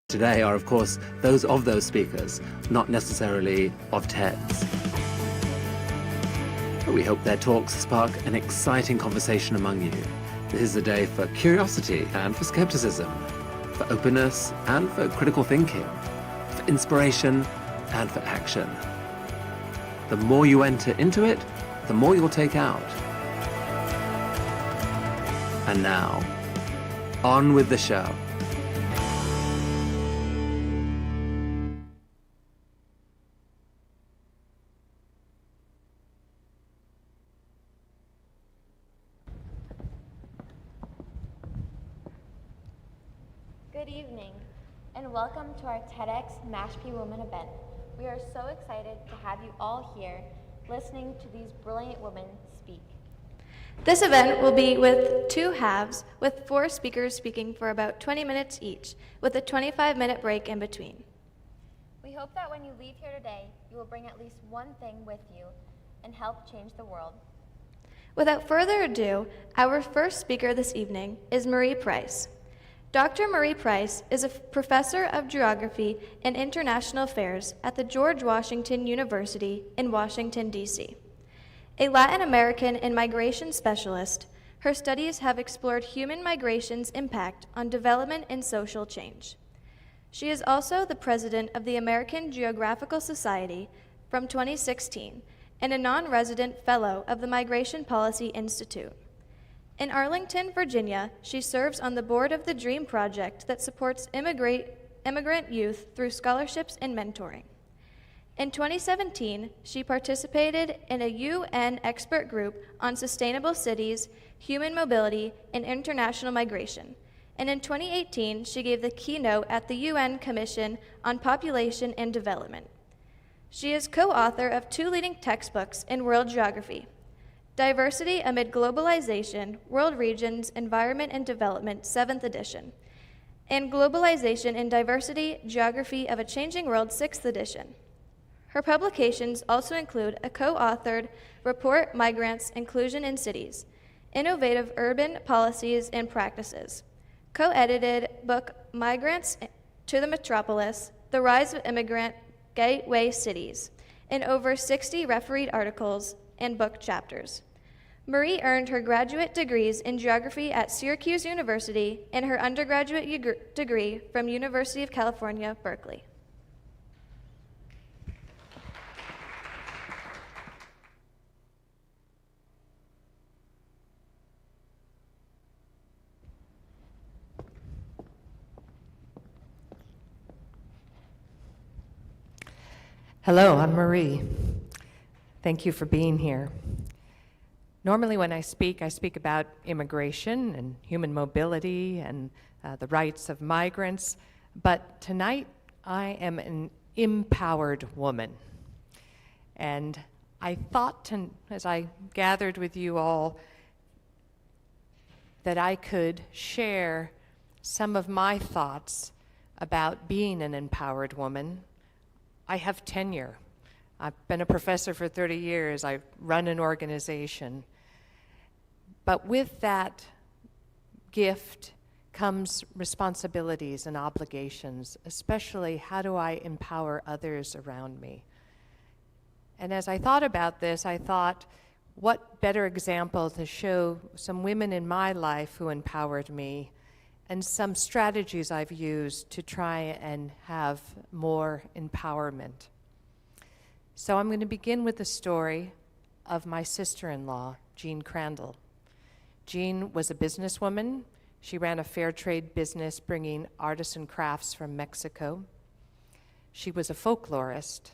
today are, of course, those speakers, not necessarily of TEDs. But we hope their talks spark an exciting conversation among you. This is a day for curiosity and for skepticism, for openness and for critical thinking, for inspiration and for action. The more you enter into it, the more you'll take out. And now, on with the show. Good evening, and welcome to our TEDxMashpeeWomen event. We are so excited to have you all here listening to these brilliant women speak. This event will be with two halves, with 4 speakers speaking for about 20 minutes each, with a 25-minute break in between. We hope that when you leave here today, you will bring at least one thing with you and help change the world. Without further ado, our first speaker this evening is Marie Price. Dr. Marie Price is a professor of geography and international affairs at the George Washington University in Washington, D.C. A Latin American and migration specialist, her studies have explored human migration's impact on development and social change. She is also the president of the American Geographical Society from 2016 and a non-resident fellow of the Migration Policy Institute. In Arlington, Virginia, she serves on the board of the DREAM project that supports immigrant youth through scholarships and mentoring. In 2017, she participated in a UN expert group on sustainable cities, human mobility, and international migration. And in 2018, she gave the keynote at the UN Commission on Population and Development. She is co-author of 2 leading textbooks in world geography: Diversity Amid Globalization, World Regions, Environment and Development, 7th edition, and Globalization and Diversity, Geography of a Changing World, 6th edition. Her publications also include a co-authored report, Migrants, Inclusion in Cities, Innovative Urban Policies and Practices, co-edited book, Migrants to the Metropolis, The Rise of Immigrant Gateway Cities, and over 60 refereed articles and book chapters. Marie earned her graduate degrees in geography at Syracuse University and her undergraduate degree from University of California, Berkeley. Hello, I'm Marie. Thank you for being here. Normally when I speak about immigration and human mobility and the rights of migrants, but tonight I am an empowered woman. And I thought, as I gathered with you all, that I could share some of my thoughts about being an empowered woman. I have tenure. I've been a professor for 30 years. I run an organization. But with that gift comes responsibilities and obligations, especially how do I empower others around me? And as I thought about this, I thought, what better example to show some women in my life who empowered me and some strategies I've used to try and have more empowerment. So I'm going to begin with the story of my sister-in-law, Jean Crandall. Jean was a businesswoman. She ran a fair trade business bringing artisan crafts from Mexico. She was a folklorist.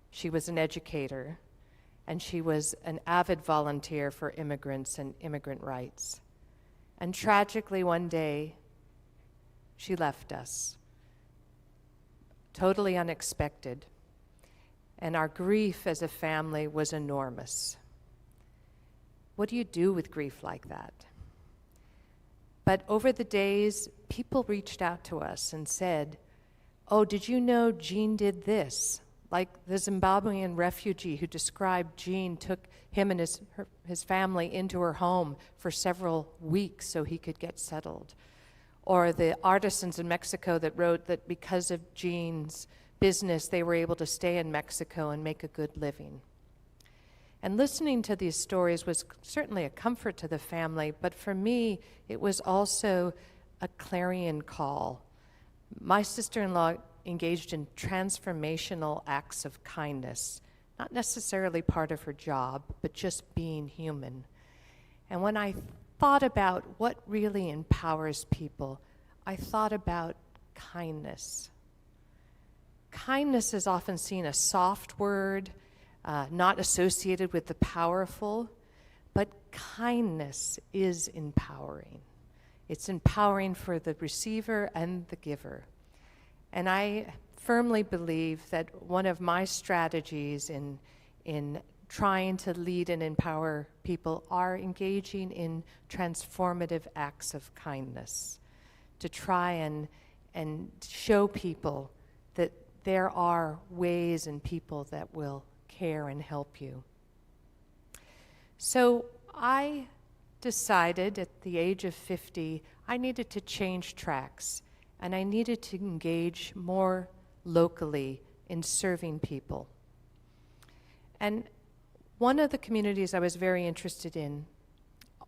She was an educator. And she was an avid volunteer for immigrants and immigrant rights. And tragically, one day, she left us, totally unexpected. And our grief as a family was enormous. What do you do with grief like that? But over the days, people reached out to us and said, oh, did you know Jean did this? Like the Zimbabwean refugee who described Jean took him and his family into her home for several weeks so he could get settled. or the artisans in Mexico that wrote that because of Jean's business, they were able to stay in Mexico and make a good living. And listening to these stories was certainly a comfort to the family, but for me, it was also a clarion call. My sister-in-law engaged in transformational acts of kindness, not necessarily part of her job, but just being human. And when I thought about what really empowers people, I thought about kindness. Kindness is often seen as a soft word, not associated with the powerful, but kindness is empowering. It's empowering for the receiver and the giver. And I firmly believe that one of my strategies in trying to lead and empower people are engaging in transformative acts of kindness, to try and show people that there are ways and people that will care and help you. So I decided at the age of 50, I needed to change tracks, and I needed to engage more locally in serving people. And one of the communities I was very interested in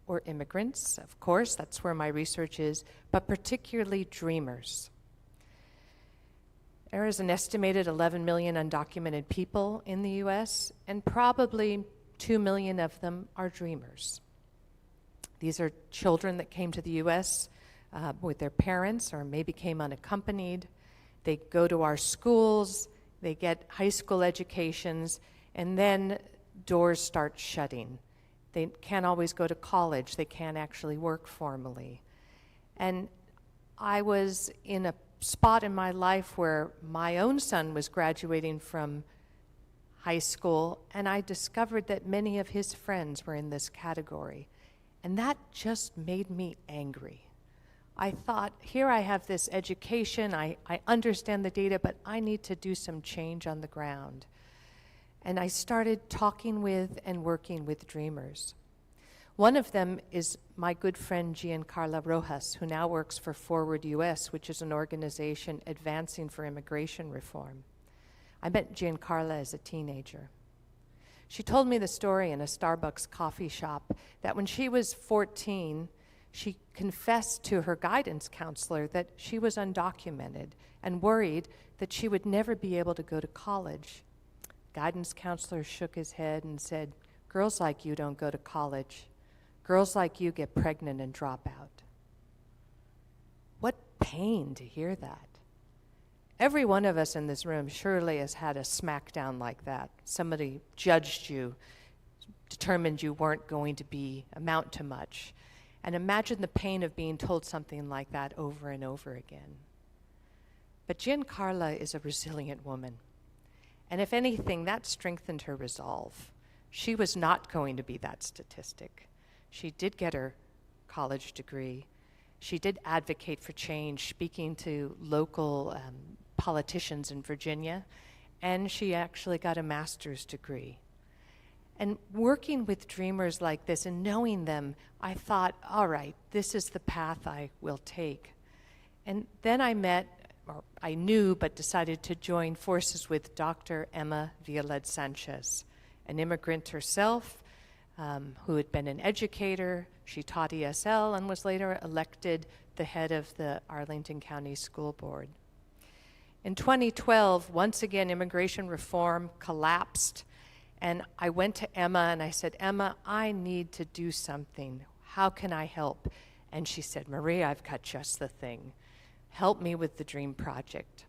were immigrants, of course, that's where my research is, but particularly dreamers. There is an estimated 11 million undocumented people in the US, and probably 2 million of them are dreamers. These are children that came to the US with their parents or maybe came unaccompanied. They go to our schools, they get high school educations, and then doors start shutting. They can't always go to college, they can't actually work formally. And I was in a spot in my life where my own son was graduating from high school, and I discovered that many of his friends were in this category. And that just made me angry. I thought, here I have this education, I understand the data, but I need to do some change on the ground. And I started talking with and working with dreamers. One of them is my good friend Giancarla Rojas, who now works for Forward US, which is an organization advancing for immigration reform. I met Giancarla as a teenager. She told me the story in a Starbucks coffee shop that when she was 14, she confessed to her guidance counselor that she was undocumented and worried that she would never be able to go to college. Guidance counselor shook his head and said, "Girls like you don't go to college. Girls like you get pregnant and drop out." What pain to hear that. Every one of us in this room surely has had a smackdown like that. Somebody judged you, determined you weren't going to amount to much. And imagine the pain of being told something like that over and over again. But Giancarla is a resilient woman. And if anything, that strengthened her resolve. She was not going to be that statistic. She did get her college degree. She did advocate for change, speaking to local politicians in Virginia, and she actually got a master's degree. And working with dreamers like this and knowing them, I thought, all right, this is the path I will take. And then I knew but decided to join forces with Dr. Emma Vieira Sanchez, an immigrant herself, who had been an educator. She taught ESL and was later elected the head of the Arlington County School Board. In 2012, once again, immigration reform collapsed, and I went to Emma and I said, "Emma, I need to do something. How can I help?" And she said, "Marie, I've got just the thing. Help me with the DREAM Project."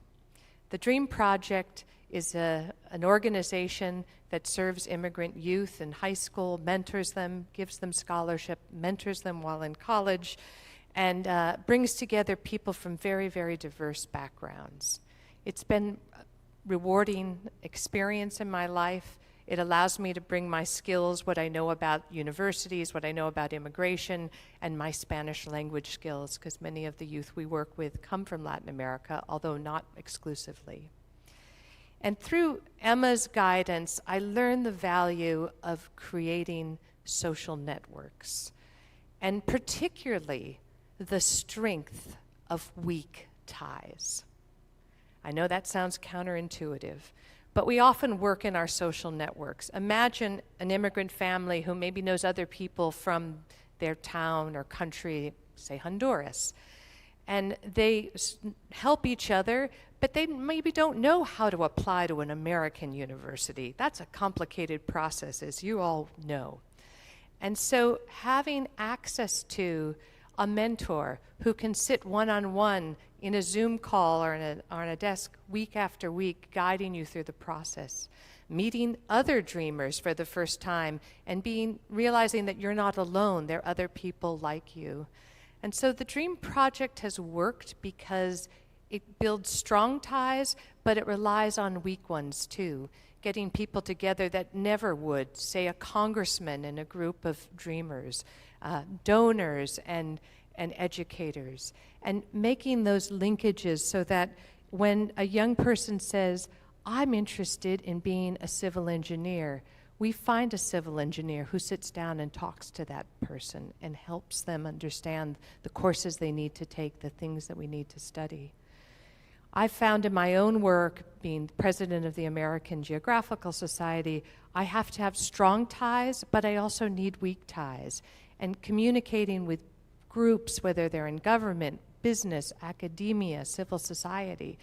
The DREAM Project is an organization that serves immigrant youth in high school, mentors them, gives them scholarship, mentors them while in college, and brings together people from very, very diverse backgrounds. It's been a rewarding experience in my life. It allows me to bring my skills, what I know about universities, what I know about immigration, and my Spanish language skills, because many of the youth we work with come from Latin America, although not exclusively. And through Emma's guidance, I learned the value of creating social networks, and particularly the strength of weak ties. I know that sounds counterintuitive, but we often work in our social networks. Imagine an immigrant family who maybe knows other people from their town or country, say Honduras, and they help each other, but they maybe don't know how to apply to an American university. That's a complicated process, as you all know. And so having access to a mentor who can sit one-on-one in a Zoom call or on a desk week after week, guiding you through the process, meeting other dreamers for the first time, and realizing that you're not alone, there are other people like you. And so the Dream Project has worked because it builds strong ties, but it relies on weak ones too, getting people together that never would, say a congressman and a group of dreamers, donors and educators, and making those linkages so that when a young person says, I'm interested in being a civil engineer, we find a civil engineer who sits down and talks to that person and helps them understand the courses they need to take, the things that we need to study. I found in my own work, being president of the American Geographical Society, I have to have strong ties, but I also need weak ties. And communicating with groups, whether they're in government, business, academia, civil society,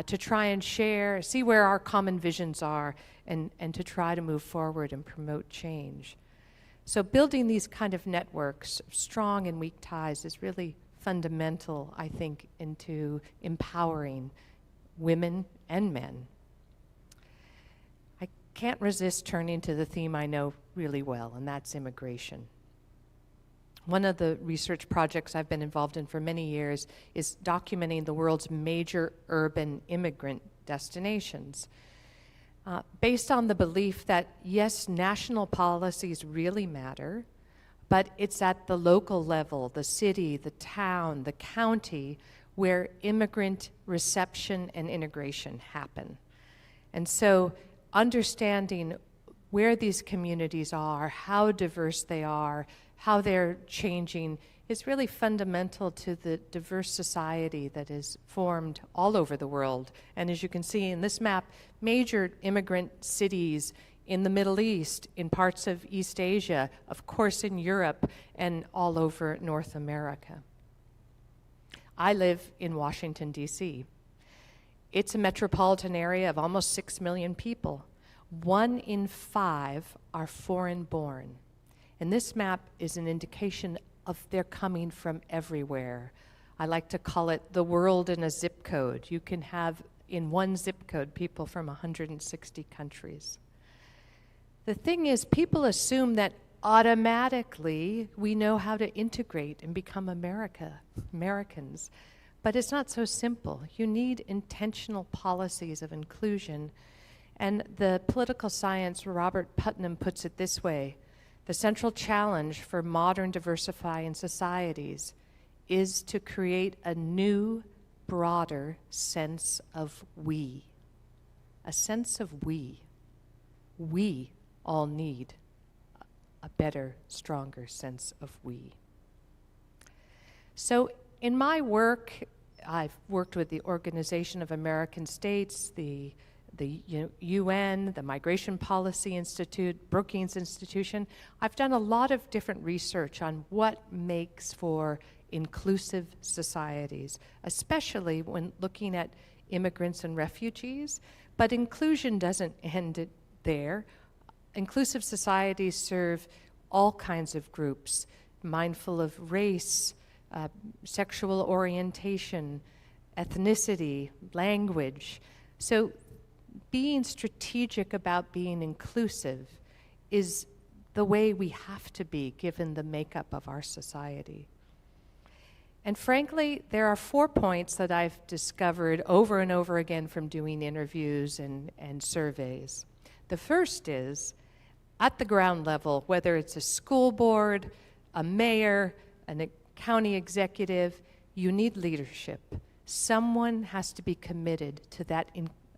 to try and share, see where our common visions are, and to try to move forward and promote change. So building these kind of networks, strong and weak ties, is really fundamental, I think, into empowering women and men. I can't resist turning to the theme I know really well, and that's immigration. One of the research projects I've been involved in for many years is documenting the world's major urban immigrant destinations, based on the belief that, yes, national policies really matter, but it's at the local level, the city, the town, the county, where immigrant reception and integration happen. And so understanding where these communities are, how diverse they are, how they're changing, is really fundamental to the diverse society that is formed all over the world. And as you can see in this map, major immigrant cities in the Middle East, in parts of East Asia, of course in Europe, and all over North America. I live in Washington, D.C. It's a metropolitan area of almost 6 million people. 1 in 5 are foreign-born. And this map is an indication of they're coming from everywhere. I like to call it the world in a zip code. You can have in one zip code people from 160 countries. The thing is, people assume that automatically we know how to integrate and become Americans. But it's not so simple. You need intentional policies of inclusion. And the political science Robert Putnam puts it this way: the central challenge for modern diversifying societies is to create a new, broader sense of we. A sense of we. We all need a better, stronger sense of we. So in my work, I've worked with the Organization of American States, the UN, the Migration Policy Institute, Brookings Institution. I've done a lot of different research on what makes for inclusive societies, especially when looking at immigrants and refugees. But inclusion doesn't end there. Inclusive societies serve all kinds of groups, mindful of race, sexual orientation, ethnicity, language. So being strategic about being inclusive is the way we have to be given the makeup of our society. And frankly, there are 4 points that I've discovered over and over again from doing interviews and surveys. The first is, at the ground level, whether it's a school board, a mayor, a county executive, you need leadership. Someone has to be committed to that,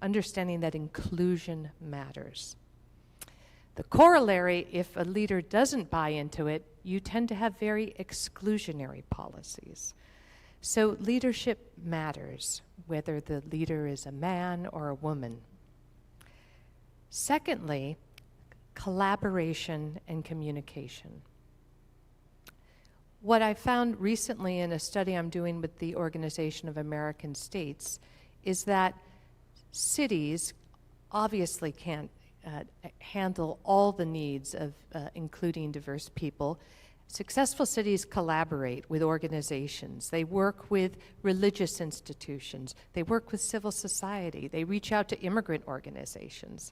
understanding that inclusion matters. The corollary, if a leader doesn't buy into it, you tend to have very exclusionary policies. So leadership matters, whether the leader is a man or a woman. Secondly, collaboration and communication. What I found recently in a study I'm doing with the Organization of American States is that cities obviously can't handle all the needs of including diverse people. Successful cities collaborate with organizations. They work with religious institutions. They work with civil society. They reach out to immigrant organizations.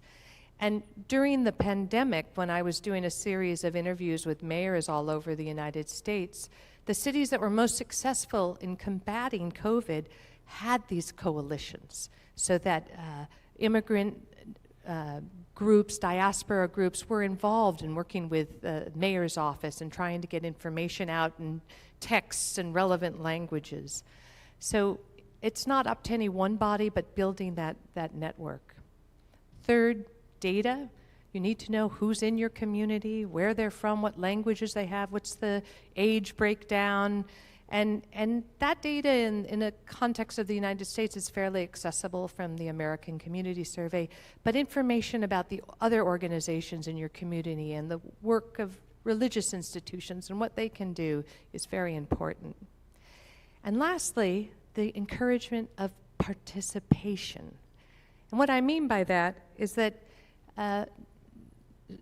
And during the pandemic, when I was doing a series of interviews with mayors all over the United States, the cities that were most successful in combating COVID had these coalitions so that immigrant groups, diaspora groups were involved in working with the mayor's office and trying to get information out in texts and relevant languages. So it's not up to any one body, but building that network. Third, data. You need to know who's in your community, where they're from, what languages they have, what's the age breakdown. And that data in a context of the United States is fairly accessible from the American Community Survey, but information about the other organizations in your community and the work of religious institutions and what they can do is very important. And lastly, the encouragement of participation. And what I mean by that is that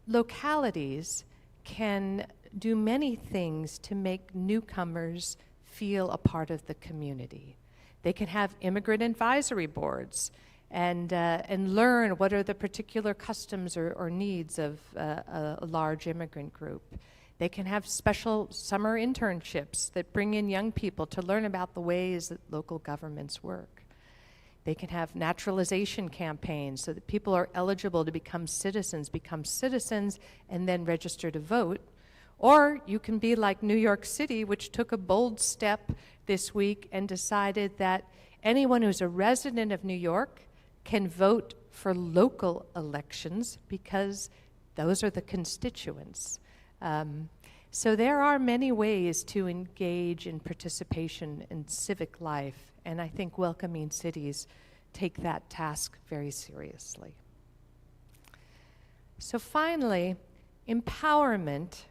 localities can do many things to make newcomers feel a part of the community. They can have immigrant advisory boards and learn what are the particular customs or needs of a large immigrant group. They can have special summer internships that bring in young people to learn about the ways that local governments work. They can have naturalization campaigns so that people are eligible to become citizens, and then register to vote. Or you can be like New York City, which took a bold step this week and decided that anyone who's a resident of New York can vote for local elections because those are the constituents. So there are many ways to engage in participation in civic life, and I think welcoming cities take that task very seriously. So finally, empowerment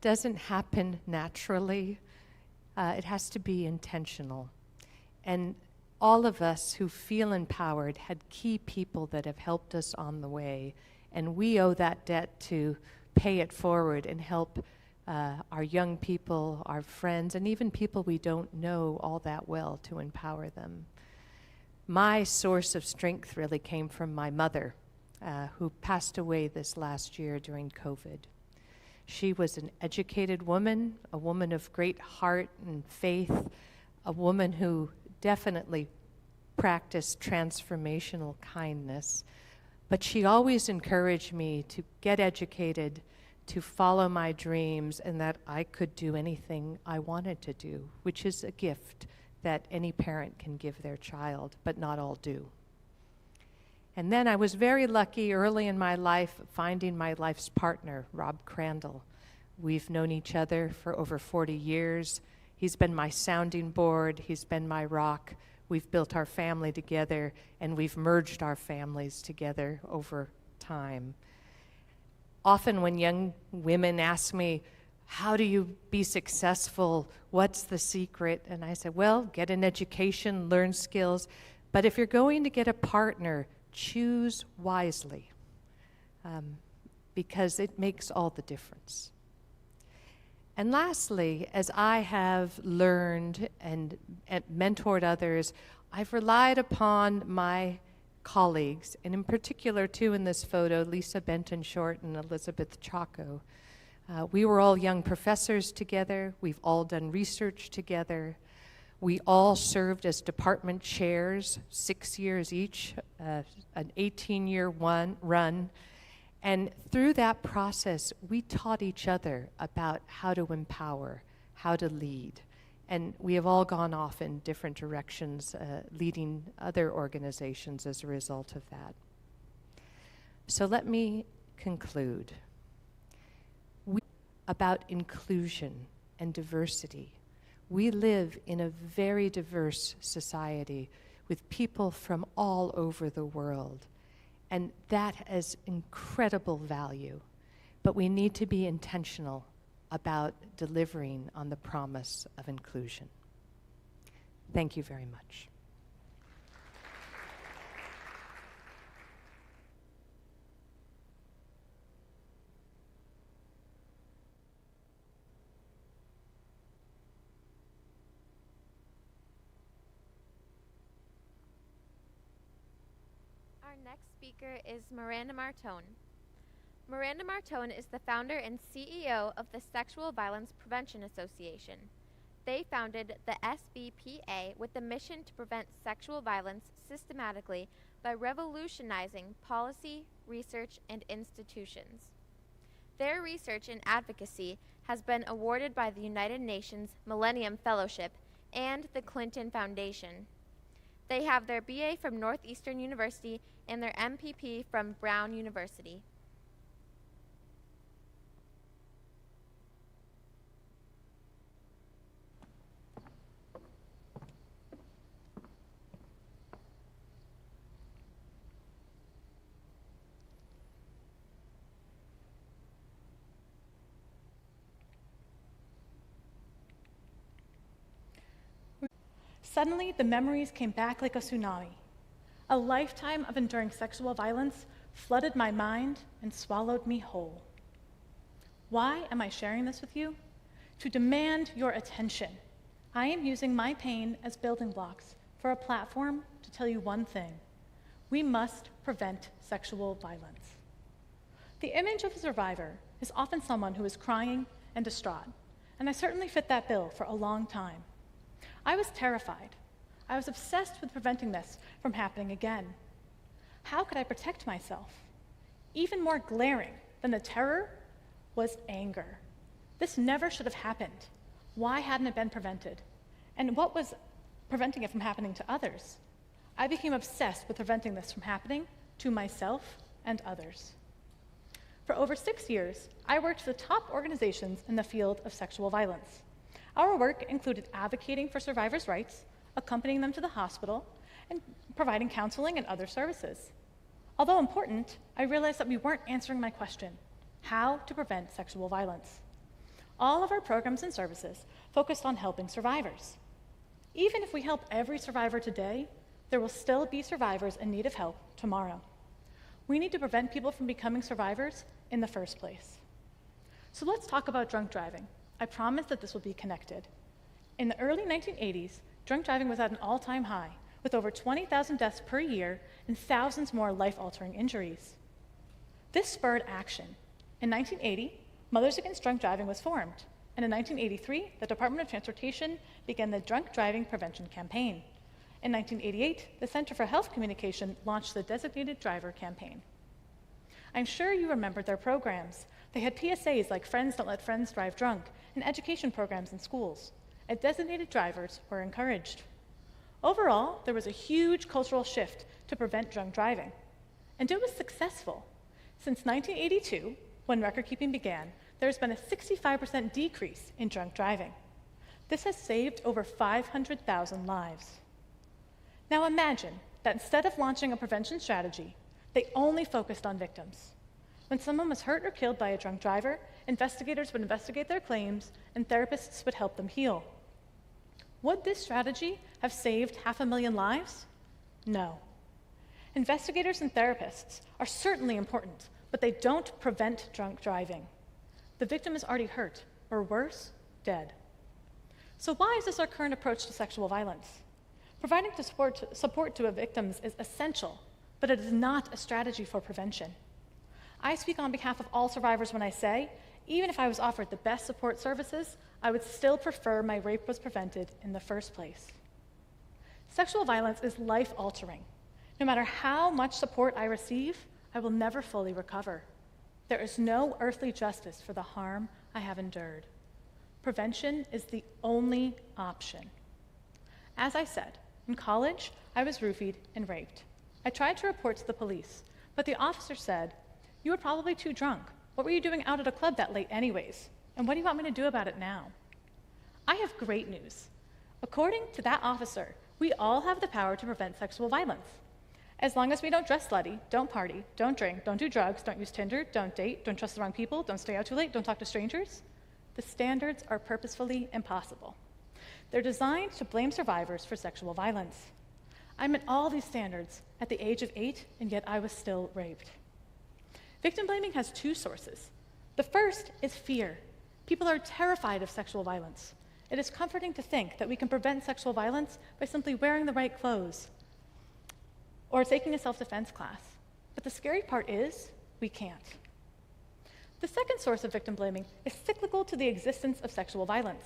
doesn't happen naturally. It has to be intentional. And all of us who feel empowered had key people that have helped us on the way, and we owe that debt to pay it forward and help our young people, our friends, and even people we don't know all that well to empower them. My source of strength really came from my mother, who passed away this last year during COVID. She was an educated woman, a woman of great heart and faith, a woman who definitely practiced transformational kindness, but she always encouraged me to get educated, to follow my dreams, and that I could do anything I wanted to do, which is a gift that any parent can give their child, but not all do. And then I was very lucky early in my life finding my life's partner, Rob Crandall. We've known each other for over 40 years. He's been my sounding board, he's been my rock. We've built our family together, and we've merged our families together over time. Often when young women ask me, how do you be successful? What's the secret? And I said, well, get an education, learn skills. But if you're going to get a partner, choose wisely, because it makes all the difference. And lastly, as I have learned and mentored others, I've relied upon my colleagues, and in particular, too, in this photo, Lisa Benton-Short and Elizabeth Chaco. We were all young professors together. We've all done research together. We all served as department chairs, 6 years each, an 18-year run. And through that process, we taught each other about how to empower, how to lead. And we have all gone off in different directions, leading other organizations as a result of that. So let me conclude. About inclusion and diversity. We live in a very diverse society with people from all over the world, and that has incredible value. But we need to be intentional about delivering on the promise of inclusion. Thank you very much. Our next speaker is Miranda Martone. Miranda Martone is the founder and CEO of the Sexual Violence Prevention Association. They founded the SVPA with the mission to prevent sexual violence systematically by revolutionizing policy, research, and institutions. Their research and advocacy has been awarded by the United Nations Millennium Fellowship and the Clinton Foundation. They have their BA from Northeastern University and their MPP from Brown University. Suddenly, the memories came back like a tsunami. A lifetime of enduring sexual violence flooded my mind and swallowed me whole. Why am I sharing this with you? To demand your attention. I am using my pain as building blocks for a platform to tell you one thing. We must prevent sexual violence. The image of a survivor is often someone who is crying and distraught, and I certainly fit that bill for a long time. I was terrified. I was obsessed with preventing this from happening again. How could I protect myself? Even more glaring than the terror was anger. This never should have happened. Why hadn't it been prevented? And what was preventing it from happening to others? I became obsessed with preventing this from happening to myself and others. For over 6 years, I worked for the top organizations in the field of sexual violence. Our work included advocating for survivors' rights, accompanying them to the hospital, and providing counseling and other services. Although important, I realized that we weren't answering my question, how to prevent sexual violence. All of our programs and services focused on helping survivors. Even if we help every survivor today, there will still be survivors in need of help tomorrow. We need to prevent people from becoming survivors in the first place. So let's talk about drunk driving. I promise that this will be connected. In the early 1980s, drunk driving was at an all-time high, with over 20,000 deaths per year and thousands more life-altering injuries. This spurred action. In 1980, Mothers Against Drunk Driving was formed, and in 1983, the Department of Transportation began the Drunk Driving Prevention Campaign. In 1988, the Center for Health Communication launched the Designated Driver Campaign. I'm sure you remember their programs. They had PSAs like Friends Don't Let Friends Drive Drunk and education programs in schools, and designated drivers were encouraged. Overall, there was a huge cultural shift to prevent drunk driving, and it was successful. Since 1982, when record-keeping began, there has been a 65% decrease in drunk driving. This has saved over 500,000 lives. Now imagine that instead of launching a prevention strategy, they only focused on victims. When someone was hurt or killed by a drunk driver, investigators would investigate their claims and therapists would help them heal. Would this strategy have saved 500,000 lives? No. Investigators and therapists are certainly important, but they don't prevent drunk driving. The victim is already hurt, or worse, dead. So why is this our current approach to sexual violence? Providing support to victims is essential, but it is not a strategy for prevention. I speak on behalf of all survivors when I say, even if I was offered the best support services, I would still prefer my rape was prevented in the first place. Sexual violence is life-altering. No matter how much support I receive, I will never fully recover. There is no earthly justice for the harm I have endured. Prevention is the only option. As I said, in college, I was roofied and raped. I tried to report to the police, but the officer said, "You were probably too drunk. What were you doing out at a club that late anyways? And what do you want me to do about it now?" I have great news. According to that officer, we all have the power to prevent sexual violence. As long as we don't dress slutty, don't party, don't drink, don't do drugs, don't use Tinder, don't date, don't trust the wrong people, don't stay out too late, don't talk to strangers, the standards are purposefully impossible. They're designed to blame survivors for sexual violence. I met all these standards at the age of 8, and yet I was still raped. Victim blaming has two sources. The first is fear. People are terrified of sexual violence. It is comforting to think that we can prevent sexual violence by simply wearing the right clothes or taking a self-defense class. But the scary part is, we can't. The second source of victim blaming is cyclical to the existence of sexual violence.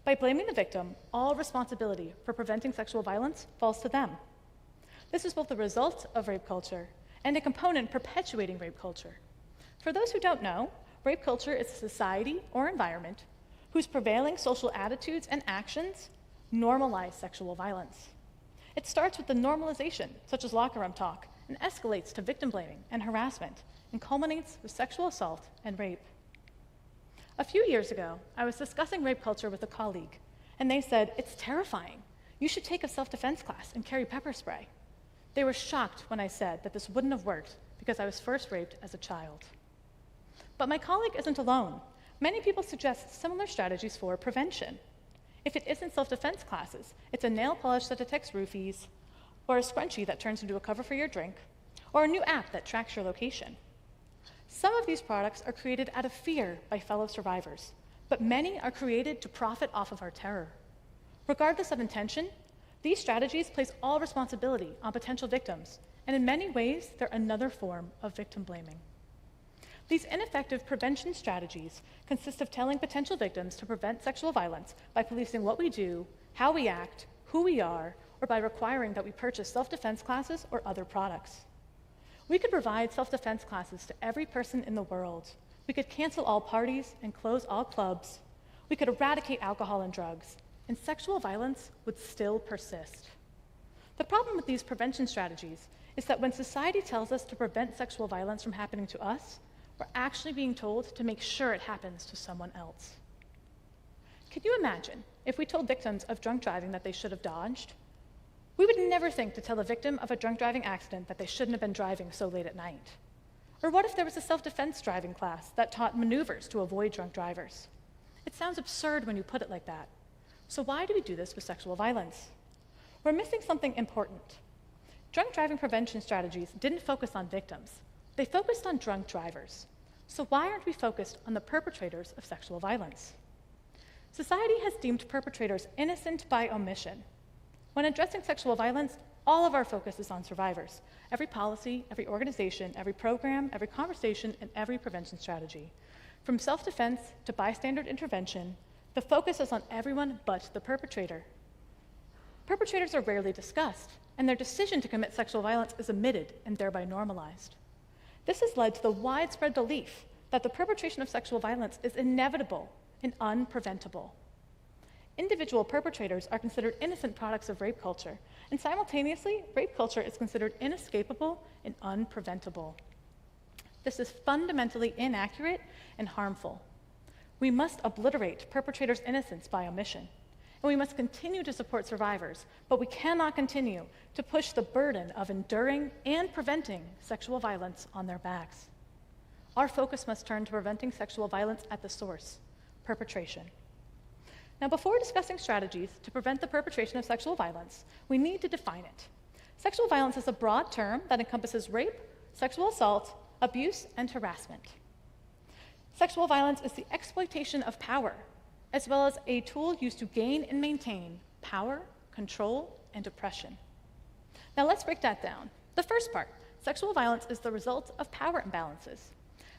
By blaming the victim, all responsibility for preventing sexual violence falls to them. This is both the result of rape culture and a component perpetuating rape culture. For those who don't know, rape culture is a society or environment whose prevailing social attitudes and actions normalize sexual violence. It starts with the normalization, such as locker room talk, and escalates to victim blaming and harassment, and culminates with sexual assault and rape. A few years ago, I was discussing rape culture with a colleague, and they said, "It's terrifying. You should take a self-defense class and carry pepper spray." They were shocked when I said that this wouldn't have worked because I was first raped as a child. But my colleague isn't alone. Many people suggest similar strategies for prevention. If it isn't self-defense classes, it's a nail polish that detects roofies, or a scrunchie that turns into a cover for your drink, or a new app that tracks your location. Some of these products are created out of fear by fellow survivors, but many are created to profit off of our terror. Regardless of intention, these strategies place all responsibility on potential victims, and in many ways, they're another form of victim blaming. These ineffective prevention strategies consist of telling potential victims to prevent sexual violence by policing what we do, how we act, who we are, or by requiring that we purchase self-defense classes or other products. We could provide self-defense classes to every person in the world. We could cancel all parties and close all clubs. We could eradicate alcohol and drugs, and sexual violence would still persist. The problem with these prevention strategies is that when society tells us to prevent sexual violence from happening to us, we're actually being told to make sure it happens to someone else. Can you imagine if we told victims of drunk driving that they should have dodged? We would never think to tell a victim of a drunk driving accident that they shouldn't have been driving so late at night. Or what if there was a self-defense driving class that taught maneuvers to avoid drunk drivers? It sounds absurd when you put it like that. So why do we do this with sexual violence? We're missing something important. Drunk driving prevention strategies didn't focus on victims. They focused on drunk drivers. So why aren't we focused on the perpetrators of sexual violence? Society has deemed perpetrators innocent by omission. When addressing sexual violence, all of our focus is on survivors. Every policy, every organization, every program, every conversation, and every prevention strategy. From self-defense to bystander intervention, the focus is on everyone but the perpetrator. Perpetrators are rarely discussed, and their decision to commit sexual violence is omitted and thereby normalized. This has led to the widespread belief that the perpetration of sexual violence is inevitable and unpreventable. Individual perpetrators are considered innocent products of rape culture, and simultaneously, rape culture is considered inescapable and unpreventable. This is fundamentally inaccurate and harmful. We must obliterate perpetrators' innocence by omission, and we must continue to support survivors, but we cannot continue to push the burden of enduring and preventing sexual violence on their backs. Our focus must turn to preventing sexual violence at the source, perpetration. Now, before discussing strategies to prevent the perpetration of sexual violence, we need to define it. Sexual violence is a broad term that encompasses rape, sexual assault, abuse, and harassment. Sexual violence is the exploitation of power, as well as a tool used to gain and maintain power, control, and oppression. Now let's break that down. The first part, sexual violence is the result of power imbalances.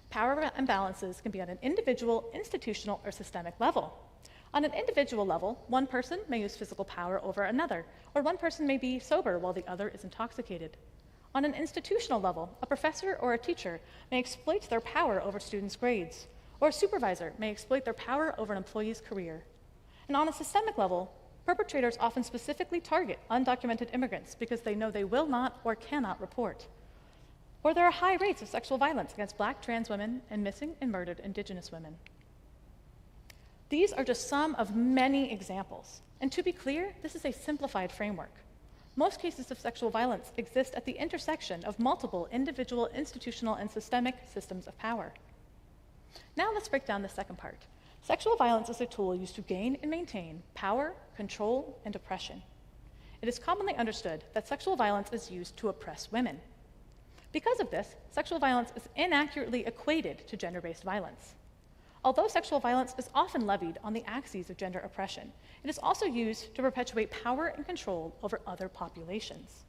Power imbalances can be on an individual, institutional, or systemic level. On an individual level, one person may use physical power over another, or one person may be sober while the other is intoxicated. On an institutional level, a professor or a teacher may exploit their power over students' grades, or a supervisor may exploit their power over an employee's career. And on a systemic level, perpetrators often specifically target undocumented immigrants because they know they will not or cannot report. Or there are high rates of sexual violence against Black trans women and missing and murdered Indigenous women. These are just some of many examples. And to be clear, this is a simplified framework. Most cases of sexual violence exist at the intersection of multiple individual, institutional, and systemic systems of power. Now let's break down the second part. Sexual violence is a tool used to gain and maintain power, control, and oppression. It is commonly understood that sexual violence is used to oppress women. Because of this, sexual violence is inaccurately equated to gender-based violence. Although sexual violence is often levied on the axes of gender oppression, it is also used to perpetuate power and control over other populations.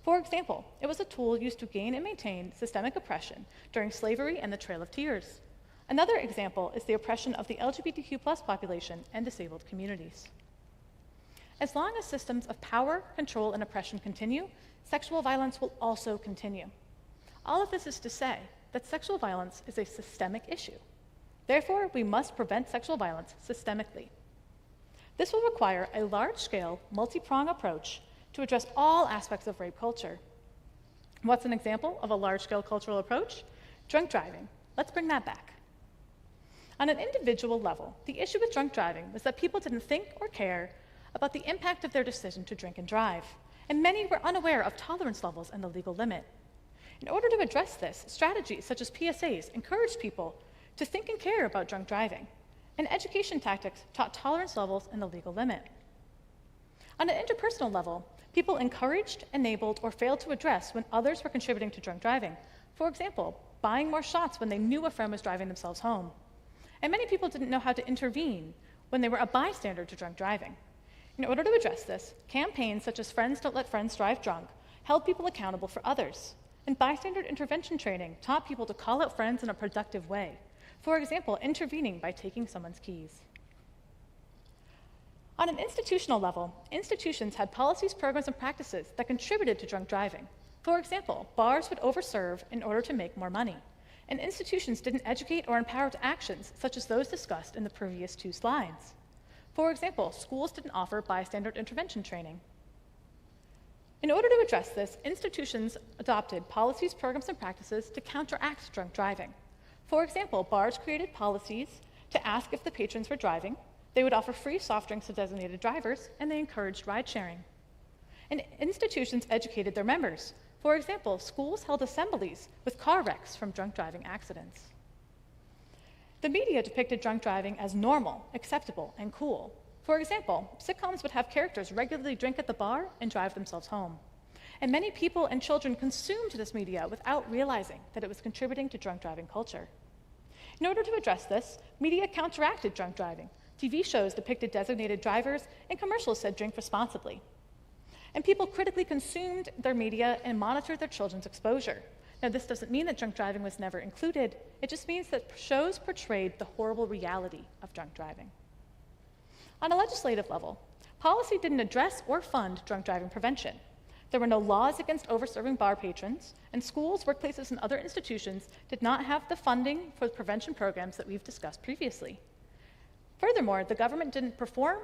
For example, it was a tool used to gain and maintain systemic oppression during slavery and the Trail of Tears. Another example is the oppression of the LGBTQ+ population and disabled communities. As long as systems of power, control, and oppression continue, sexual violence will also continue. All of this is to say that sexual violence is a systemic issue. Therefore, we must prevent sexual violence systemically. This will require a large-scale, multi-pronged approach to address all aspects of rape culture. What's an example of a large-scale cultural approach? Drunk driving. Let's bring that back. On an individual level, the issue with drunk driving was that people didn't think or care about the impact of their decision to drink and drive, and many were unaware of tolerance levels and the legal limit. In order to address this, strategies such as PSAs encouraged people to think and care about drunk driving, and education tactics taught tolerance levels and the legal limit. On an interpersonal level, people encouraged, enabled, or failed to address when others were contributing to drunk driving. For example, buying more shots when they knew a friend was driving themselves home. And many people didn't know how to intervene when they were a bystander to drunk driving. In order to address this, campaigns such as Friends Don't Let Friends Drive Drunk held people accountable for others. And bystander intervention training taught people to call out friends in a productive way. For example, intervening by taking someone's keys. On an institutional level, institutions had policies, programs, and practices that contributed to drunk driving. For example, bars would overserve in order to make more money, and institutions didn't educate or empower to actions such as those discussed in the previous two slides. For example, schools didn't offer bystander intervention training. In order to address this, institutions adopted policies, programs, and practices to counteract drunk driving. For example, bars created policies to ask if the patrons were driving, they would offer free soft drinks to designated drivers, and they encouraged ride sharing. And institutions educated their members. For example, schools held assemblies with car wrecks from drunk driving accidents. The media depicted drunk driving as normal, acceptable, and cool. For example, sitcoms would have characters regularly drink at the bar and drive themselves home. And many people and children consumed this media without realizing that it was contributing to drunk driving culture. In order to address this, media counteracted drunk driving. TV shows depicted designated drivers, and commercials said drink responsibly. And people critically consumed their media and monitored their children's exposure. Now, this doesn't mean that drunk driving was never included. It just means that shows portrayed the horrible reality of drunk driving. On a legislative level, policy didn't address or fund drunk driving prevention. There were no laws against overserving bar patrons, and schools, workplaces, and other institutions did not have the funding for the prevention programs that we've discussed previously. Furthermore, the government didn't perform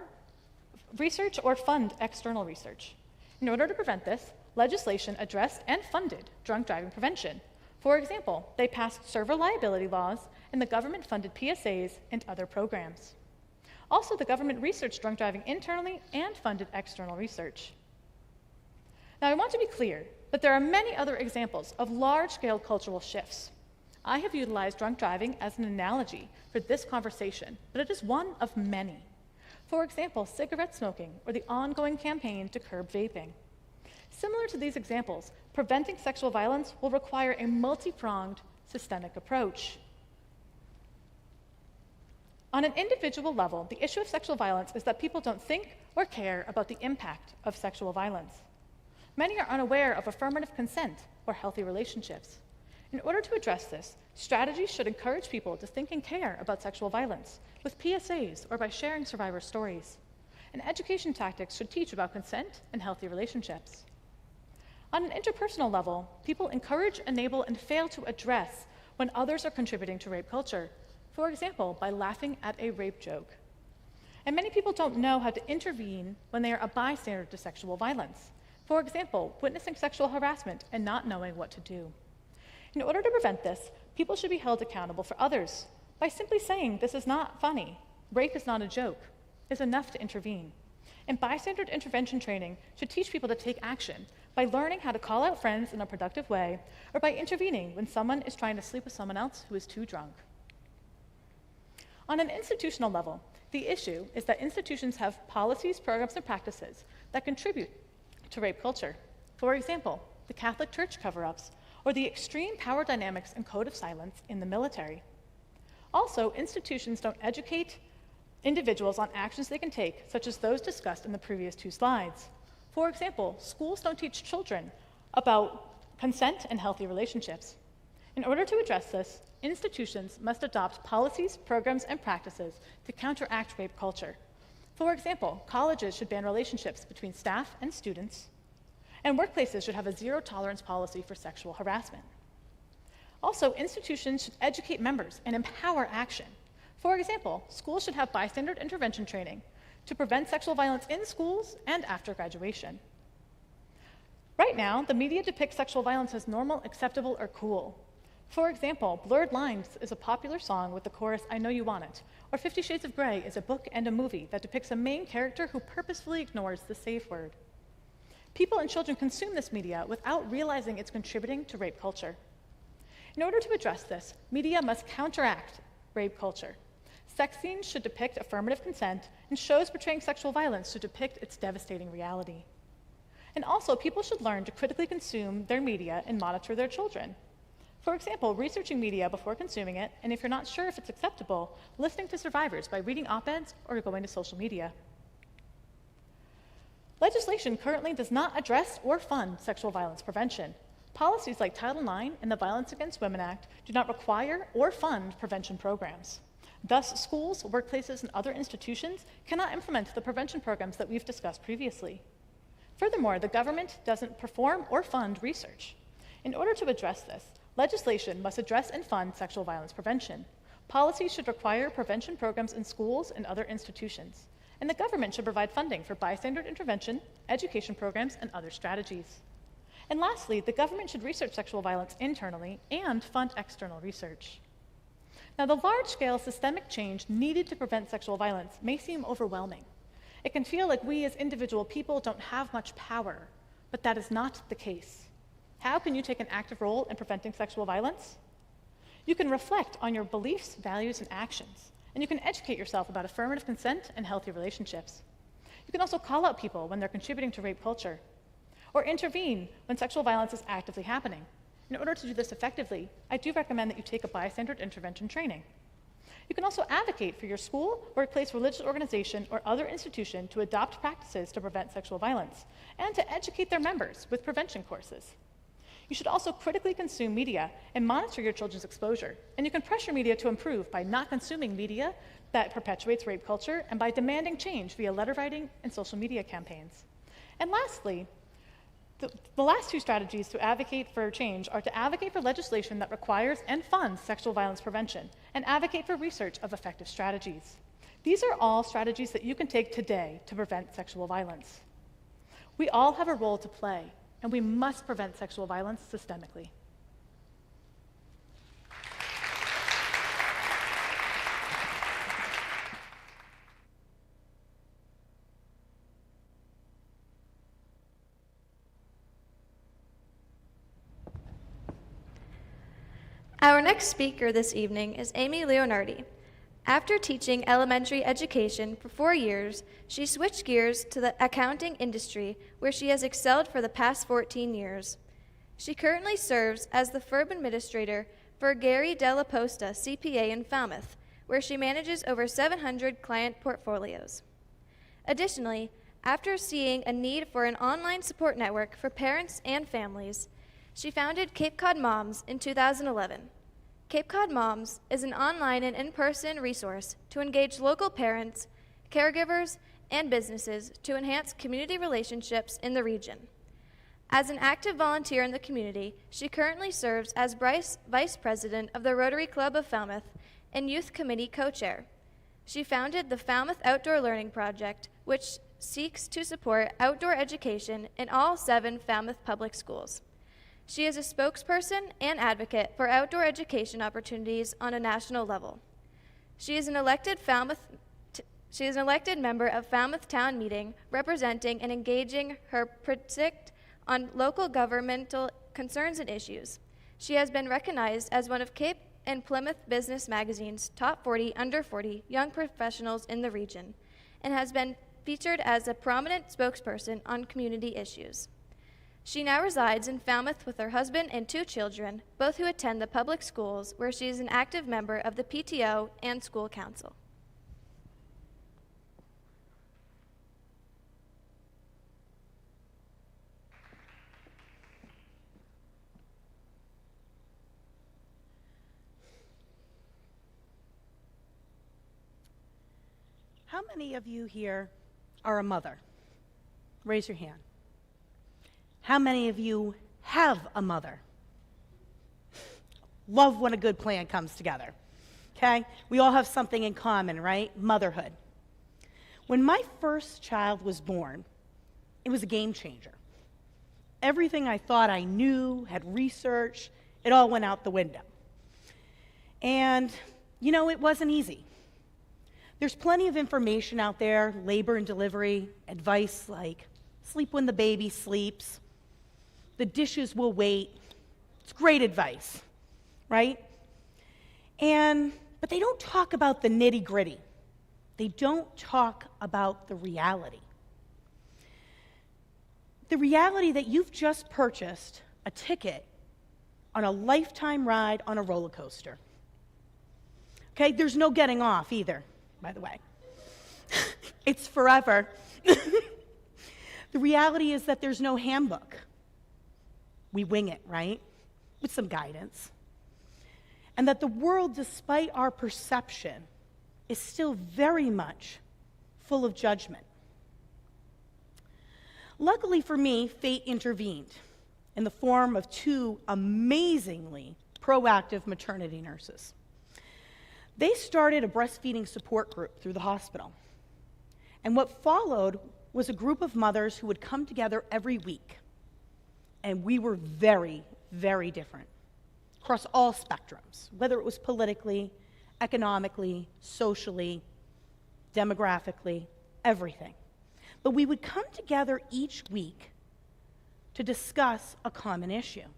research or fund external research. In order to prevent this, legislation addressed and funded drunk driving prevention. For example, they passed server liability laws, and the government funded PSAs and other programs. Also, the government researched drunk driving internally and funded external research. Now, I want to be clear that there are many other examples of large-scale cultural shifts. I have utilized drunk driving as an analogy for this conversation, but it is one of many. For example, cigarette smoking or the ongoing campaign to curb vaping. Similar to these examples, preventing sexual violence will require a multi-pronged, systemic approach. On an individual level, the issue of sexual violence is that people don't think or care about the impact of sexual violence. Many are unaware of affirmative consent or healthy relationships. In order to address this, strategies should encourage people to think and care about sexual violence with PSAs or by sharing survivor stories. And education tactics should teach about consent and healthy relationships. On an interpersonal level, people encourage, enable, and fail to address when others are contributing to rape culture. For example, by laughing at a rape joke. And many people don't know how to intervene when they are a bystander to sexual violence. For example, witnessing sexual harassment and not knowing what to do. In order to prevent this, people should be held accountable for others by simply saying, "This is not funny. rape is not a joke, is enough to intervene. And bystander intervention training should teach people to take action by learning how to call out friends in a productive way or by intervening when someone is trying to sleep with someone else who is too drunk. On an institutional level, the issue is that institutions have policies, programs, and practices that contribute to rape culture. For example, the Catholic Church cover-ups or the extreme power dynamics and code of silence in the military. Also, institutions don't educate individuals on actions they can take, such as those discussed in the previous two slides. For example, schools don't teach children about consent and healthy relationships. In order to address this, institutions must adopt policies, programs, and practices to counteract rape culture. For example, colleges should ban relationships between staff and students, and workplaces should have a zero-tolerance policy for sexual harassment. Also, institutions should educate members and empower action. For example, schools should have bystander intervention training to prevent sexual violence in schools and after graduation. Right now, the media depicts sexual violence as normal, acceptable, or cool. For example, Blurred Lines is a popular song with the chorus, "I Know You Want It," or 50 Shades of Grey is a book and a movie that depicts a main character who purposefully ignores the safe word. People and children consume this media without realizing it's contributing to rape culture. In order to address this, media must counteract rape culture. Sex scenes should depict affirmative consent, and shows portraying sexual violence should depict its devastating reality. And also, people should learn to critically consume their media and monitor their children. For example, researching media before consuming it, and if you're not sure if it's acceptable, listening to survivors by reading op-eds or going to social media. Legislation currently does not address or fund sexual violence prevention. Policies like Title IX and the Violence Against Women Act do not require or fund prevention programs. Thus, schools, workplaces, and other institutions cannot implement the prevention programs that we've discussed previously. Furthermore, the government doesn't perform or fund research. In order to address this, legislation must address and fund sexual violence prevention. Policies should require prevention programs in schools and other institutions. And the government should provide funding for bystander intervention, education programs, and other strategies. And lastly, the government should research sexual violence internally and fund external research. Now, the large-scale systemic change needed to prevent sexual violence may seem overwhelming. It can feel like we as individual people don't have much power, but that is not the case. How can you take an active role in preventing sexual violence? You can reflect on your beliefs, values, and actions, and you can educate yourself about affirmative consent and healthy relationships. You can also call out people when they're contributing to rape culture, or intervene when sexual violence is actively happening. In order to do this effectively, I do recommend that you take a bystander intervention training. You can also advocate for your school, workplace, religious organization, or other institution to adopt practices to prevent sexual violence, and to educate their members with prevention courses. You should also critically consume media and monitor your children's exposure. And you can pressure media to improve by not consuming media that perpetuates rape culture and by demanding change via letter writing and social media campaigns. And lastly, the last two strategies to advocate for change are to advocate for legislation that requires and funds sexual violence prevention, and advocate for research of effective strategies. These are all strategies that you can take today to prevent sexual violence. We all have a role to play, and we must prevent sexual violence systemically. Our next speaker this evening is Amy Leonardi. After teaching elementary education for 4 years, she switched gears to the accounting industry, where she has excelled for the past 14 years. She currently serves as the firm administrator for Gary Della Posta CPA in Falmouth, where she manages over 700 client portfolios. Additionally, after seeing a need for an online support network for parents and families, she founded Cape Cod Moms in 2011. Cape Cod Moms is an online and in-person resource to engage local parents, caregivers, and businesses to enhance community relationships in the region. As an active volunteer in the community, she currently serves as Vice President of the Rotary Club of Falmouth and Youth Committee Co-Chair. She founded the Falmouth Outdoor Learning Project, which seeks to support outdoor education in all 7 Falmouth public schools. She is a spokesperson and advocate for outdoor education opportunities on a national level. She is an elected Falmouth She is an elected member of Falmouth Town Meeting, representing and engaging her district on local governmental concerns and issues. She has been recognized as one of Cape and Plymouth Business Magazine's top 40 under 40 young professionals in the region, and has been featured as a prominent spokesperson on community issues. She now resides in Falmouth with her husband and 2 children, both who attend the public schools, where she is an active member of the PTO and school council. How many of you here are a mother? Raise your hand. How many of you have a mother? Love when a good plan comes together, okay? We all have something in common, right? Motherhood. When my first child was born, it was a game changer. Everything I thought I knew, had researched, it all went out the window. And, you know, it wasn't easy. There's plenty of information out there, labor and delivery, advice like sleep when the baby sleeps, the dishes will wait. It's great advice, right? But they don't talk about the nitty-gritty. They don't talk about the reality. The reality that you've just purchased a ticket on a lifetime ride on a roller coaster. Okay, there's no getting off either, by the way. It's forever. The reality is that there's no handbook. We wing it, right? With some guidance. And that the world, despite our perception, is still very much full of judgment. Luckily for me, fate intervened in the form of 2 amazingly proactive maternity nurses. They started a breastfeeding support group through the hospital. And what followed was a group of mothers who would come together every week. And we were very, very different across all spectrums, whether it was politically, economically, socially, demographically, everything. But we would come together each week to discuss a common issue.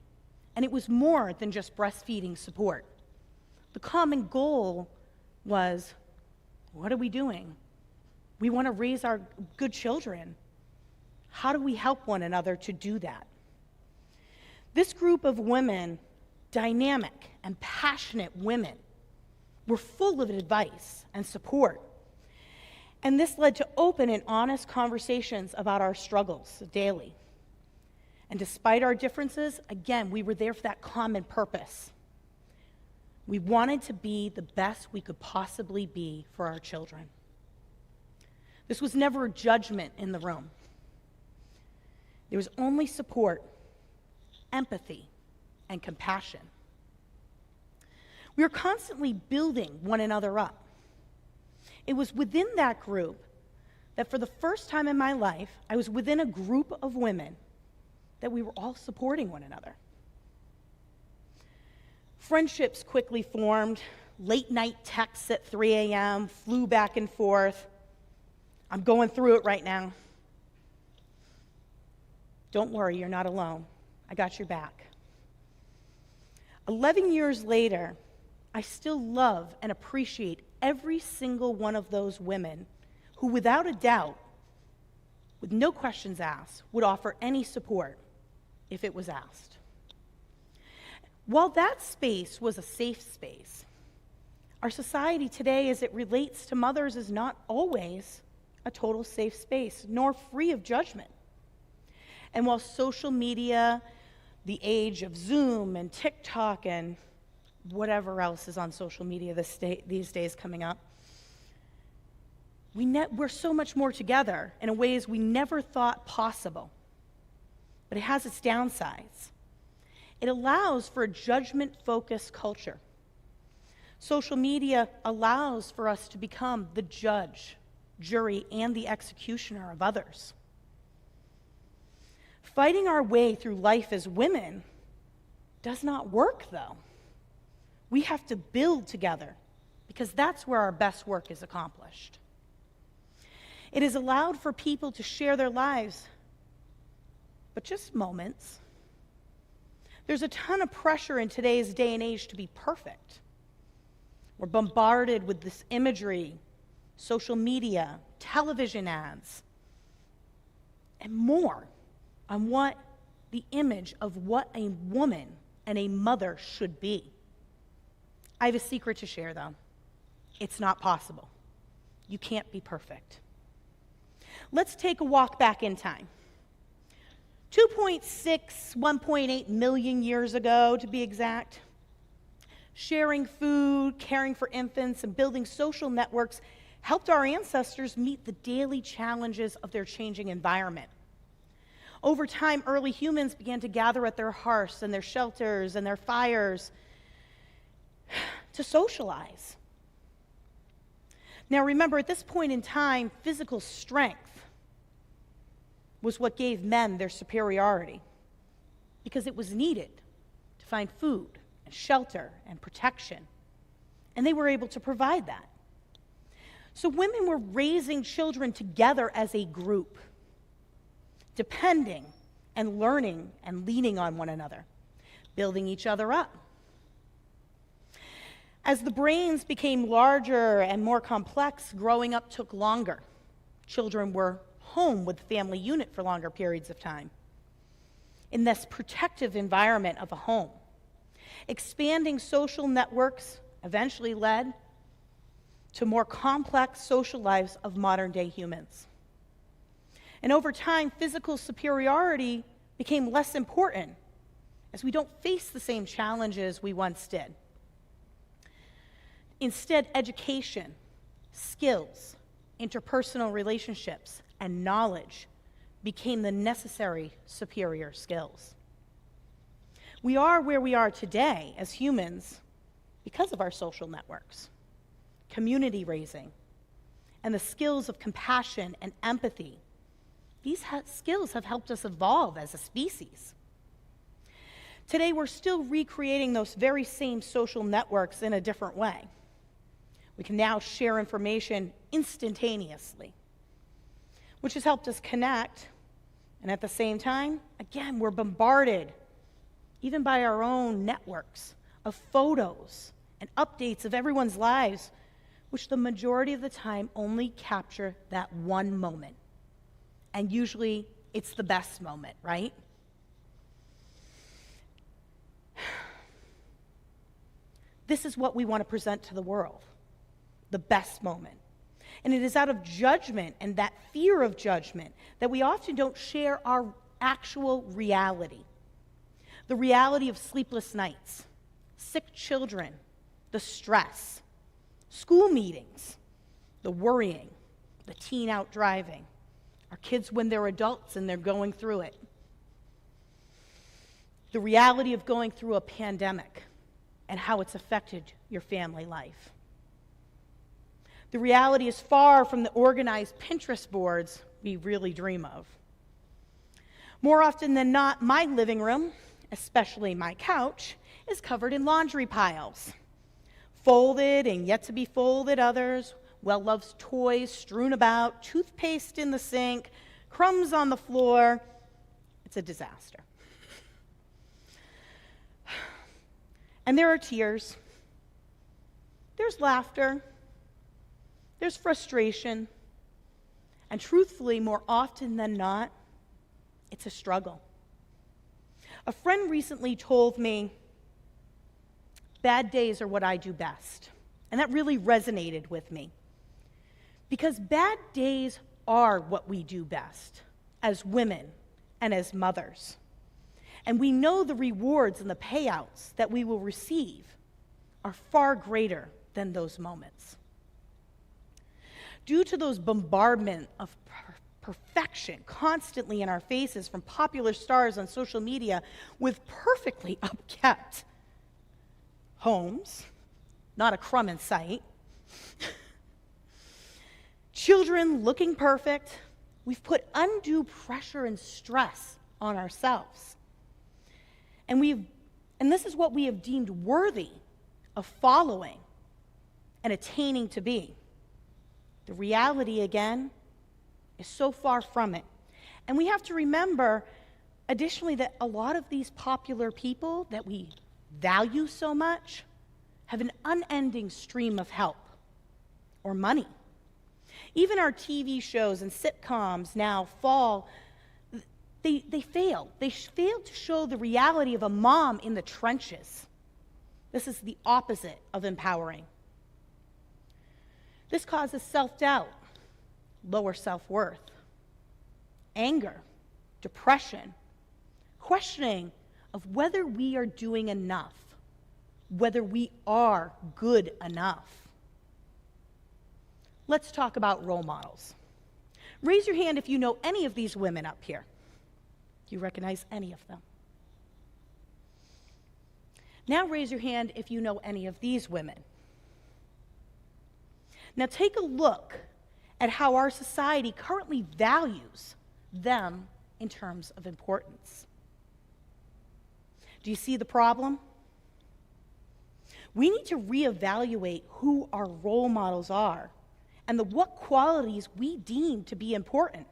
And it was more than just breastfeeding support. The common goal was, what are we doing? We want to raise our good children. How do we help one another to do that? This group of women, dynamic and passionate women, were full of advice and support. And this led to open and honest conversations about our struggles daily. And despite our differences, again, we were there for that common purpose. We wanted to be the best we could possibly be for our children. This was never a judgment in the room. There was only support, empathy, and compassion. We were constantly building one another up. It was within that group that for the first time in my life, I was within a group of women that we were all supporting one another. Friendships quickly formed, late night texts at 3 a.m., flew back and forth. I'm going through it right now. Don't worry, you're not alone. I got your back. 11 years later, I still love and appreciate every single one of those women who, without a doubt, with no questions asked, would offer any support if it was asked. While that space was a safe space, our society today, as it relates to mothers, is not always a total safe space, nor free of judgment. And while social media, the age of Zoom and TikTok and whatever else is on social media these days coming up, we're so much more together in ways we never thought possible. But it has its downsides. It allows for a judgment-focused culture. Social media allows for us to become the judge, jury, and the executioner of others. Fighting our way through life as women does not work, though. We have to build together, because that's where our best work is accomplished. It has allowed for people to share their lives, but just moments. There's a ton of pressure in today's day and age to be perfect. We're bombarded with this imagery, social media, television ads, and more on what the image of what a woman and a mother should be. I have a secret to share, though. It's not possible. You can't be perfect. Let's take a walk back in time. 2.6, 1.8 million years ago, to be exact, sharing food, caring for infants, and building social networks helped our ancestors meet the daily challenges of their changing environment. Over time, early humans began to gather at their hearths and their shelters and their fires to socialize. Now remember, at this point in time, physical strength was what gave men their superiority, because it was needed to find food and shelter and protection, and they were able to provide that. So women were raising children together as a group, depending and learning and leaning on one another, building each other up. As the brains became larger and more complex, growing up took longer. Children were home with the family unit for longer periods of time in this protective environment of a home. Expanding social networks eventually led to more complex social lives of modern-day humans. And over time, physical superiority became less important as we don't face the same challenges we once did. Instead, education, skills, interpersonal relationships, and knowledge became the necessary superior skills. We are where we are today as humans because of our social networks, community raising, and the skills of compassion and empathy. These skills have helped us evolve as a species. Today, we're still recreating those very same social networks in a different way. We can now share information instantaneously, which has helped us connect, and at the same time, again, we're bombarded, even by our own networks, of photos and updates of everyone's lives, which the majority of the time only capture that one moment. And usually, it's the best moment, right? This is what we want to present to the world, the best moment. And it is out of judgment and that fear of judgment that we often don't share our actual reality. The reality of sleepless nights, sick children, the stress, school meetings, the worrying, the teen out driving, our kids when they're adults and they're going through it. The reality of going through a pandemic and how it's affected your family life. The reality is far from the organized Pinterest boards we really dream of. More often than not, my living room, especially my couch, is covered in laundry piles. Folded and yet to be folded others, well-loved toys strewn about, toothpaste in the sink, crumbs on the floor. It's a disaster. And there are tears. There's laughter. There's frustration. And truthfully, more often than not, it's a struggle. A friend recently told me, bad days are what I do best. And that really resonated with me. Because bad days are what we do best as women and as mothers. And we know the rewards and the payouts that we will receive are far greater than those moments. Due to those bombardment of perfection constantly in our faces from popular stars on social media with perfectly upkept homes, not a crumb in sight, children looking perfect, we've put undue pressure and stress on ourselves. And this is what we have deemed worthy of following and attaining to be. The reality, again, is so far from it. And we have to remember, additionally, that a lot of these popular people that we value so much have an unending stream of help or money. Even our TV shows and sitcoms now they fail. They fail to show the reality of a mom in the trenches. This is the opposite of empowering. This causes self-doubt, lower self-worth, anger, depression, questioning of whether we are doing enough, whether we are good enough. Let's talk about role models. Raise your hand if you know any of these women up here. Do you recognize any of them? Now raise your hand if you know any of these women. Now take a look at how our society currently values them in terms of importance. Do you see the problem? We need to reevaluate who our role models are and what qualities we deem to be important.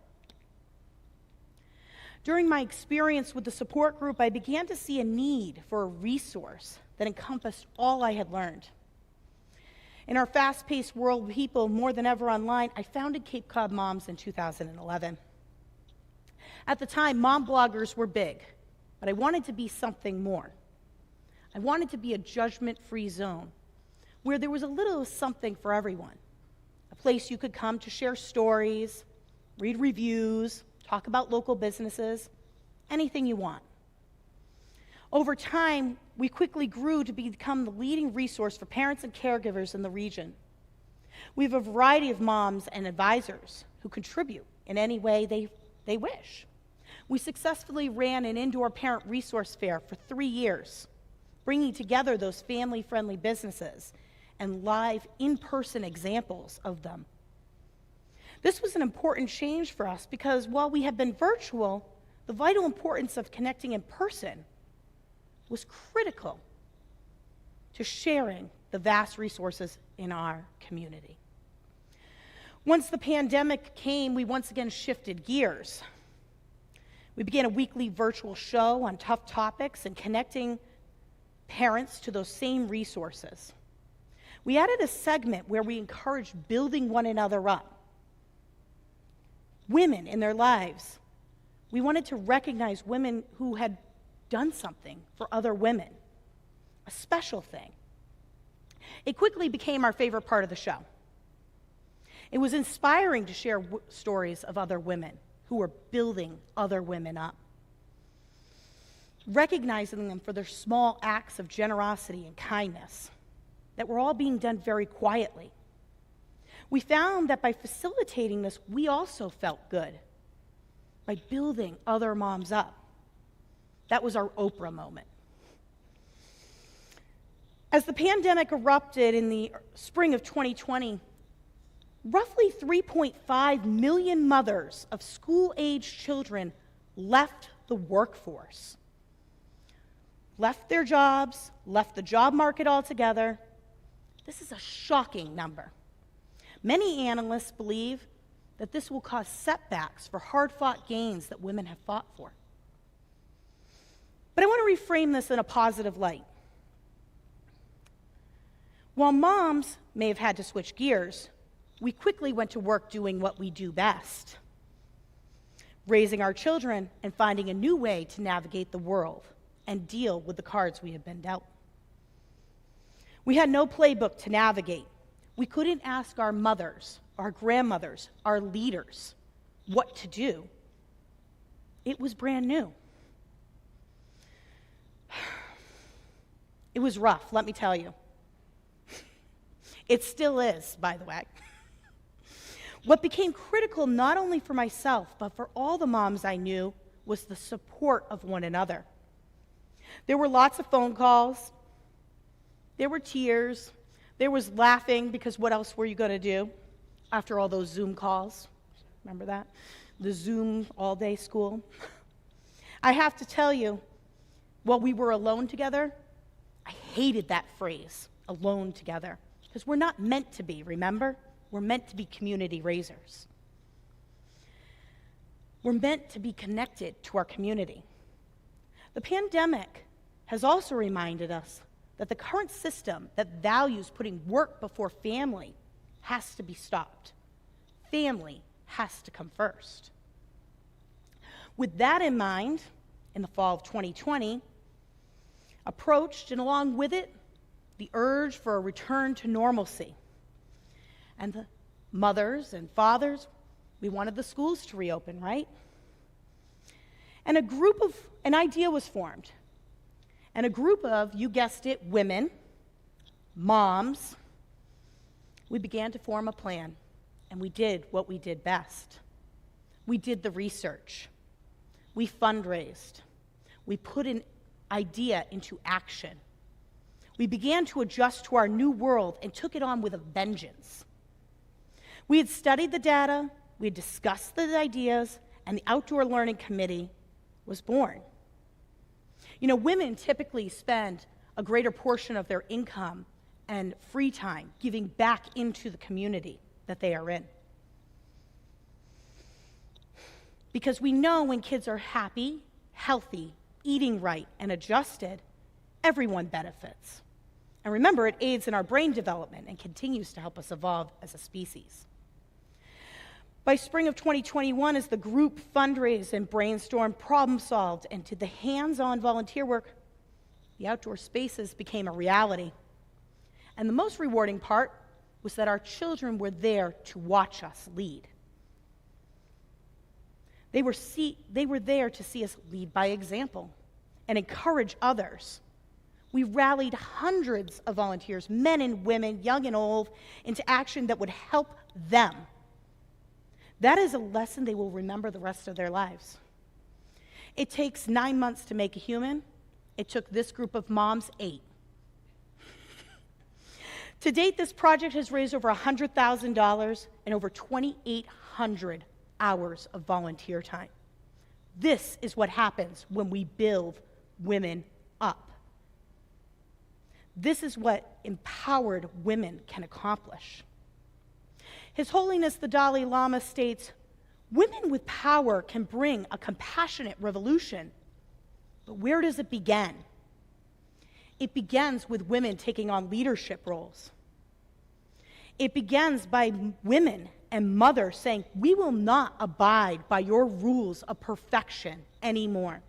During my experience with the support group, I began to see a need for a resource that encompassed all I had learned. In our fast-paced world of people more than ever online, I founded Cape Cod Moms in 2011. At the time, mom bloggers were big, but I wanted to be something more. I wanted to be a judgment-free zone where there was a little something for everyone, a place you could come to share stories, read reviews, talk about local businesses, anything you want. Over time, we quickly grew to become the leading resource for parents and caregivers in the region. We have a variety of moms and advisors who contribute in any way they wish. We successfully ran an indoor parent resource fair for 3 years, bringing together those family-friendly businesses and live in-person examples of them. This was an important change for us because while we have been virtual, the vital importance of connecting in person was critical to sharing the vast resources in our community. Once the pandemic came, we once again shifted gears. We began a weekly virtual show on tough topics and connecting parents to those same resources. We added a segment where we encouraged building one another up. Women in their lives. We wanted to recognize women who had done something for other women, a special thing. It quickly became our favorite part of the show. It was inspiring to share stories of other women who were building other women up, recognizing them for their small acts of generosity and kindness that were all being done very quietly. We found that by facilitating this, we also felt good by building other moms up. That was our Oprah moment. As the pandemic erupted in the spring of 2020, roughly 3.5 million mothers of school-aged children left the workforce, left their jobs, left the job market altogether. This is a shocking number. Many analysts believe that this will cause setbacks for hard-fought gains that women have fought for. But I want to reframe this in a positive light. While moms may have had to switch gears, we quickly went to work doing what we do best, raising our children and finding a new way to navigate the world and deal with the cards we had been dealt. We had no playbook to navigate. We couldn't ask our mothers, our grandmothers, our leaders what to do. It was brand new. It was rough, let me tell you. It still is, by the way. What became critical not only for myself, but for all the moms I knew, was the support of one another. There were lots of phone calls. There were tears. There was laughing, because what else were you going to do after all those Zoom calls? Remember that? The Zoom all-day school. I have to tell you, while we were alone together, I hated that phrase, alone together, because we're not meant to be, remember? We're meant to be community raisers. We're meant to be connected to our community. The pandemic has also reminded us that the current system that values putting work before family has to be stopped. Family has to come first. With that in mind, in the fall of 2020, approached, and along with it, the urge for a return to normalcy. And the mothers and fathers, we wanted the schools to reopen, right? And an idea was formed. And a group of, you guessed it, women, moms, we began to form a plan. And we did what we did best. We did the research. We fundraised. We put an idea into action. We began to adjust to our new world and took it on with a vengeance. We had studied the data, we had discussed the ideas, and the Outdoor Learning Committee was born. You know, women typically spend a greater portion of their income and free time giving back into the community that they are in. Because we know when kids are happy, healthy, eating right, and adjusted, everyone benefits. And remember, it aids in our brain development and continues to help us evolve as a species. By spring of 2021, as the group fundraised and brainstormed, problem solved, and did the hands-on volunteer work, the outdoor spaces became a reality. And the most rewarding part was that our children were there to watch us lead. They were there to see us lead by example and encourage others. We rallied hundreds of volunteers, men and women, young and old, into action that would help them. That is a lesson they will remember the rest of their lives. It takes 9 months to make a human. It took this group of moms 8. To date, this project has raised over $100,000 and over 2,800 hours of volunteer time. This is what happens when we build women up. This is what empowered women can accomplish. His Holiness the Dalai Lama states, women with power can bring a compassionate revolution. But where does it begin? It begins with women taking on leadership roles. It begins by women and mothers saying, we will not abide by your rules of perfection anymore.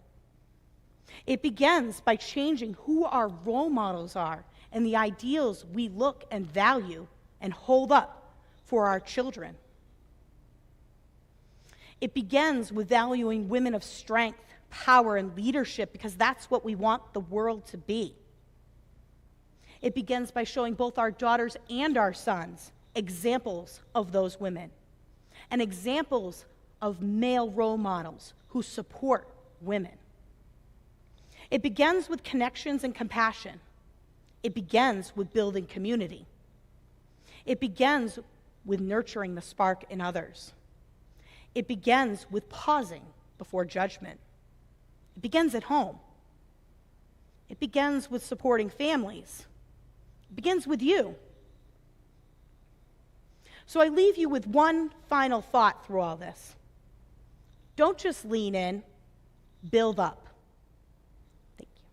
It begins by changing who our role models are and the ideals we look and value and hold up for our children. It begins with valuing women of strength, power, and leadership because that's what we want the world to be. It begins by showing both our daughters and our sons examples of those women and examples of male role models who support women. It begins with connections and compassion. It begins with building community. It begins with nurturing the spark in others. It begins with pausing before judgment. It begins at home. It begins with supporting families. It begins with you. So I leave you with one final thought through all this. Don't just lean in, build up. Thank you.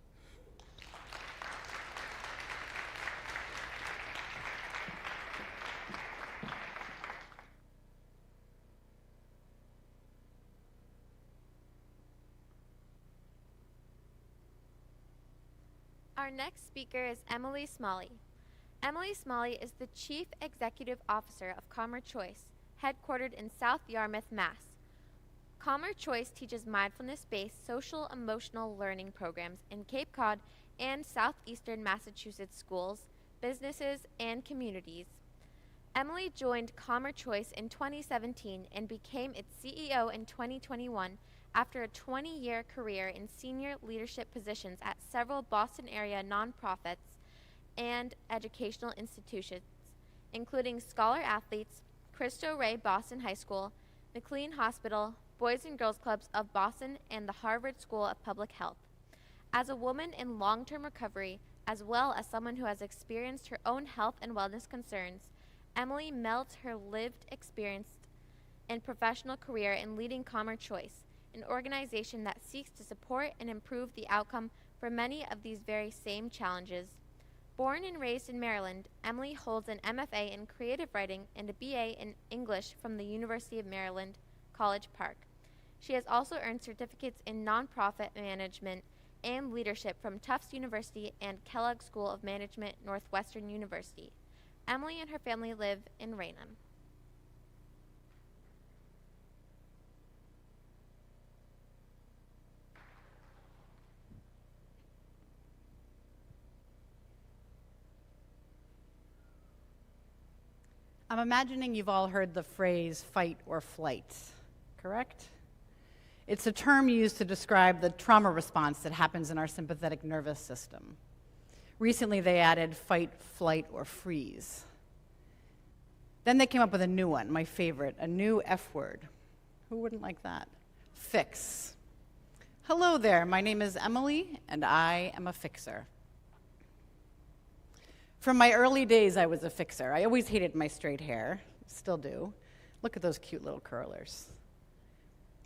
Our next speaker is Emily Smalley. Emily Smalley is the Chief Executive Officer of Calmer Choice, headquartered in South Yarmouth, Mass. Calmer Choice teaches mindfulness-based social-emotional learning programs in Cape Cod and southeastern Massachusetts schools, businesses, and communities. Emily joined Calmer Choice in 2017 and became its CEO in 2021 after a 20-year career in senior leadership positions at several Boston-area nonprofits and educational institutions, including Scholar Athletes, Cristo Rey Boston High School, McLean Hospital, Boys and Girls Clubs of Boston, and the Harvard School of Public Health. As a woman in long-term recovery, as well as someone who has experienced her own health and wellness concerns, Emily melds her lived experience and professional career in leading Calmer Choice, an organization that seeks to support and improve the outcome for many of these very same challenges. Born and raised in Maryland, Emily holds an MFA in creative writing and a BA in English from the University of Maryland, College Park. She has also earned certificates in nonprofit management and leadership from Tufts University and Kellogg School of Management, Northwestern University. Emily and her family live in Raynham. I'm imagining you've all heard the phrase fight or flight, correct? It's a term used to describe the trauma response that happens in our sympathetic nervous system. Recently, they added fight, flight, or freeze. Then they came up with a new one, my favorite, a new F word. Who wouldn't like that? Fix. Hello there, my name is Emily, and I am a fixer. From my early days, I was a fixer. I always hated my straight hair, still do. Look at those cute little curlers.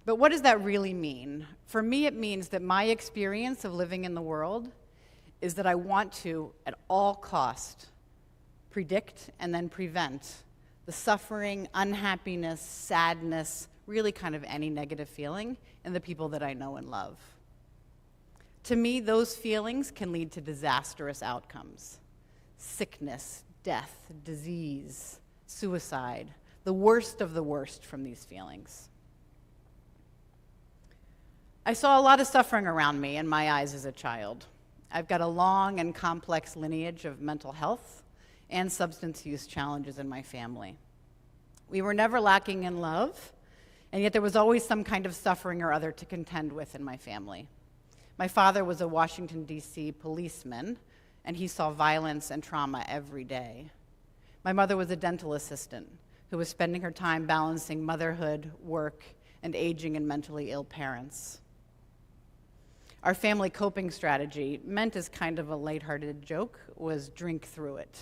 But what does that really mean? For me, it means that my experience of living in the world is that I want to, at all cost, predict and then prevent the suffering, unhappiness, sadness, really kind of any negative feeling in the people that I know and love. To me, those feelings can lead to disastrous outcomes. Sickness, death, disease, suicide, the worst of the worst from these feelings. I saw a lot of suffering around me in my eyes as a child. I've got a long and complex lineage of mental health and substance use challenges in my family. We were never lacking in love, and yet there was always some kind of suffering or other to contend with in my family. My father was a Washington, D.C. policeman, and he saw violence and trauma every day. My mother was a dental assistant who was spending her time balancing motherhood, work, and aging and mentally ill parents. Our family coping strategy, meant as kind of a lighthearted joke, was drink through it.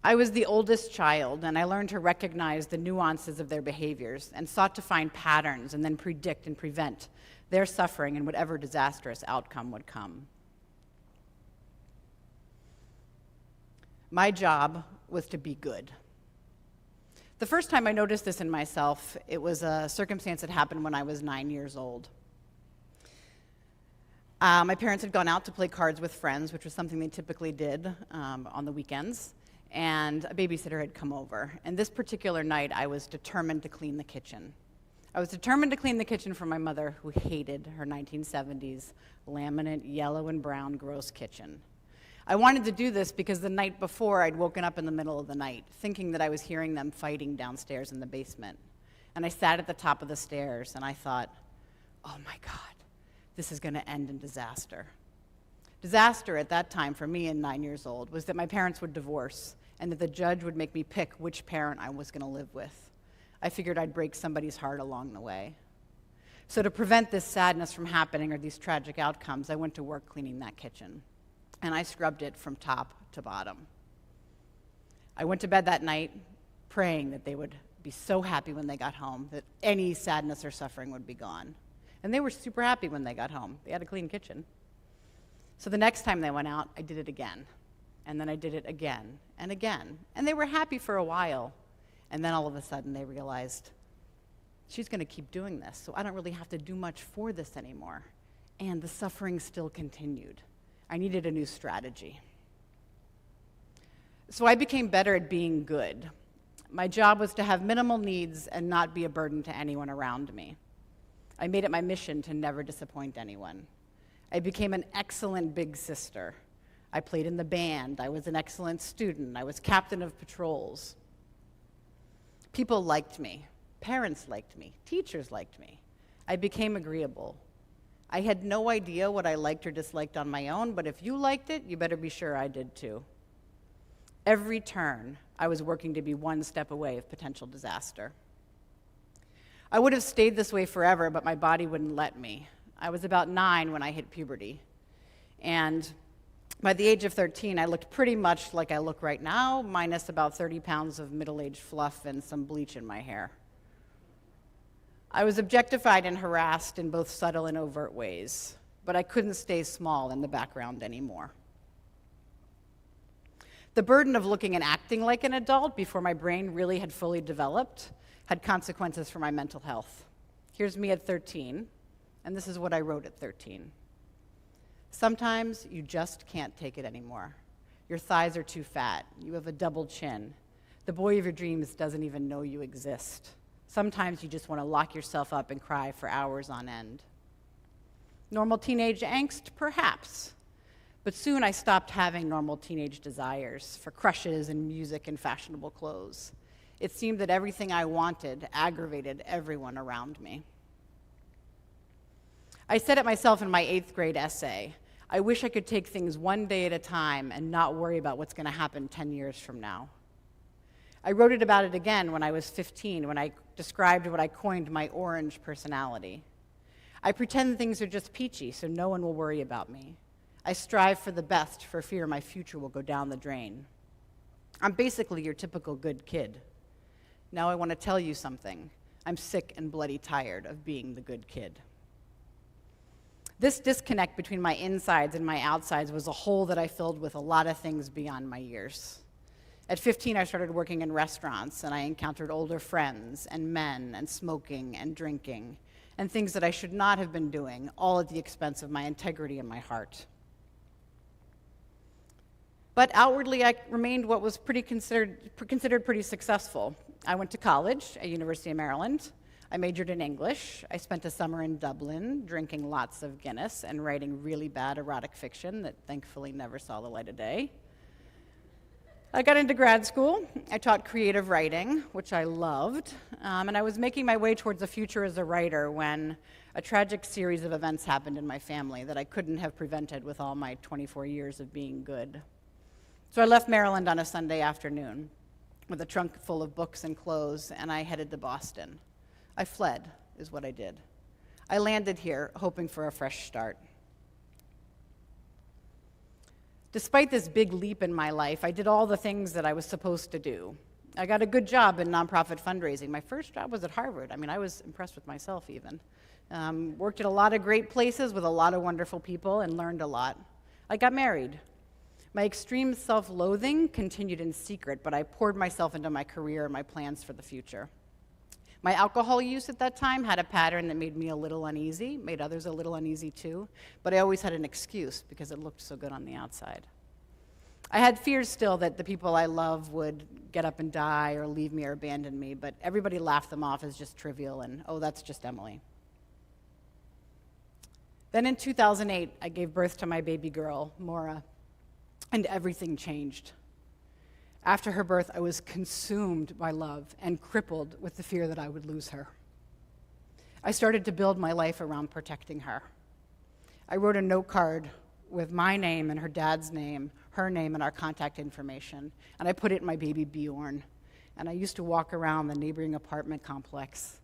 I was the oldest child, and I learned to recognize the nuances of their behaviors and sought to find patterns and then predict and prevent their suffering and whatever disastrous outcome would come. My job was to be good. The first time I noticed this in myself, it was a circumstance that happened when I was 9 years old. My parents had gone out to play cards with friends, which was something they typically did on the weekends, and a babysitter had come over. And this particular night, I was determined to clean the kitchen. I was determined to clean the kitchen for my mother, who hated her 1970s laminate, yellow and brown, gross kitchen. I wanted to do this because the night before, I'd woken up in the middle of the night, thinking that I was hearing them fighting downstairs in the basement. And I sat at the top of the stairs, and I thought, oh my God, this is going to end in disaster. Disaster at that time for me, at 9 years old, was that my parents would divorce and that the judge would make me pick which parent I was going to live with. I figured I'd break somebody's heart along the way. So to prevent this sadness from happening or these tragic outcomes, I went to work cleaning that kitchen. And I scrubbed it from top to bottom. I went to bed that night praying that they would be so happy when they got home, that any sadness or suffering would be gone. And they were super happy when they got home. They had a clean kitchen. So the next time they went out, I did it again. And then I did it again and again. And they were happy for a while. And then all of a sudden they realized, she's going to keep doing this, so I don't really have to do much for this anymore. And the suffering still continued. I needed a new strategy. So I became better at being good. My job was to have minimal needs and not be a burden to anyone around me. I made it my mission to never disappoint anyone. I became an excellent big sister. I played in the band. I was an excellent student. I was captain of patrols. People liked me. Parents liked me. Teachers liked me. I became agreeable. I had no idea what I liked or disliked on my own, but if you liked it, you better be sure I did too. Every turn, I was working to be one step away of potential disaster. I would have stayed this way forever, but my body wouldn't let me. I was about 9 when I hit puberty, and By the age of 13, I looked pretty much like I look right now, minus about 30 pounds of middle-aged fluff and some bleach in my hair. I was objectified and harassed in both subtle and overt ways, but I couldn't stay small in the background anymore. The burden of looking and acting like an adult before my brain really had fully developed had consequences for my mental health. Here's me at 13, and this is what I wrote at 13. Sometimes you just can't take it anymore. Your thighs are too fat. You have a double chin. The boy of your dreams doesn't even know you exist. Sometimes you just want to lock yourself up and cry for hours on end. Normal teenage angst? Perhaps. But soon I stopped having normal teenage desires for crushes and music and fashionable clothes. It seemed that everything I wanted aggravated everyone around me. I said it myself in my 8th grade essay. I wish I could take things one day at a time and not worry about what's going to happen 10 years from now. I wrote about it again when I was 15, when I described what I coined my orange personality. I pretend things are just peachy so no one will worry about me. I strive for the best for fear my future will go down the drain. I'm basically your typical good kid. Now I want to tell you something. I'm sick and bloody tired of being the good kid. This disconnect between my insides and my outsides was a hole that I filled with a lot of things beyond my years. At 15, I started working in restaurants, and I encountered older friends and men and smoking and drinking and things that I should not have been doing, all at the expense of my integrity and my heart. But outwardly, I remained what was considered pretty successful. I went to college at University of Maryland. I majored in English. I spent a summer in Dublin drinking lots of Guinness and writing really bad erotic fiction that thankfully never saw the light of day. I got into grad school. I taught creative writing, which I loved, and I was making my way towards a future as a writer when a tragic series of events happened in my family that I couldn't have prevented with all my 24 years of being good. So I left Maryland on a Sunday afternoon with a trunk full of books and clothes, and I headed to Boston. I fled, is what I did. I landed here, hoping for a fresh start. Despite this big leap in my life, I did all the things that I was supposed to do. I got a good job in nonprofit fundraising. My first job was at Harvard. I was impressed with myself even. Worked at a lot of great places with a lot of wonderful people and learned a lot. I got married. My extreme self-loathing continued in secret, but I poured myself into my career and my plans for the future. My alcohol use at that time had a pattern that made me a little uneasy, made others a little uneasy too, but I always had an excuse because it looked so good on the outside. I had fears still that the people I love would get up and die or leave me or abandon me, but everybody laughed them off as just trivial and, oh, that's just Emily. Then in 2008, I gave birth to my baby girl, Maura, and everything changed. After her birth, I was consumed by love and crippled with the fear that I would lose her. I started to build my life around protecting her. I wrote a note card with my name and her dad's name, her name and our contact information, and I put it in my baby Bjorn. And I used to walk around the neighboring apartment complex,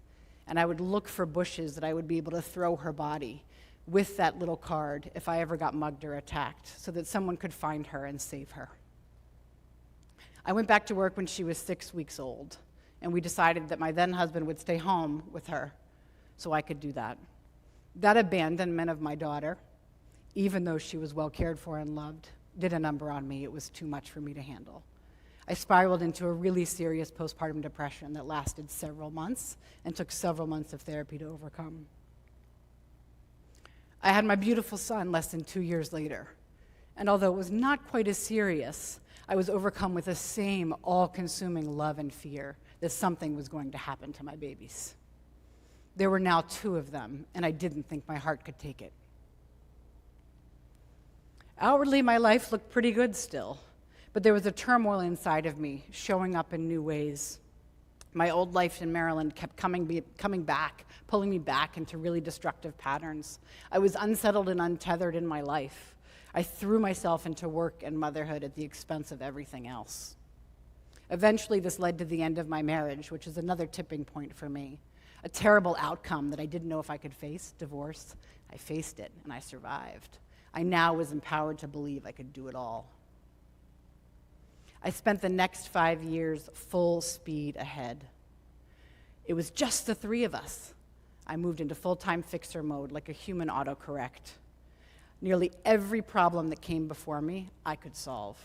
and I would look for bushes that I would be able to throw her body with that little card if I ever got mugged or attacked, so that someone could find her and save her. I went back to work when she was 6 weeks old, and we decided that my then husband would stay home with her so I could do that. That abandonment of my daughter, even though she was well cared for and loved, did a number on me. It was too much for me to handle. I spiraled into a really serious postpartum depression that lasted several months and took several months of therapy to overcome. I had my beautiful son less than 2 years later, and although it was not quite as serious, I was overcome with the same all-consuming love and fear that something was going to happen to my babies. There were now 2 of them, and I didn't think my heart could take it. Outwardly, my life looked pretty good still, but there was a turmoil inside of me showing up in new ways. My old life in Maryland kept coming back, pulling me back into really destructive patterns. I was unsettled and untethered in my life. I threw myself into work and motherhood at the expense of everything else. Eventually, this led to the end of my marriage, which is another tipping point for me. A terrible outcome that I didn't know if I could face, divorce. I faced it, and I survived. I now was empowered to believe I could do it all. I spent the next 5 years full speed ahead. It was just the three of us. I moved into full-time fixer mode like a human autocorrect. Nearly every problem that came before me, I could solve.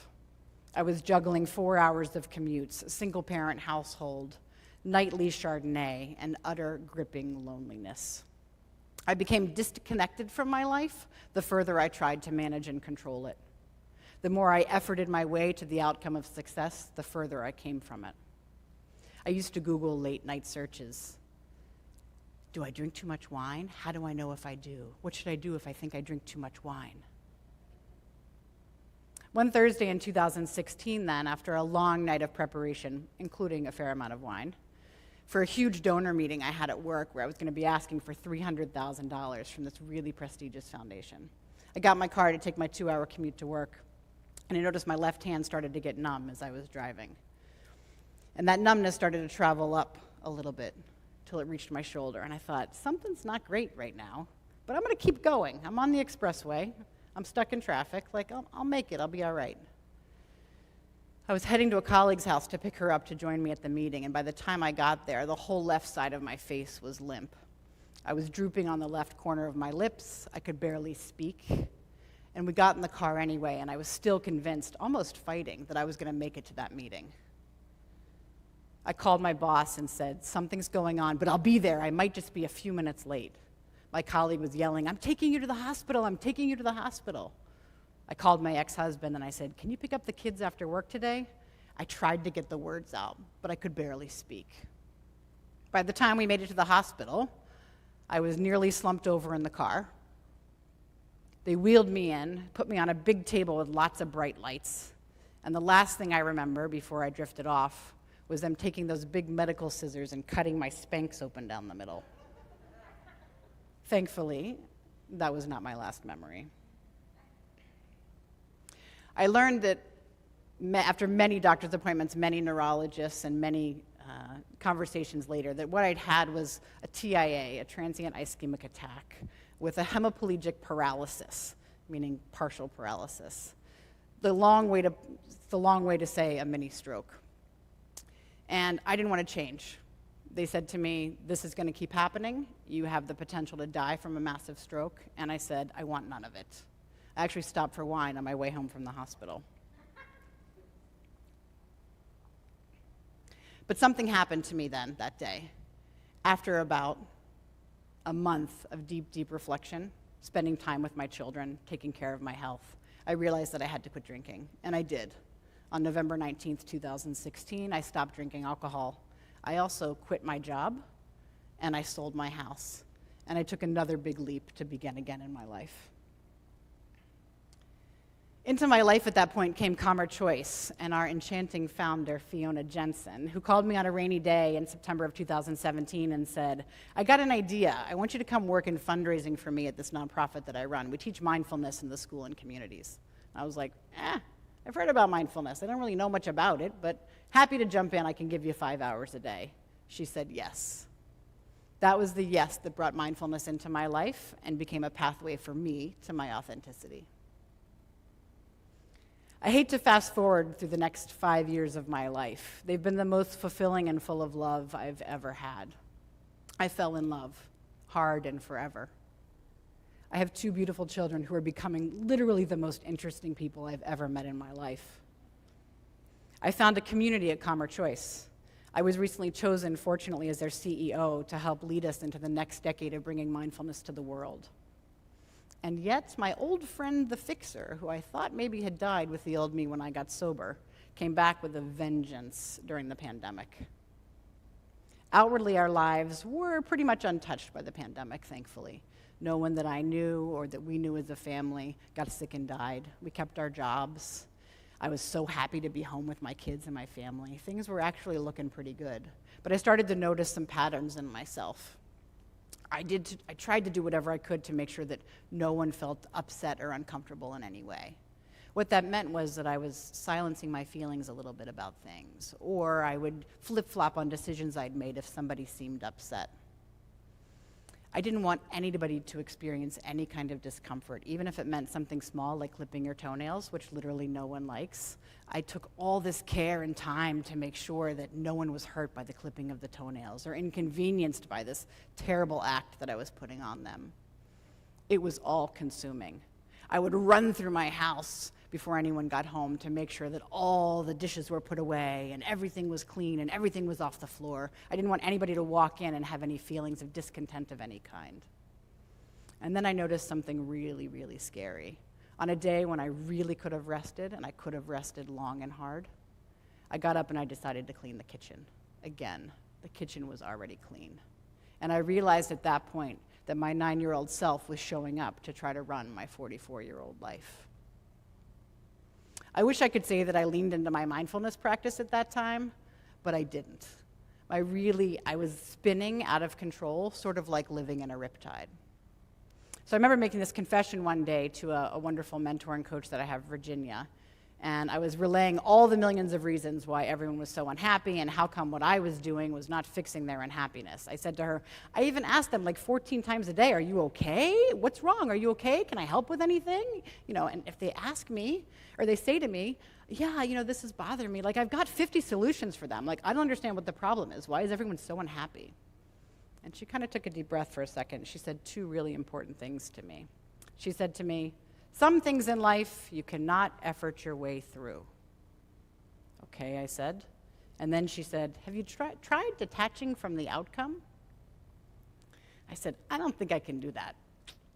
I was juggling 4 hours of commutes, a single-parent household, nightly Chardonnay, and utter gripping loneliness. I became disconnected from my life the further I tried to manage and control it. The more I efforted my way to the outcome of success, the further I came from it. I used to Google late-night searches. Do I drink too much wine? How do I know if I do? What should I do if I think I drink too much wine? One Thursday in 2016 then, after a long night of preparation, including a fair amount of wine, for a huge donor meeting I had at work where I was going to be asking for $300,000 from this really prestigious foundation. I got in my car to take my 2-hour commute to work, and I noticed my left hand started to get numb as I was driving. And that numbness started to travel up a little bit till it reached my shoulder, and I thought, something's not great right now, but I'm going to keep going. I'm on the expressway. I'm stuck in traffic. Like, I'll make it. I'll be all right. I was heading to a colleague's house to pick her up to join me at the meeting, and by the time I got there, the whole left side of my face was limp. I was drooping on the left corner of my lips. I could barely speak. And we got in the car anyway, and I was still convinced, almost fighting, that I was going to make it to that meeting. I called my boss and said, something's going on, but I'll be there. I might just be a few minutes late. My colleague was yelling, I'm taking you to the hospital. I'm taking you to the hospital. I called my ex-husband and I said, can you pick up the kids after work today? I tried to get the words out, but I could barely speak. By the time we made it to the hospital, I was nearly slumped over in the car. They wheeled me in, put me on a big table with lots of bright lights, and the last thing I remember before I drifted off was them taking those big medical scissors and cutting my Spanx open down the middle. Thankfully, that was not my last memory. I learned that after many doctor's appointments, many neurologists, and many conversations later, that what I'd had was a TIA, a transient ischemic attack, with a hemiplegic paralysis, meaning partial paralysis. The long way to say a mini stroke. And I didn't want to change. They said to me, this is going to keep happening. You have the potential to die from a massive stroke. And I said, I want none of it. I actually stopped for wine on my way home from the hospital. But something happened to me then, that day. After about a month of deep, deep reflection, spending time with my children, taking care of my health, I realized that I had to quit drinking, and I did. On November 19th, 2016, I stopped drinking alcohol. I also quit my job, and I sold my house, and I took another big leap to begin again in my life. Into my life at that point came Calmer Choice and our enchanting founder, Fiona Jensen, who called me on a rainy day in September of 2017 and said, I got an idea. I want you to come work in fundraising for me at this nonprofit that I run. We teach mindfulness in the school and communities. I was like, I've heard about mindfulness. I don't really know much about it, but happy to jump in. I can give you 5 hours a day. She said yes. That was the yes that brought mindfulness into my life and became a pathway for me to my authenticity. I hate to fast forward through the next 5 years of my life. They've been the most fulfilling and full of love I've ever had. I fell in love, hard and forever. I have 2 beautiful children who are becoming literally the most interesting people I've ever met in my life. I found a community at Calmer Choice. I was recently chosen, fortunately, as their CEO to help lead us into the next decade of bringing mindfulness to the world. And yet, my old friend, the fixer, who I thought maybe had died with the old me when I got sober, came back with a vengeance during the pandemic. Outwardly, our lives were pretty much untouched by the pandemic, thankfully. No one that I knew or that we knew as a family got sick and died. We kept our jobs. I was so happy to be home with my kids and my family. Things were actually looking pretty good. But I started to notice some patterns in myself. I tried to do whatever I could to make sure that no one felt upset or uncomfortable in any way. What that meant was that I was silencing my feelings a little bit about things, or I would flip-flop on decisions I'd made if somebody seemed upset. I didn't want anybody to experience any kind of discomfort, even if it meant something small like clipping your toenails, which literally no one likes. I took all this care and time to make sure that no one was hurt by the clipping of the toenails or inconvenienced by this terrible act that I was putting on them. It was all consuming. I would run through my house before anyone got home to make sure that all the dishes were put away and everything was clean and everything was off the floor. I didn't want anybody to walk in and have any feelings of discontent of any kind. And then I noticed something really, really scary. On a day when I really could have rested, and I could have rested long and hard, I got up and I decided to clean the kitchen. Again, the kitchen was already clean. And I realized at that point that my 9-year-old self was showing up to try to run my 44-year-old life. I wish I could say that I leaned into my mindfulness practice at that time, but I didn't. I was spinning out of control, sort of like living in a riptide. So I remember making this confession one day to a wonderful mentor and coach that I have, Virginia, and I was relaying all the millions of reasons why everyone was so unhappy and how come what I was doing was not fixing their unhappiness. I said to her, I even asked them like 14 times a day, are you okay? What's wrong? Are you okay? Can I help with anything? And if they ask me, or they say to me, yeah, this is bothering me, like I've got 50 solutions for them. Like, I don't understand what the problem is. Why is everyone so unhappy? And she kind of took a deep breath for a second. She said 2 really important things to me. She said to me, some things in life you cannot effort your way through. Okay, I said. And then she said, have you tried detaching from the outcome? I said, I don't think I can do that.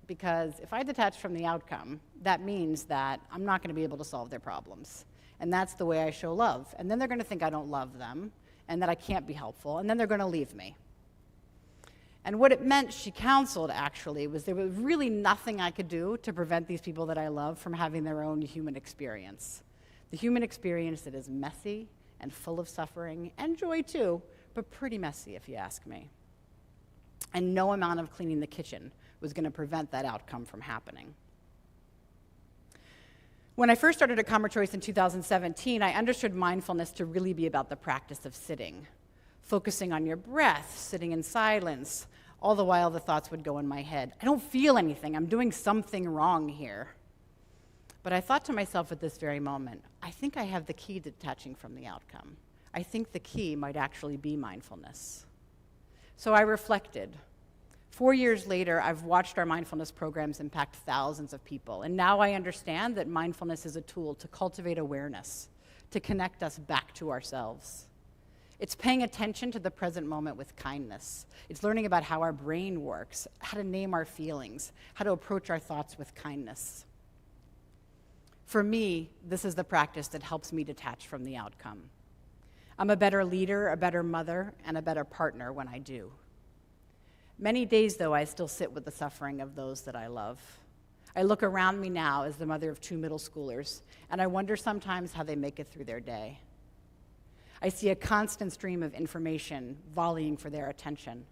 Because if I detach from the outcome, that means that I'm not going to be able to solve their problems. And that's the way I show love. And then they're going to think I don't love them, and that I can't be helpful, and then they're going to leave me. And what it meant, she counseled actually, was there was really nothing I could do to prevent these people that I love from having their own human experience. The human experience that is messy and full of suffering, and joy too, but pretty messy if you ask me. And no amount of cleaning the kitchen was going to prevent that outcome from happening. When I first started at Calmer Choice in 2017, I understood mindfulness to really be about the practice of sitting, focusing on your breath, sitting in silence. All the while the thoughts would go in my head. I don't feel anything. I'm doing something wrong here. But I thought to myself at this very moment, I think I have the key to detaching from the outcome. I think the key might actually be mindfulness. So I reflected. 4 years later, I've watched our mindfulness programs impact thousands of people. And now I understand that mindfulness is a tool to cultivate awareness, to connect us back to ourselves. It's paying attention to the present moment with kindness. It's learning about how our brain works, how to name our feelings, how to approach our thoughts with kindness. For me, this is the practice that helps me detach from the outcome. I'm a better leader, a better mother, and a better partner when I do. Many days, though, I still sit with the suffering of those that I love. I look around me now as the mother of 2 middle schoolers, and I wonder sometimes how they make it through their day. I see a constant stream of information volleying for their attention,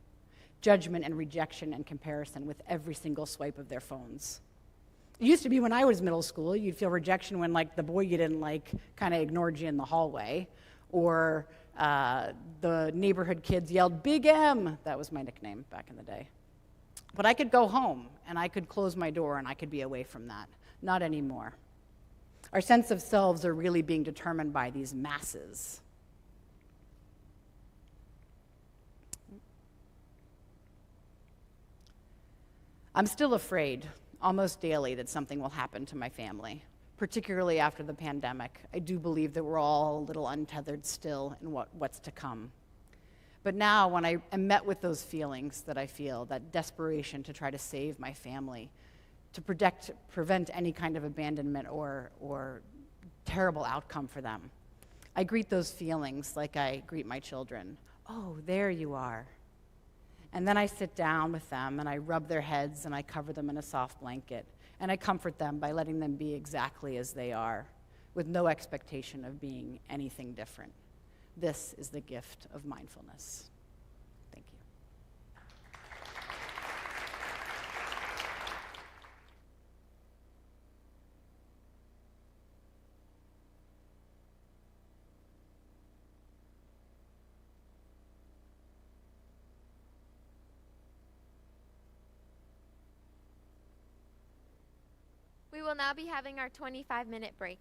judgment and rejection and comparison with every single swipe of their phones. It used to be when I was middle school, you'd feel rejection when the boy you didn't like kind of ignored you in the hallway, or the neighborhood kids yelled, "Big M!" That was my nickname back in the day. But I could go home, and I could close my door, and I could be away from that. Not anymore. Our sense of selves are really being determined by these masses. I'm still afraid, almost daily, that something will happen to my family, particularly after the pandemic. I do believe that we're all a little untethered still in what's to come. But now, when I am met with those feelings that I feel, that desperation to try to save my family, to prevent any kind of abandonment or terrible outcome for them, I greet those feelings like I greet my children. Oh, there you are. And then I sit down with them, and I rub their heads, and I cover them in a soft blanket, and I comfort them by letting them be exactly as they are, with no expectation of being anything different. This is the gift of mindfulness. Thank you. will now be having our 25-minute break.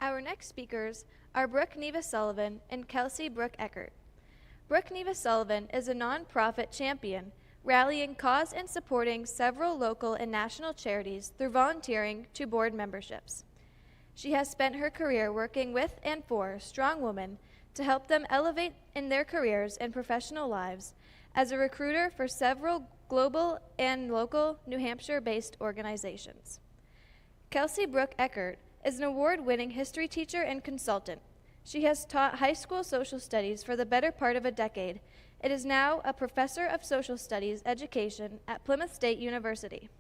Our next speakers are Brooke Neva Sullivan and Kelsey Brooke Eckert. Brooke Neva Sullivan is a nonprofit champion, rallying cause and supporting several local and national charities through volunteering to board memberships. She has spent her career working with and for strong women to help them elevate in their careers and professional lives as a recruiter for several global and local New Hampshire-based organizations. Kelsey Brooke Eckert is an award-winning history teacher and consultant. She has taught high school social studies for the better part of a decade. It is now a professor of social studies education at Plymouth State University.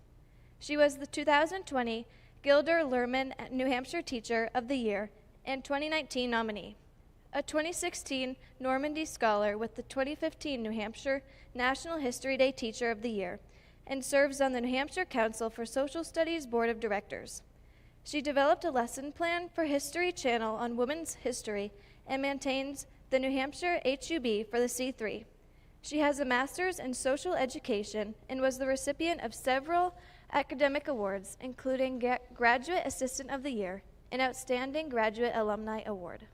She was the 2020 Gilder Lerman New Hampshire Teacher of the Year and 2019 nominee, a 2016 Normandy Scholar with the 2015 New Hampshire National History Day Teacher of the Year, and serves on the New Hampshire Council for Social Studies Board of Directors. She developed a lesson plan for History Channel on women's history and maintains the New Hampshire HUB for the C3. She has a master's in social education and was the recipient of several academic awards, including Graduate Assistant of the Year and Outstanding Graduate Alumni Award.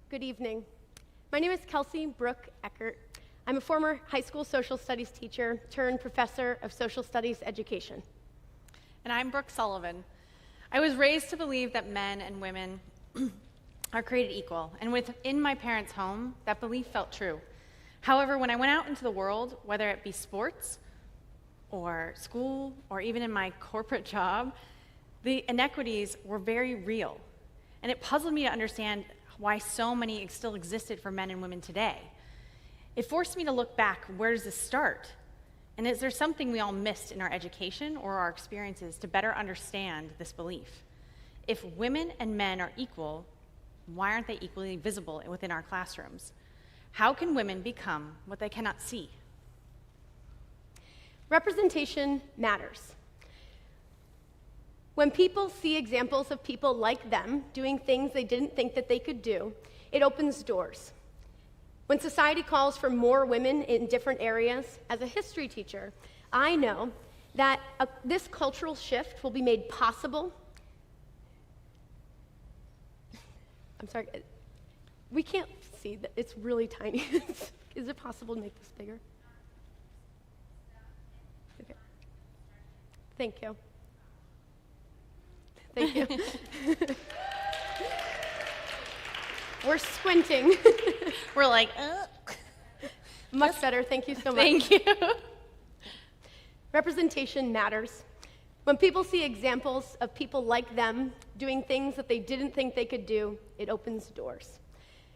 Good evening. My name is Kelsey Brooke Eckert. I'm a former high school social studies teacher turned professor of social studies education. And I'm Brooke Sullivan. I was raised to believe that men and women are created equal, and within my parents' home, that belief felt true. However, when I went out into the world, whether it be sports or school or even in my corporate job, the inequities were very real. And it puzzled me to understand why so many still existed for men and women today. It forced me to look back, where does this start? And is there something we all missed in our education or our experiences to better understand this belief? If women and men are equal, why aren't they equally visible within our classrooms? How can women become what they cannot see? Representation matters. When people see examples of people like them doing things they didn't think that they could do, it opens doors. When society calls for more women in different areas, as a history teacher, I know that this cultural shift will be made possible. I'm sorry, we can't see that, it's really tiny. Is it possible to make this bigger? Okay. Thank you. Thank you. We're squinting. We're like, Much better, thank you so much. Thank you. Representation matters. When people see examples of people like them doing things that they didn't think they could do, it opens doors.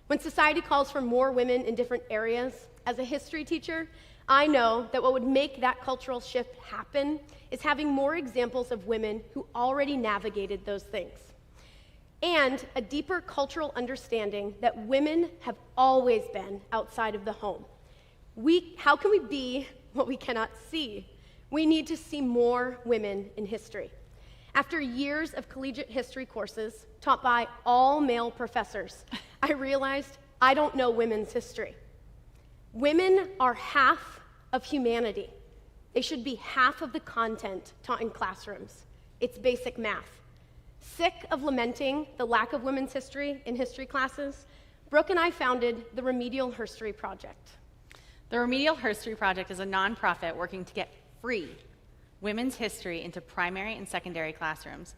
When society calls for more women in different areas, as a history teacher, I know that what would make that cultural shift happen is having more examples of women who already navigated those things. And a deeper cultural understanding that women have always been outside of the home. How can we be what we cannot see? We need to see more women in history. After years of collegiate history courses taught by all male professors, I realized I don't know women's history. Women are half of humanity. They should be half of the content taught in classrooms. It's basic math. Sick of lamenting the lack of women's history in history classes, Brooke and I founded the Remedial Herstory Project. The Remedial Herstory Project is a nonprofit working to get free women's history into primary and secondary classrooms.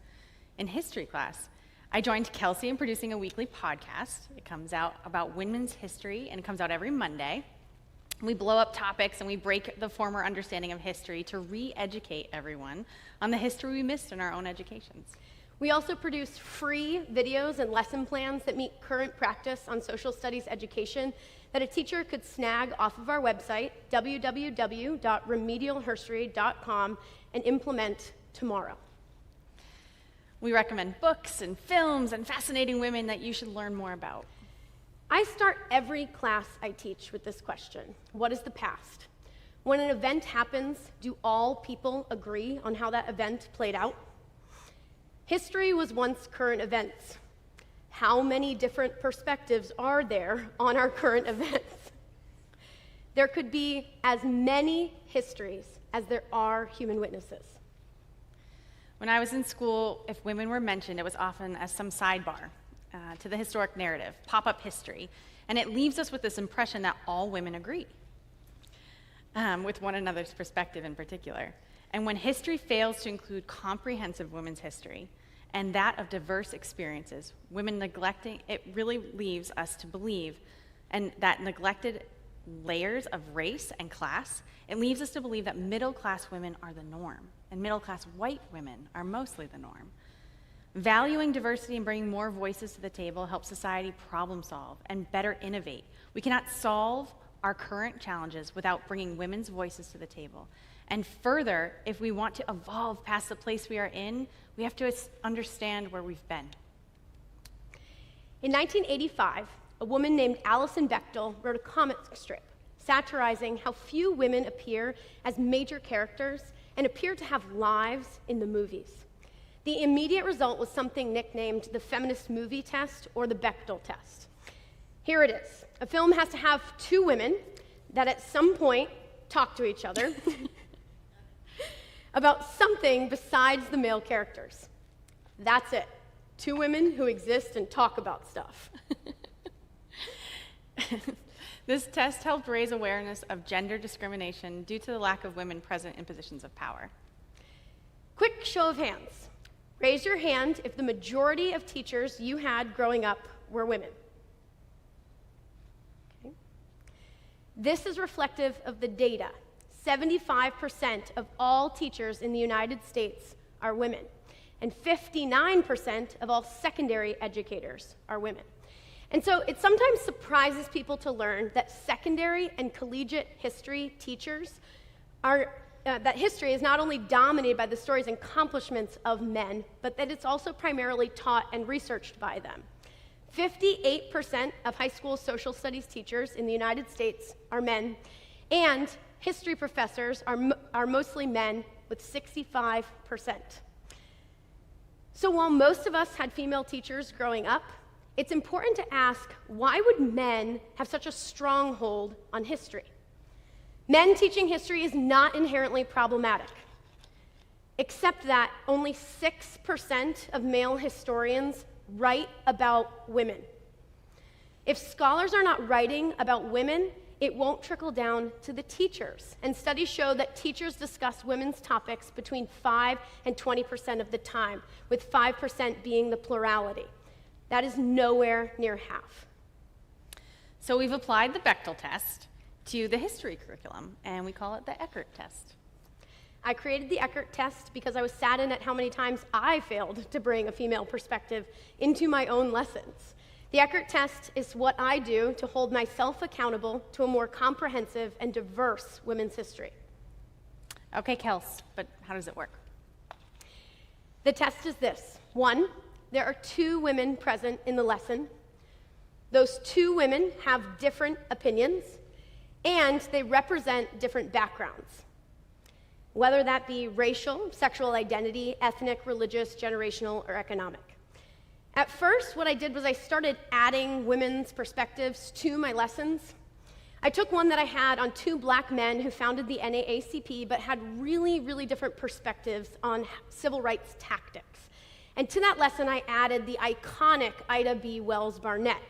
In history class, I joined Kelsey in producing a weekly podcast. It comes out about women's history, and it comes out every Monday. We blow up topics and we break the former understanding of history to re-educate everyone on the history we missed in our own educations. We also produce free videos and lesson plans that meet current practice on social studies education that a teacher could snag off of our website, www.remedialherstory.com, and implement tomorrow. We recommend books and films and fascinating women that you should learn more about. I start every class I teach with this question: what is the past? When an event happens, do all people agree on how that event played out? History was once current events. how many different perspectives are there on our current events? There could be as many histories as there are human witnesses. When I was in school, if women were mentioned, it was often as some sidebar to the historic narrative, pop-up history, and it leaves us with this impression that all women agree with one another's perspective in particular. And when history fails to include comprehensive women's history and that of diverse experiences, women neglecting, it really leaves us to believe, and that neglected layers of race and class, it leaves us to believe that middle-class women are the norm, and middle-class white women are mostly the norm. Valuing diversity and bringing more voices to the table helps society problem solve and better innovate. We cannot solve our current challenges without bringing women's voices to the table. And further, if we want to evolve past the place we are in, we have to understand where we've been. In 1985, a woman named Alison Bechdel wrote a comic strip satirizing how few women appear as major characters and appear to have lives in the movies. The immediate result was something nicknamed the feminist movie test or the Bechdel test. Here it is. A film has to have two women that at some point talk to each other about something besides the male characters. That's it. Two women who exist and talk about stuff. This test helped raise awareness of gender discrimination due to the lack of women present in positions of power. Quick show of hands. Raise your hand if the majority of teachers you had growing up were women. Okay. This is reflective of the data. 75% of all teachers in the United States are women, and 59% of all secondary educators are women. And so it sometimes surprises people to learn that secondary and collegiate history teachers that history is not only dominated by the stories and accomplishments of men, but that it's also primarily taught and researched by them. 58% of high school social studies teachers in the United States are men, and history professors are mostly men with 65%. So while most of us had female teachers growing up, it's important to ask, why would men have such a stronghold on history? Men teaching history is not inherently problematic, except that only 6% of male historians write about women. If scholars are not writing about women, it won't trickle down to the teachers. And studies show that teachers discuss women's topics between 5 and 20% of the time, with 5% being the plurality. That is nowhere near half. So we've applied the Bechdel test to the history curriculum, and we call it the Eckert test. I created the Eckert test because I was saddened at how many times I failed to bring a female perspective into my own lessons. The Eckert test is what I do to hold myself accountable to a more comprehensive and diverse women's history. Okay, Kels, but how does it work? The test is this. 1, there are 2 women present in the lesson. Those 2 women have different opinions, and they represent different backgrounds, whether that be racial, sexual identity, ethnic, religious, generational, or economic. At first, what I did was I started adding women's perspectives to my lessons. I took one that I had on 2 black men who founded the NAACP but had really, really different perspectives on civil rights tactics. And to that lesson, I added the iconic Ida B. Wells Barnett.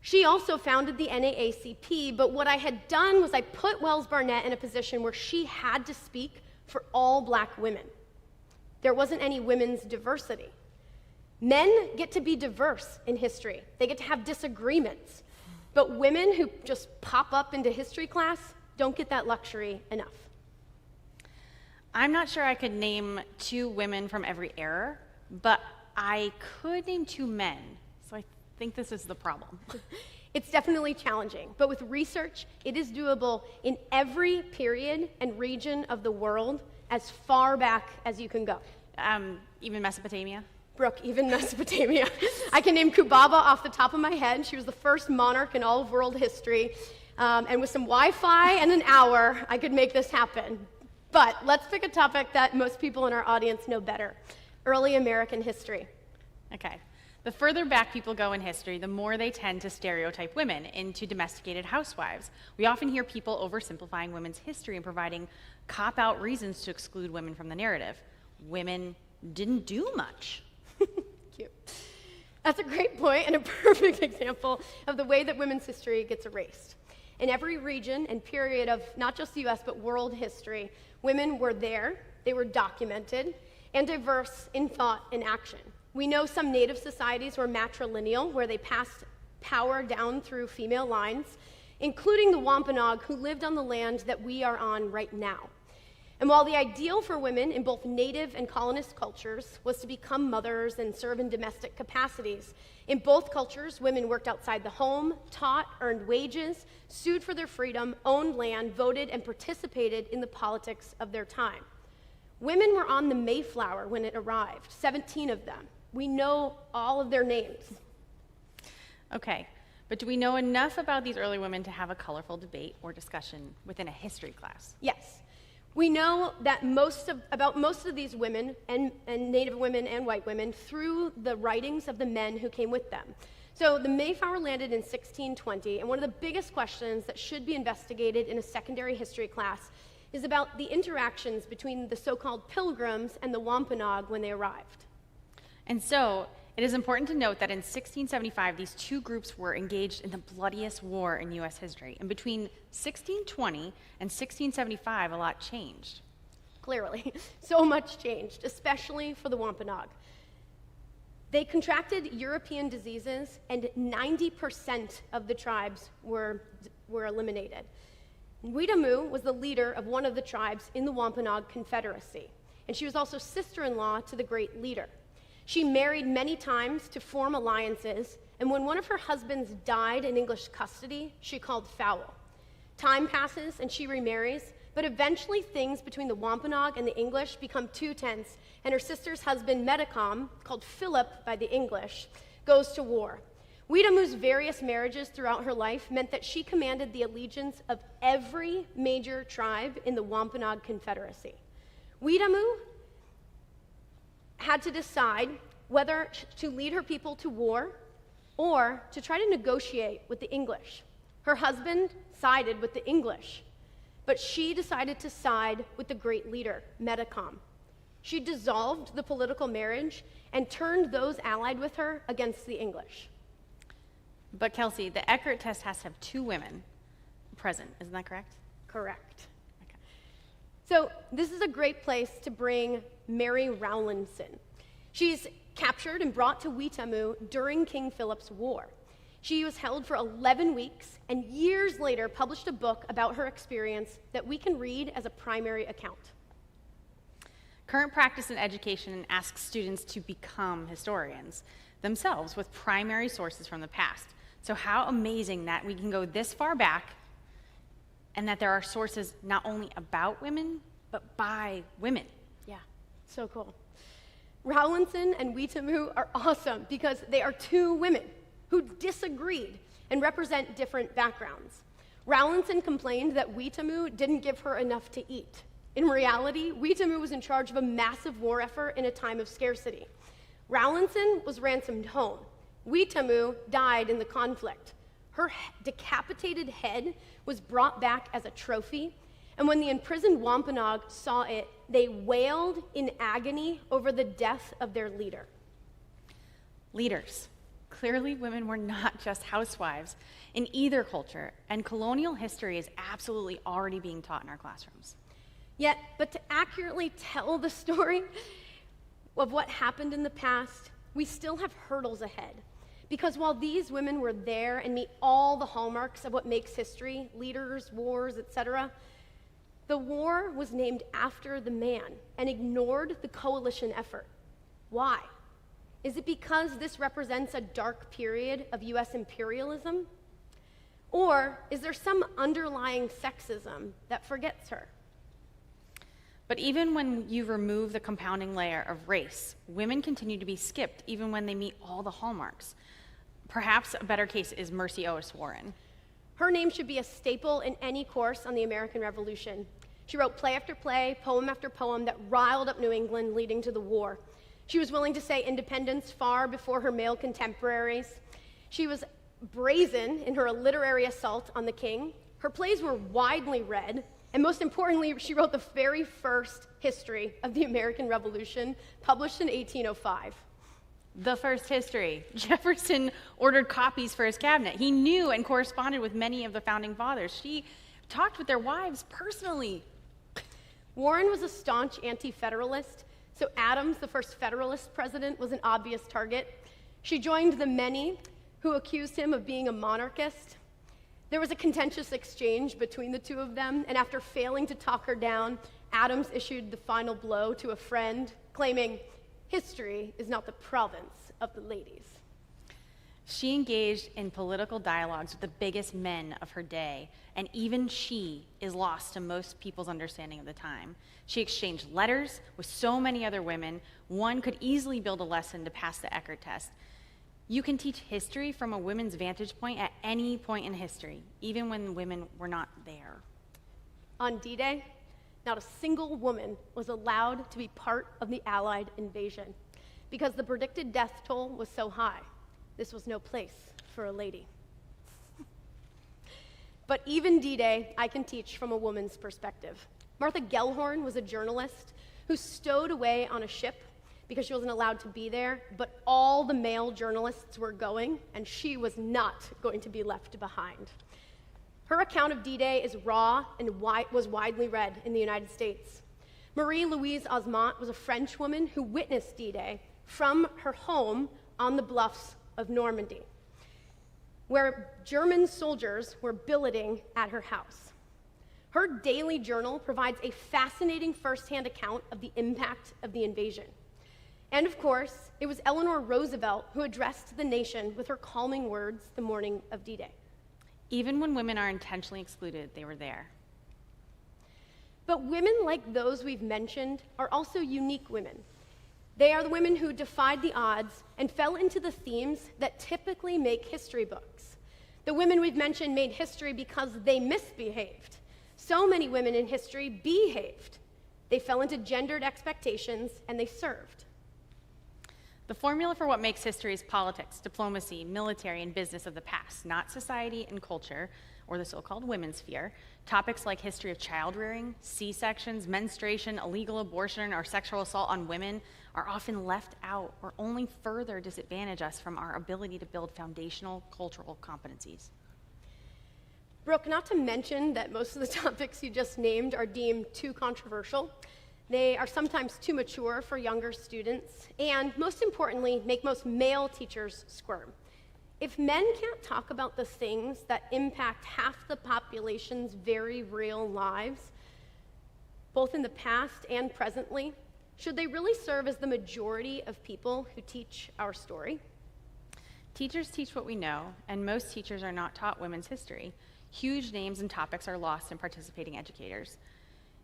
She also founded the NAACP, but what I had done was I put Wells Barnett in a position where she had to speak for all black women. There wasn't any women's diversity. Men get to be diverse in history. They get to have disagreements. But women who just pop up into history class don't get that luxury enough. I'm not sure I could name 2 women from every era, but I could name 2 men. So I think this is the problem. It's definitely challenging, but with research, it is doable in every period and region of the world as far back as you can go. Even Mesopotamia? Brooke, even Mesopotamia. I can name Kubaba off the top of my head. She was the first monarch in all of world history. And with some Wi-Fi and an hour, I could make this happen. But let's pick a topic that most people in our audience know better: early American history. Okay. The further back people go in history, the more they tend to stereotype women into domesticated housewives. We often hear people oversimplifying women's history and providing cop-out reasons to exclude women from the narrative. Women didn't do much. Cute. That's a great point and a perfect example of the way that women's history gets erased. In every region and period of not just the US, but world history, women were there, they were documented, and diverse in thought and action. We know some native societies were matrilineal, where they passed power down through female lines, including the Wampanoag, who lived on the land that we are on right now. And while the ideal for women in both native and colonist cultures was to become mothers and serve in domestic capacities, in both cultures, women worked outside the home, taught, earned wages, sued for their freedom, owned land, voted, and participated in the politics of their time. Women were on the Mayflower when it arrived, 17 of them. We know all of their names. Okay, but do we know enough about these early women to have a colorful debate or discussion within a history class? Yes. We know that about most of these women, and Native women and white women, through the writings of the men who came with them. So the Mayflower landed in 1620, and one of the biggest questions that should be investigated in a secondary history class is about the interactions between the so-called Pilgrims and the Wampanoag when they arrived. And so, it is important to note that in 1675, these two groups were engaged in the bloodiest war in US history. And between 1620 and 1675, a lot changed. Clearly, so much changed, especially for the Wampanoag. They contracted European diseases, and 90% of the tribes were eliminated. Weetamoo was the leader of one of the tribes in the Wampanoag Confederacy, and she was also sister-in-law to the great leader. She married many times to form alliances, and when one of her husbands died in English custody, she called foul. Time passes and she remarries, but eventually things between the Wampanoag and the English become too tense, and her sister's husband, Metacom, called Philip by the English, goes to war. Weetamoo's various marriages throughout her life meant that she commanded the allegiance of every major tribe in the Wampanoag Confederacy. Weetamoo had to decide whether to lead her people to war or to try to negotiate with the English. Her husband sided with the English, but she decided to side with the great leader, Metacom. She dissolved the political marriage and turned those allied with her against the English. But Kelsey, the Eckert test has to have two women present, isn't that correct? Correct. Okay. So this is a great place to bring Mary Rowlandson. She's captured and brought to Weetamoo during King Philip's War. She was held for 11 weeks and years later published a book about her experience that we can read as a primary account. Current practice in education asks students to become historians themselves with primary sources from the past. So how amazing that we can go this far back and that there are sources not only about women, but by women. Yeah, so cool. Rowlandson and Weetamoo are awesome because they are two women who disagreed and represent different backgrounds. Rowlandson complained that Weetamoo didn't give her enough to eat. In reality, Weetamoo was in charge of a massive war effort in a time of scarcity. Rowlandson was ransomed home. Weetamoo died in the conflict. Her decapitated head was brought back as a trophy, and when the imprisoned Wampanoag saw it, they wailed in agony over the death of their leader. Leaders. Clearly, women were not just housewives in either culture, and colonial history is absolutely already being taught in our classrooms. Yet, but to accurately tell the story of what happened in the past, we still have hurdles ahead. Because while these women were there and meet all the hallmarks of what makes history, leaders, wars, etc., the war was named after the man and ignored the coalition effort. Why? Is it because this represents a dark period of US imperialism? Or is there some underlying sexism that forgets her? But even when you remove the compounding layer of race, women continue to be skipped even when they meet all the hallmarks. Perhaps a better case is Mercy Otis Warren. Her name should be a staple in any course on the American Revolution. She wrote play after play, poem after poem that riled up New England leading to the war. She was willing to say independence far before her male contemporaries. She was brazen in her literary assault on the king. Her plays were widely read, and most importantly, she wrote the very first history of the American Revolution, published in 1805. The first history. Jefferson ordered copies for his cabinet. He knew and corresponded with many of the founding fathers. She talked with their wives personally. Warren was a staunch anti-federalist, so Adams, the first Federalist president, was an obvious target. She joined the many who accused him of being a monarchist. There was a contentious exchange between the two of them, and after failing to talk her down, Adams issued the final blow to a friend, claiming, "History is not the province of the ladies." She engaged in political dialogues with the biggest men of her day, and even she is lost to most people's understanding of the time. She exchanged letters with so many other women, one could easily build a lesson to pass the Eckert test. You can teach history from a women's vantage point at any point in history, even when women were not there. On D-Day, not a single woman was allowed to be part of the Allied invasion because the predicted death toll was so high. This was no place for a lady. But even D-Day, I can teach from a woman's perspective. Martha Gellhorn was a journalist who stowed away on a ship because she wasn't allowed to be there, but all the male journalists were going, and she was not going to be left behind. Her account of D-Day is raw and was widely read in the United States. Marie-Louise Osmont was a French woman who witnessed D-Day from her home on the bluffs of Normandy, where German soldiers were billeting at her house. Her daily journal provides a fascinating firsthand account of the impact of the invasion. And of course, it was Eleanor Roosevelt who addressed the nation with her calming words the morning of D-Day. Even when women are intentionally excluded, they were there. But women like those we've mentioned are also unique women. They are the women who defied the odds and fell into the themes that typically make history books. The women we've mentioned made history because they misbehaved. So many women in history behaved. They fell into gendered expectations and they served. The formula for what makes history is politics, diplomacy, military, and business of the past, not society and culture, or the so-called women's sphere. Topics like history of child rearing, C-sections, menstruation, illegal abortion, or sexual assault on women are often left out or only further disadvantage us from our ability to build foundational cultural competencies. Brooke, not to mention that most of the topics you just named are deemed too controversial. They are sometimes too mature for younger students, and most importantly, make most male teachers squirm. If men can't talk about the things that impact half the population's very real lives, both in the past and presently, should they really serve as the majority of people who teach our story? Teachers teach what we know, and most teachers are not taught women's history. Huge names and topics are lost in practicing educators.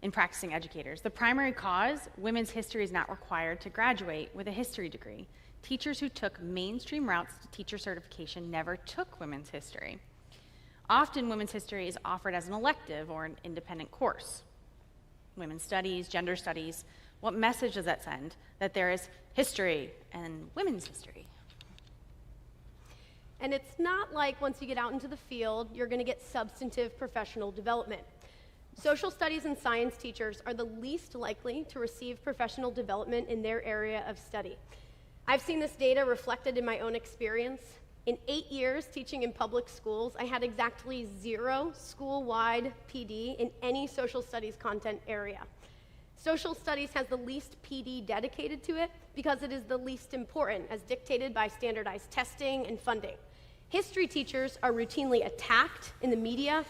The primary cause, women's history is not required to graduate with a history degree. Teachers who took mainstream routes to teacher certification never took women's history. Often, women's history is offered as an elective or an independent course. Women's studies, gender studies, what message does that send? That there is history and women's history. And it's not like once you get out into the field, you're going to get substantive professional development. Social studies and science teachers are the least likely to receive professional development in their area of study. I've seen this data reflected in my own experience. In 8 years teaching in public schools, I had exactly 0 school-wide PD in any social studies content area. Social studies has the least PD dedicated to it because it is the least important, as dictated by standardized testing and funding. History teachers are routinely attacked in the media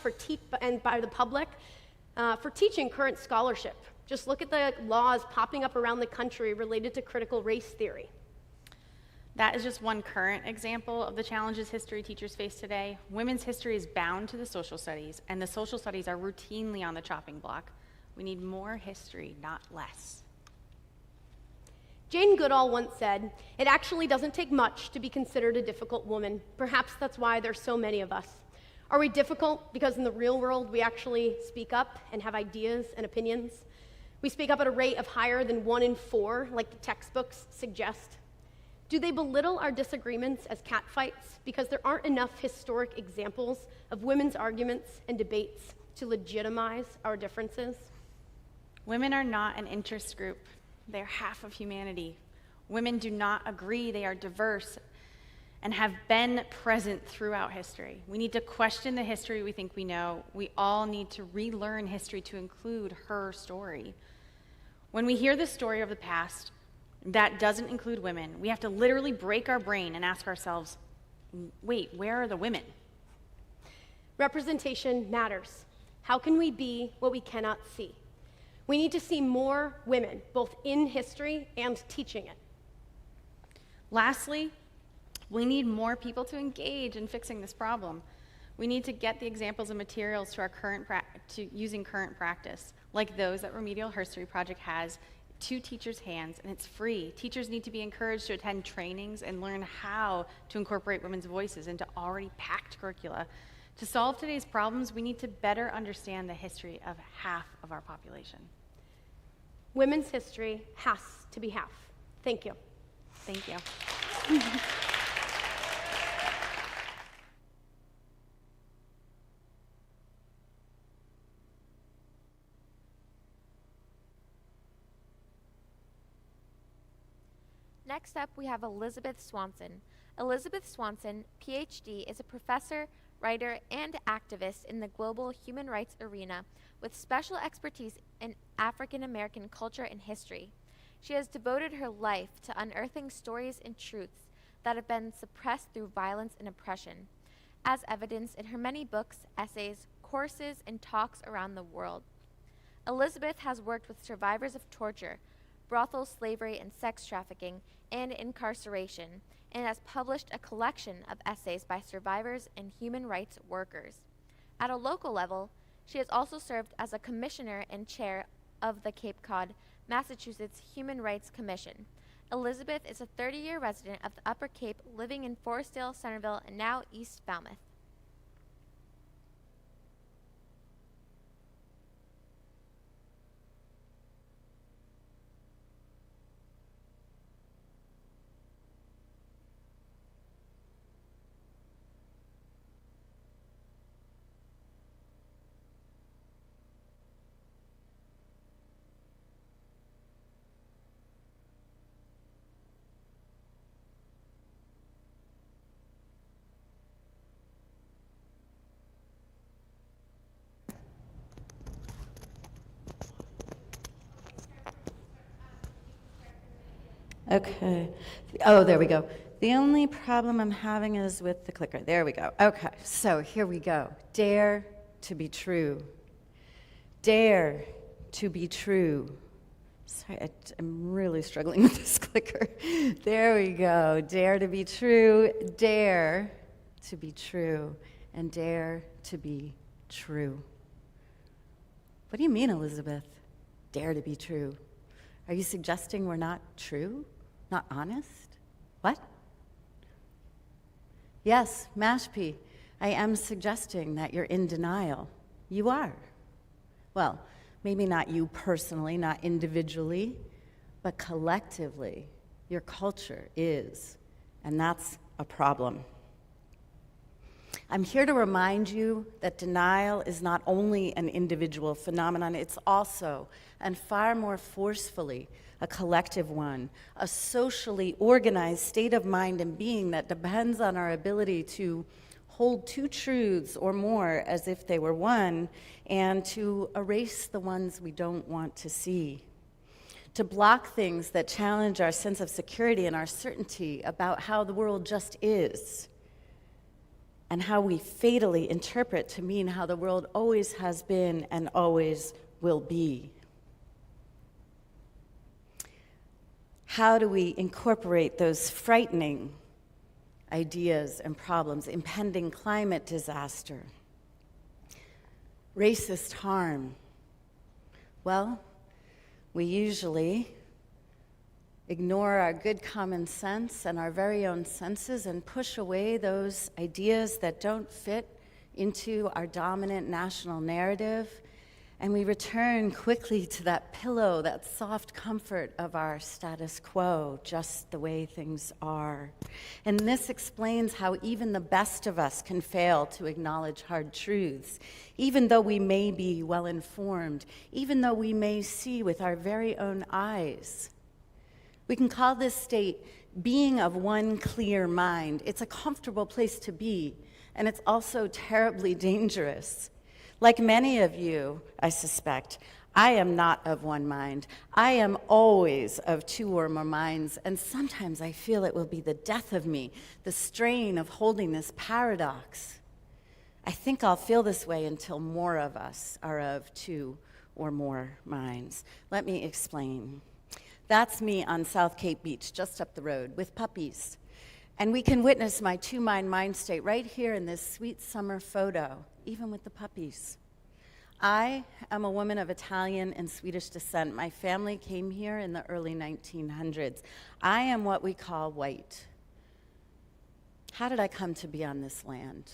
and by the public for teaching current scholarship. Just look at the laws popping up around the country related to critical race theory. That is just one current example of the challenges history teachers face today. Women's history is bound to the social studies, and the social studies are routinely on the chopping block. We need more history, not less. Jane Goodall once said, "It actually doesn't take much to be considered a difficult woman. Perhaps that's why there's so many of us." Are we difficult because in the real world we actually speak up and have ideas and opinions? We speak up at a rate of higher than 1 in 4, like the textbooks suggest. Do they belittle our disagreements as catfights because there aren't enough historic examples of women's arguments and debates to legitimize our differences? Women are not an interest group. They're half of humanity. Women do not agree. They are diverse and have been present throughout history. We need to question the history we think we know. We all need to relearn history to include her story. When we hear the story of the past that doesn't include women, we have to literally break our brain and ask ourselves, wait, where are the women? Representation matters. How can we be what we cannot see? We need to see more women, both in history and teaching it. Lastly, we need more people to engage in fixing this problem. We need to get the examples and materials to our using current practice, like those that Remedial History Project has, to teachers' hands, and it's free. Teachers need to be encouraged to attend trainings and learn how to incorporate women's voices into already packed curricula. To solve today's problems, we need to better understand the history of half of our population. Women's history has to be half. Thank you. Thank you. Next up, we have Elizabeth Swanson. Elizabeth Swanson, PhD, is a professor, writer, and activist in the global human rights arena with special expertise in African American culture and history. She has devoted her life to unearthing stories and truths that have been suppressed through violence and oppression, as evidenced in her many books, essays, courses, and talks around the world. Elizabeth has worked with survivors of torture, brothel slavery and sex trafficking, and incarceration, and has published a collection of essays by survivors and human rights workers. At a local level, she has also served as a commissioner and chair of the Cape Cod, Massachusetts Human Rights Commission. Elizabeth is a 30-year resident of the Upper Cape, living in Forestdale, Centerville, and now East Falmouth. Okay. Oh, there we go. The only problem I'm having is with the clicker. There we go. Okay, so here we go. Dare to be true. Dare to be true. Sorry, I'm really struggling with this clicker. There we go. Dare to be true. Dare to be true. And dare to be true. What do you mean, Elizabeth? Dare to be true. Are you suggesting we're not true? Not honest? What? Yes, Mashpee, I am suggesting that you're in denial. You are. Well, maybe not you personally, not individually, but collectively, your culture is, and that's a problem. I'm here to remind you that denial is not only an individual phenomenon, it's also, and far more forcefully, a collective one, a socially organized state of mind and being that depends on our ability to hold two truths or more as if they were one, and to erase the ones we don't want to see, to block things that challenge our sense of security and our certainty about how the world just is, and how we fatally interpret to mean how the world always has been and always will be. How do we incorporate those frightening ideas and problems, impending climate disaster, racist harm? Well, we usually ignore our good common sense and our very own senses and push away those ideas that don't fit into our dominant national narrative And we return quickly to that pillow, that soft comfort of our status quo, just the way things are. And this explains how even the best of us can fail to acknowledge hard truths, even though we may be well-informed, even though we may see with our very own eyes. We can call this state being of one clear mind. It's a comfortable place to be, and it's also terribly dangerous. Like many of you, I suspect, I am not of one mind. I am always of two or more minds, and sometimes I feel it will be the death of me, the strain of holding this paradox. I think I'll feel this way until more of us are of two or more minds. Let me explain. That's me on South Cape Beach, just up the road, with puppies. And we can witness my two-mind state right here in this sweet summer photo, even with the puppies. I am a woman of Italian and Swedish descent. My family came here in the early 1900s. I am what we call white. How did I come to be on this land?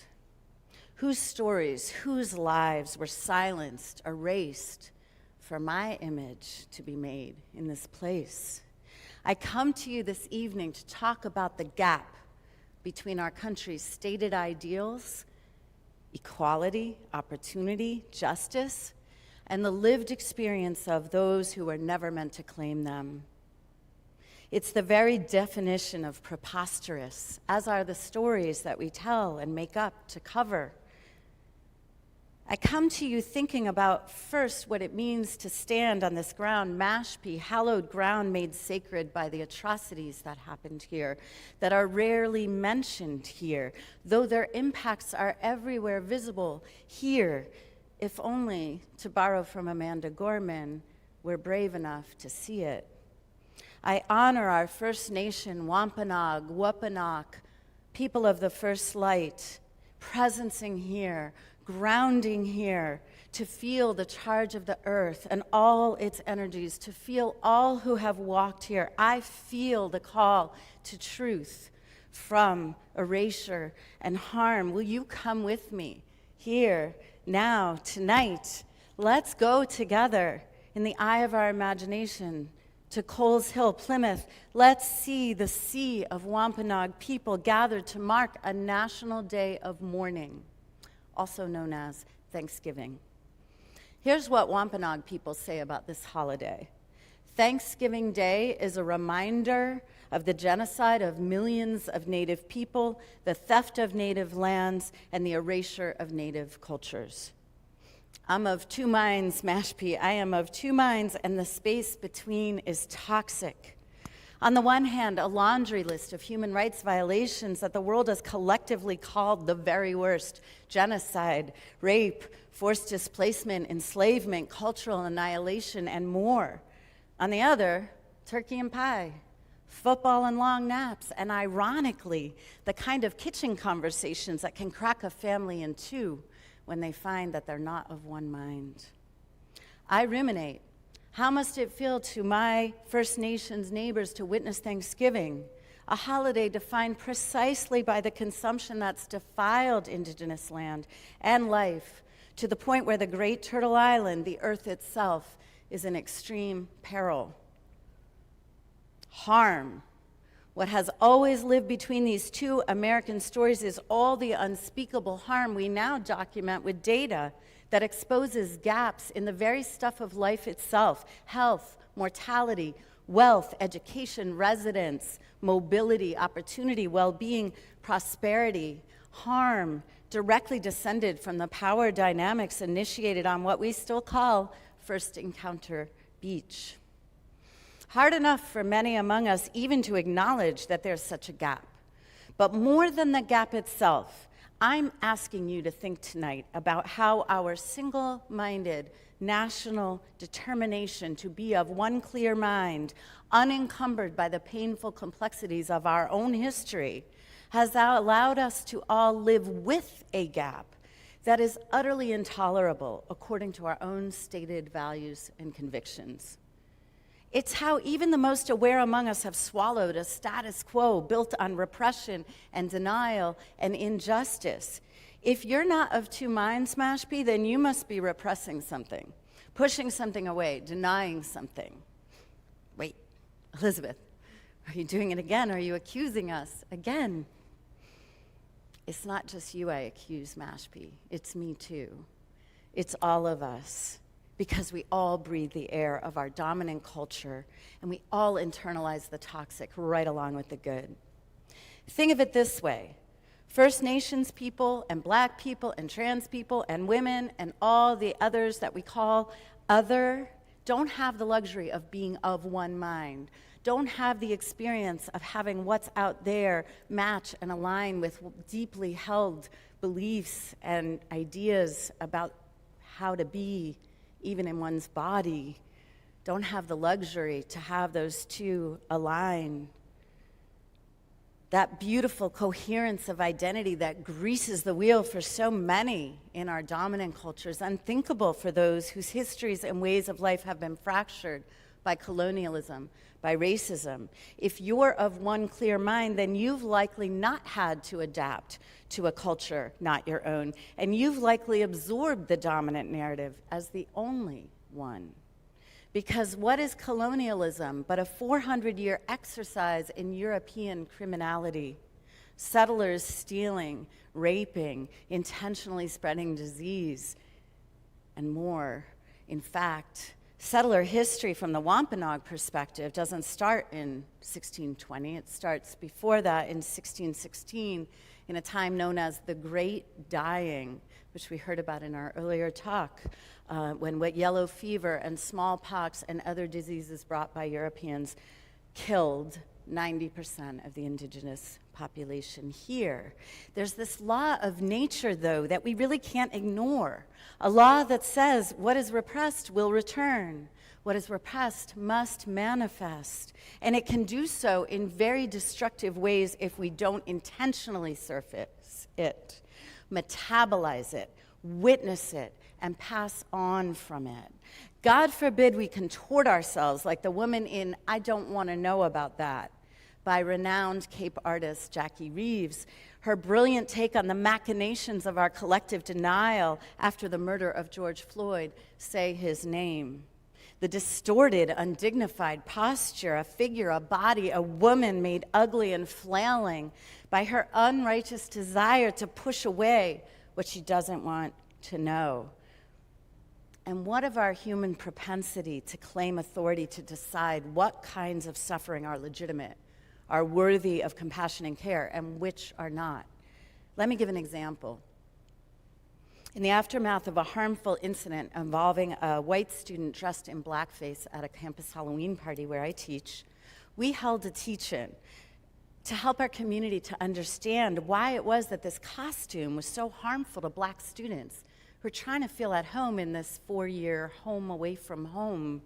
Whose stories, whose lives were silenced, erased for my image to be made in this place? I come to you this evening to talk about the gap between our country's stated ideals, equality, opportunity, justice, and the lived experience of those who were never meant to claim them. It's the very definition of preposterous, as are the stories that we tell and make up to cover. I come to you thinking about first what it means to stand on this ground, Mashpee, hallowed ground made sacred by the atrocities that happened here, that are rarely mentioned here, though their impacts are everywhere visible here, if only, to borrow from Amanda Gorman, we're brave enough to see it. I honor our First Nation, Wampanoag, Wampanoag, people of the First Light, presencing here, grounding here, to feel the charge of the earth and all its energies, to feel all who have walked here. I feel the call to truth from erasure and harm. Will you come with me here, now, tonight? Let's go together in the eye of our imagination to Coles Hill, Plymouth. Let's see the sea of Wampanoag people gathered to mark a national day of mourning, also known as Thanksgiving. Here's what Wampanoag people say about this holiday. Thanksgiving Day is a reminder of the genocide of millions of Native people, the theft of Native lands, and the erasure of Native cultures. I'm of two minds, Mashpee. I am of two minds, and the space between is toxic. On the one hand, a laundry list of human rights violations that the world has collectively called the very worst: genocide, rape, forced displacement, enslavement, cultural annihilation, and more. On the other, turkey and pie, football and long naps, and ironically, the kind of kitchen conversations that can crack a family in two when they find that they're not of one mind. I ruminate. How must it feel to my First Nations neighbors to witness Thanksgiving, a holiday defined precisely by the consumption that's defiled Indigenous land and life, to the point where the Great Turtle Island, the earth itself, is in extreme peril? Harm. What has always lived between these two American stories is all the unspeakable harm we now document with data that exposes gaps in the very stuff of life itself: health, mortality, wealth, education, residence, mobility, opportunity, well-being, prosperity. Harm directly descended from the power dynamics initiated on what we still call First Encounter Beach. Hard enough for many among us even to acknowledge that there's such a gap. But more than the gap itself, I'm asking you to think tonight about how our single-minded national determination to be of one clear mind, unencumbered by the painful complexities of our own history, has allowed us to all live with a gap that is utterly intolerable according to our own stated values and convictions. It's how even the most aware among us have swallowed a status quo built on repression and denial and injustice. If you're not of two minds, Mashpee, then you must be repressing something. pushing something away, denying something. Wait, Elizabeth, are you doing it again? Are you accusing us again? It's not just you I accuse, Mashpee. It's me too. It's all of us, because we all breathe the air of our dominant culture, and we all internalize the toxic right along with the good. Think of it this way. First Nations people and Black people and trans people and women and all the others that we call other don't have the luxury of being of one mind, don't have the experience of having what's out there match and align with deeply held beliefs and ideas about how to be, even in one's body, don't have the luxury to have those two align. That beautiful coherence of identity that greases the wheel for so many in our dominant culture is unthinkable for those whose histories and ways of life have been fractured by colonialism, by racism. If you're of one clear mind, then you've likely not had to adapt to a culture not your own, and you've likely absorbed the dominant narrative as the only one. Because what is colonialism but a 400-year exercise in European criminality? Settlers stealing, raping, intentionally spreading disease, and more. In fact, settler history from the Wampanoag perspective doesn't start in 1620. It starts before that in 1616, in a time known as the Great Dying, which we heard about in our earlier talk, when what yellow fever and smallpox and other diseases brought by Europeans killed 90% of the indigenous population here. There's this law of nature, though, that we really can't ignore. A law that says what is repressed will return. What is repressed must manifest. And it can do so in very destructive ways if we don't intentionally surface it, metabolize it, witness it, and pass on from it. God forbid we contort ourselves like the woman in I Don't Want to Know About That by renowned Cape artist Jackie Reeves. Her brilliant take on the machinations of our collective denial after the murder of George Floyd, Say His Name. The distorted, undignified posture, a figure, a body, a woman made ugly and flailing by her unrighteous desire to push away what she doesn't want to know. And what of our human propensity to claim authority to decide what kinds of suffering are legitimate, are worthy of compassion and care, and which are not? Let me give an example. In the aftermath of a harmful incident involving a white student dressed in blackface at a campus Halloween party where I teach, we held a teach-in to help our community to understand why it was that this costume was so harmful to Black students who are trying to feel at home in this 4-year home away from home.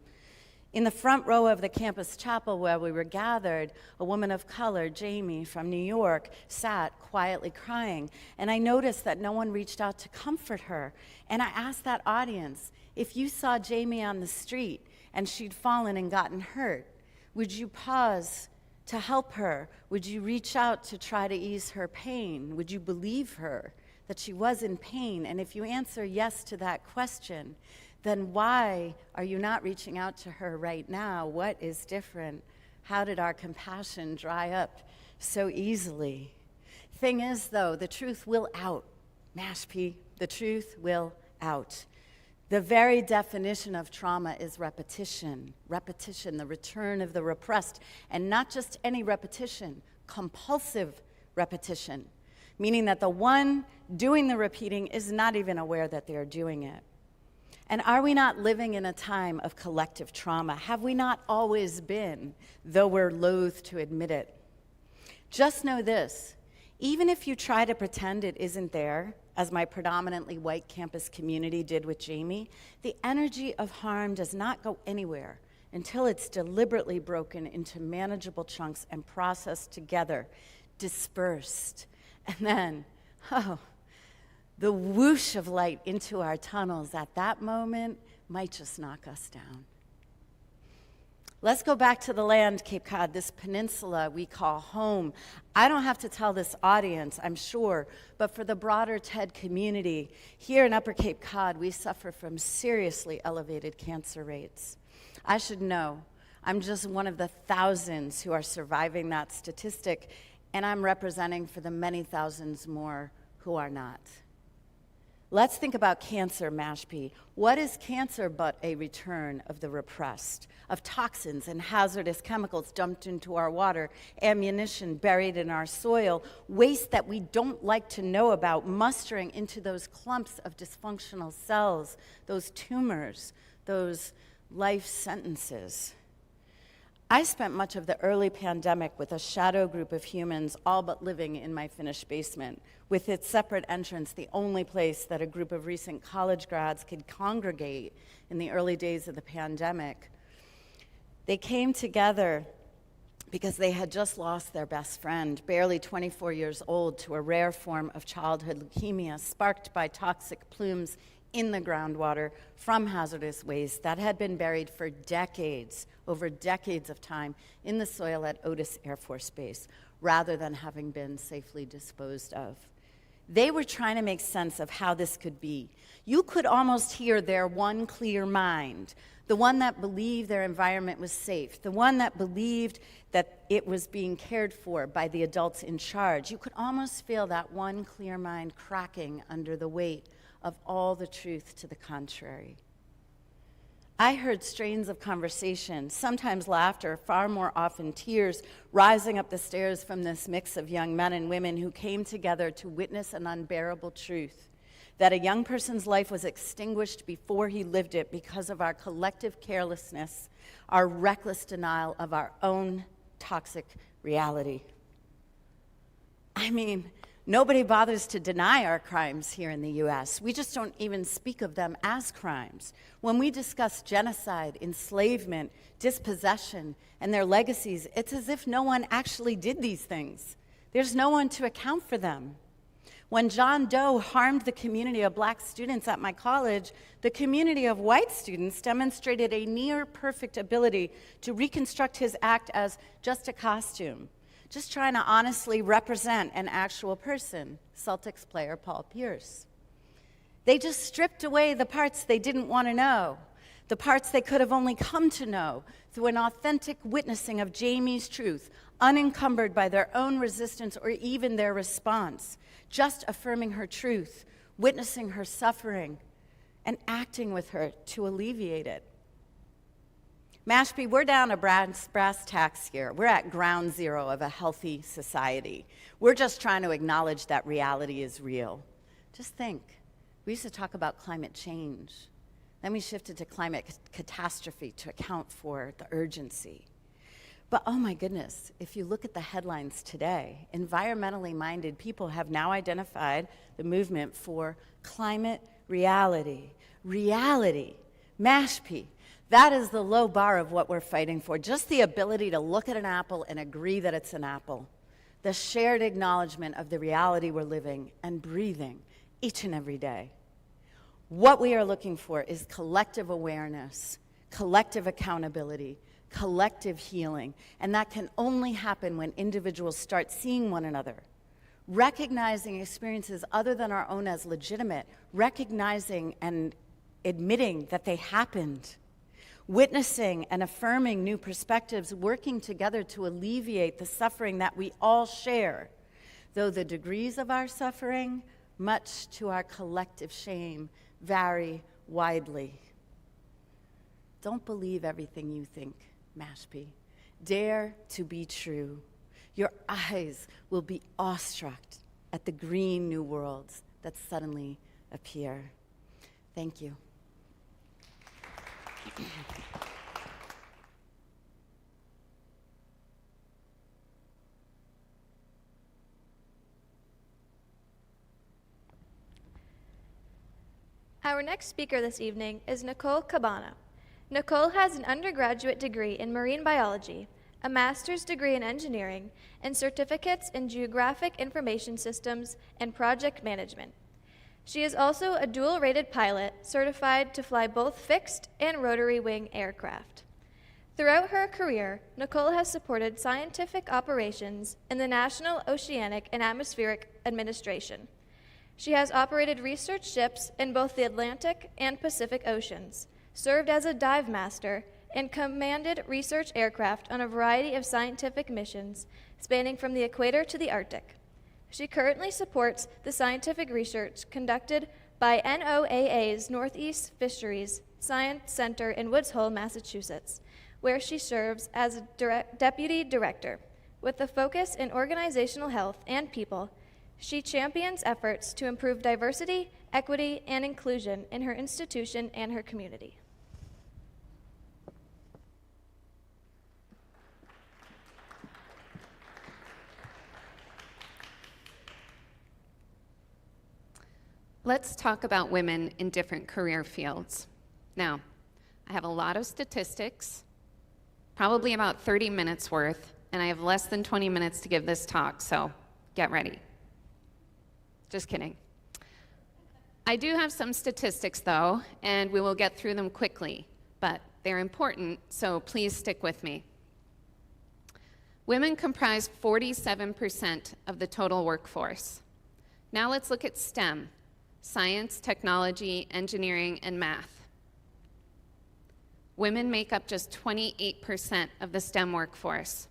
In the front row of the campus chapel where we were gathered, a woman of color, Jamie from New York, sat quietly crying. And I noticed that no one reached out to comfort her. And I asked that audience, if you saw Jamie on the street and she'd fallen and gotten hurt, would you pause to help her? Would you reach out to try to ease her pain? Would you believe her that she was in pain? And if you answer yes to that question, then why are you not reaching out to her right now? What is different? How did our compassion dry up so easily? Thing is, though, the truth will out. Mashpee, the truth will out. The very definition of trauma is repetition. Repetition, the return of the repressed. And not just any repetition, compulsive repetition. Meaning that the one doing the repeating is not even aware that they're doing it. And are we not living in a time of collective trauma? Have we not always been, though we're loath to admit it? Just know this, even if you try to pretend it isn't there, as my predominantly white campus community did with Jamie, the energy of harm does not go anywhere until it's deliberately broken into manageable chunks and processed together, dispersed. And then, the whoosh of light into our tunnels at that moment might just knock us down. Let's go back to the land, Cape Cod, this peninsula we call home. I don't have to tell this audience, I'm sure, but for the broader TED community, here in Upper Cape Cod, we suffer from seriously elevated cancer rates. I should know, I'm just one of the thousands who are surviving that statistic, and I'm representing for the many thousands more who are not. Let's think about cancer, Mashpee. What is cancer but a return of the repressed, of toxins and hazardous chemicals dumped into our water, ammunition buried in our soil, waste that we don't like to know about mustering into those clumps of dysfunctional cells, those tumors, those life sentences. I spent much of the early pandemic with a shadow group of humans, all but living in my finished basement, with its separate entrance, the only place that a group of recent college grads could congregate in the early days of the pandemic. They came together because they had just lost their best friend, barely 24 years old, to a rare form of childhood leukemia sparked by toxic plumes in the groundwater from hazardous waste that had been buried for decades, over decades of time, in the soil at Otis Air Force Base, rather than having been safely disposed of. They were trying to make sense of how this could be. You could almost hear their one clear mind, the one that believed their environment was safe, the one that believed that it was being cared for by the adults in charge. You could almost feel that one clear mind cracking under the weight of all the truth to the contrary. I heard strains of conversation, sometimes laughter, far more often tears, rising up the stairs from this mix of young men and women who came together to witness an unbearable truth, that a young person's life was extinguished before he lived it because of our collective carelessness, our reckless denial of our own toxic reality. I mean, nobody bothers to deny our crimes here in the US. We just don't even speak of them as crimes. When we discuss genocide, enslavement, dispossession, and their legacies, it's as if no one actually did these things. There's no one to account for them. When John Doe harmed the community of black students at my college, the community of white students demonstrated a near-perfect ability to reconstruct his act as just a costume, just trying to honestly represent an actual person, Celtics player Paul Pierce. They just stripped away the parts they didn't want to know, the parts they could have only come to know through an authentic witnessing of Jamie's truth, unencumbered by their own resistance or even their response, just affirming her truth, witnessing her suffering, and acting with her to alleviate it. Mashpee, we're down to brass tacks here. We're at ground zero of a healthy society. We're just trying to acknowledge that reality is real. Just think, we used to talk about climate change. Then we shifted to climate catastrophe to account for the urgency. But oh my goodness, if you look at the headlines today, environmentally minded people have now identified the movement for climate reality. Reality, Mashpee. That is the low bar of what we're fighting for, just the ability to look at an apple and agree that it's an apple. The shared acknowledgement of the reality we're living and breathing each and every day. What we are looking for is collective awareness, collective accountability, collective healing, and that can only happen when individuals start seeing one another, recognizing experiences other than our own as legitimate, recognizing and admitting that they happened, witnessing and affirming new perspectives, working together to alleviate the suffering that we all share, though the degrees of our suffering, much to our collective shame, vary widely. Don't believe everything you think, Mashpee. Dare to be true. Your eyes will be awestruck at the green new worlds that suddenly appear. Thank you. Our next speaker this evening is Nicole Cabana. Nicole has an undergraduate degree in marine biology, a master's degree in engineering, and certificates in geographic information systems and project management. She is also a dual-rated pilot, certified to fly both fixed and rotary wing aircraft. Throughout her career, Nicole has supported scientific operations in the National Oceanic and Atmospheric Administration. She has operated research ships in both the Atlantic and Pacific Oceans, served as a dive master, and commanded research aircraft on a variety of scientific missions spanning from the equator to the Arctic. She currently supports the scientific research conducted by NOAA's Northeast Fisheries Science Center in Woods Hole, Massachusetts, where she serves as a deputy director. With a focus in organizational health and people, she champions efforts to improve diversity, equity, and inclusion in her institution and her community. Let's talk about women in different career fields. Now, I have a lot of statistics, probably about 30 minutes worth, and I have less than 20 minutes to give this talk, so get ready. Just kidding. I do have some statistics, though, and we will get through them quickly, but they're important, so please stick with me. Women comprise 47% of the total workforce. Now let's look at STEM: science, technology, engineering, and math. Women make up just 28% of the STEM workforce.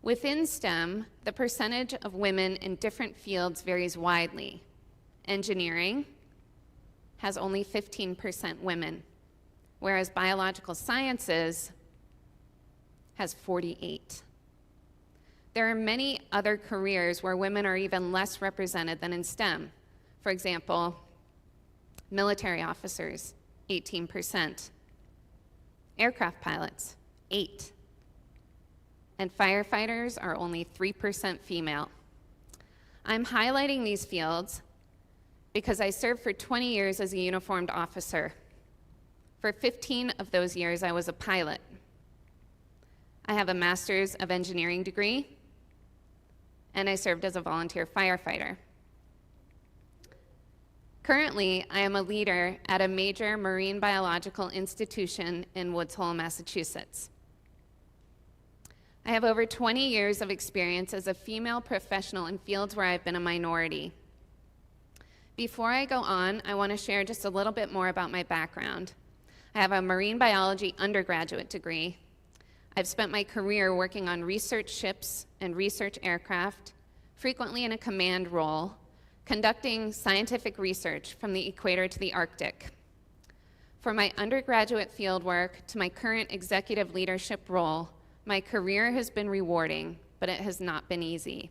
Within STEM, the percentage of women in different fields varies widely. Engineering has only 15% women, whereas biological sciences has 48%. There are many other careers where women are even less represented than in STEM. For example, military officers, 18%. Aircraft pilots, 8%. And firefighters are only 3% female. I'm highlighting these fields because I served for 20 years as a uniformed officer. For 15 of those years, I was a pilot. I have a Master's of Engineering degree, and I served as a volunteer firefighter. Currently, I am a leader at a major marine biological institution in Woods Hole, Massachusetts. I have over 20 years of experience as a female professional in fields where I've been a minority. Before I go on, I want to share just a little bit more about my background. I have a marine biology undergraduate degree. I've spent my career working on research ships and research aircraft, frequently in a command role, conducting scientific research from the equator to the Arctic. From my undergraduate fieldwork to my current executive leadership role, my career has been rewarding, but it has not been easy.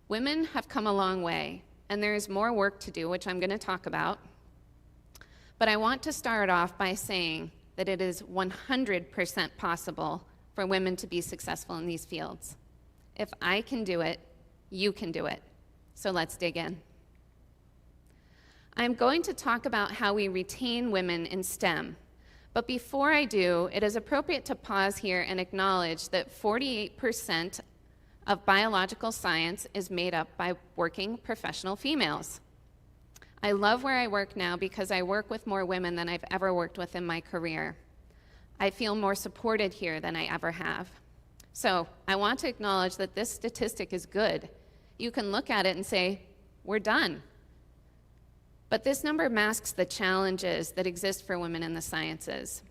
Women have come a long way, and there is more work to do, which I'm going to talk about. But I want to start off by saying that it is 100% possible for women to be successful in these fields. If I can do it, you can do it. So let's dig in. I'm going to talk about how we retain women in STEM. But before I do, it is appropriate to pause here and acknowledge that 48% of biological science is made up by working professional females. I love where I work now because I work with more women than I've ever worked with in my career. I feel more supported here than I ever have. So I want to acknowledge that this statistic is good. You can look at it and say, we're done. But this number masks the challenges that exist for women in the sciences.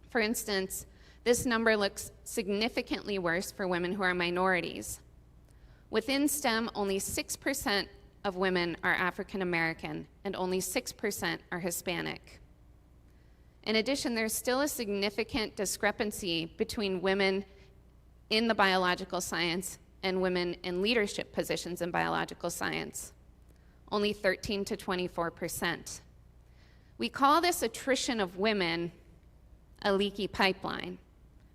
For instance, this number looks significantly worse for women who are minorities. Within STEM, only 6% of women are African American, and only 6% are Hispanic. In addition, there's still a significant discrepancy between women in the biological science and women in leadership positions in biological science. Only 13 to 24%. We call this attrition of women a leaky pipeline.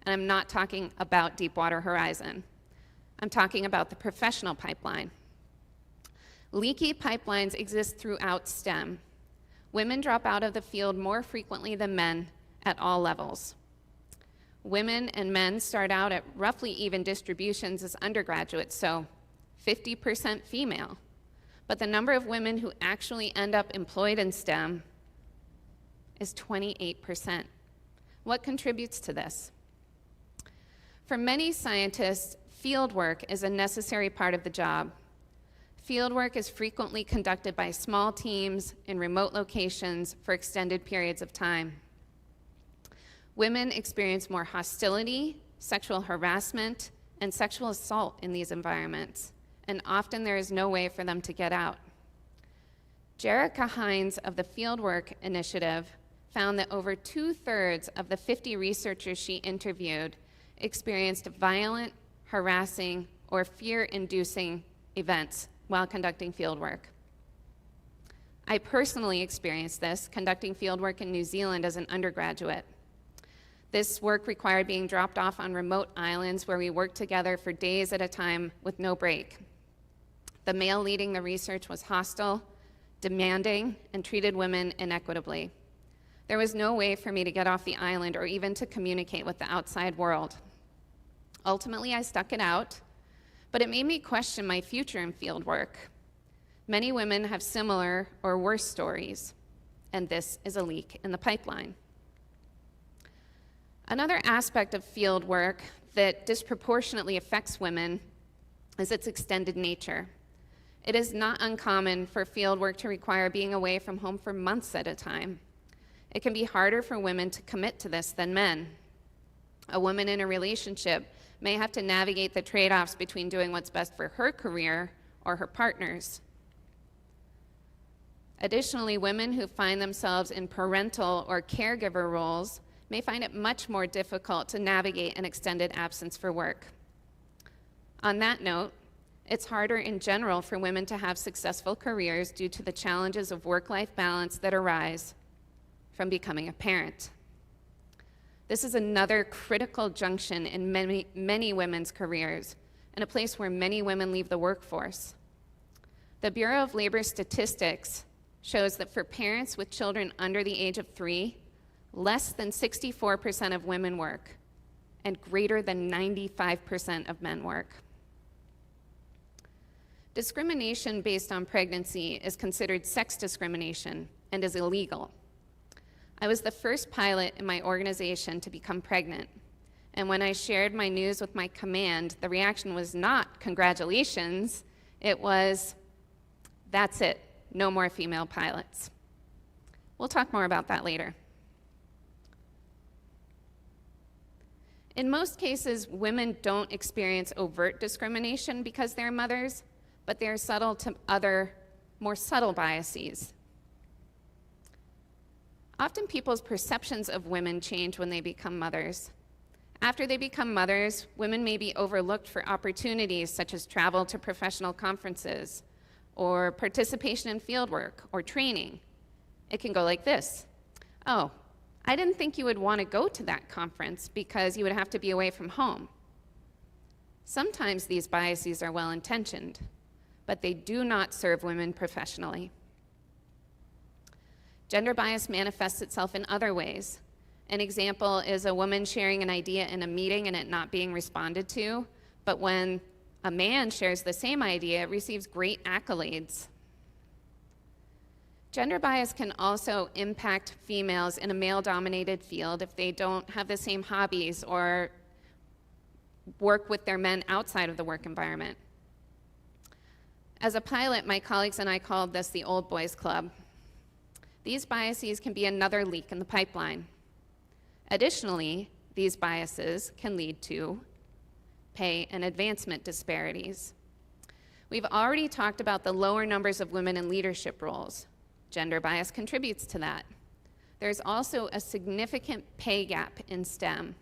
And I'm not talking about Deepwater Horizon. I'm talking about the professional pipeline. Leaky pipelines exist throughout STEM. Women drop out of the field more frequently than men at all levels. Women and men start out at roughly even distributions as undergraduates, so 50% female. But the number of women who actually end up employed in STEM is 28%. What contributes to this? For many scientists, fieldwork is a necessary part of the job. Fieldwork is frequently conducted by small teams in remote locations for extended periods of time. Women experience more hostility, sexual harassment, and sexual assault in these environments, and often there is no way for them to get out. Jerica Hines of the Fieldwork Initiative found that over 2/3 of the 50 researchers she interviewed experienced violent, harassing, or fear-inducing events while conducting fieldwork. I personally experienced this conducting fieldwork in New Zealand as an undergraduate. This work required being dropped off on remote islands where we worked together for days at a time with no break. The male leading the research was hostile, demanding, and treated women inequitably. There was no way for me to get off the island or even to communicate with the outside world. Ultimately, I stuck it out, but it made me question my future in field work. Many women have similar or worse stories, and this is a leak in the pipeline. Another aspect of field work that disproportionately affects women is its extended nature. It is not uncommon for field work to require being away from home for months at a time. It can be harder for women to commit to this than men. A woman in a relationship may have to navigate the trade-offs between doing what's best for her career or her partner's. Additionally, women who find themselves in parental or caregiver roles may find it much more difficult to navigate an extended absence for work. On that note, it's harder in general for women to have successful careers due to the challenges of work-life balance that arise from becoming a parent. This is another critical junction in many women's careers and a place where many women leave the workforce. The Bureau of Labor Statistics shows that for parents with children under the age of 3, less than 64% of women work, and greater than 95% of men work. Discrimination based on pregnancy is considered sex discrimination and is illegal. I was the first pilot in my organization to become pregnant, and when I shared my news with my command, the reaction was not congratulations, it was, that's it, no more female pilots. We'll talk more about that later. In most cases, women don't experience overt discrimination because they're mothers, but they're subtle to other, more subtle biases. Often people's perceptions of women change when they become mothers. After they become mothers, women may be overlooked for opportunities such as travel to professional conferences, or participation in fieldwork or training. It can go like this. Oh, I didn't think you would want to go to that conference because you would have to be away from home. Sometimes these biases are well-intentioned, but they do not serve women professionally. Gender bias manifests itself in other ways. An example is a woman sharing an idea in a meeting and it not being responded to, but when a man shares the same idea, it receives great accolades. Gender bias can also impact females in a male-dominated field if they don't have the same hobbies or work with their men outside of the work environment. As a pilot, my colleagues and I called this the old boys club. These biases can be another leak in the pipeline. Additionally, these biases can lead to pay and advancement disparities. We've already talked about the lower numbers of women in leadership roles. Gender bias contributes to that. There's also a significant pay gap in STEM.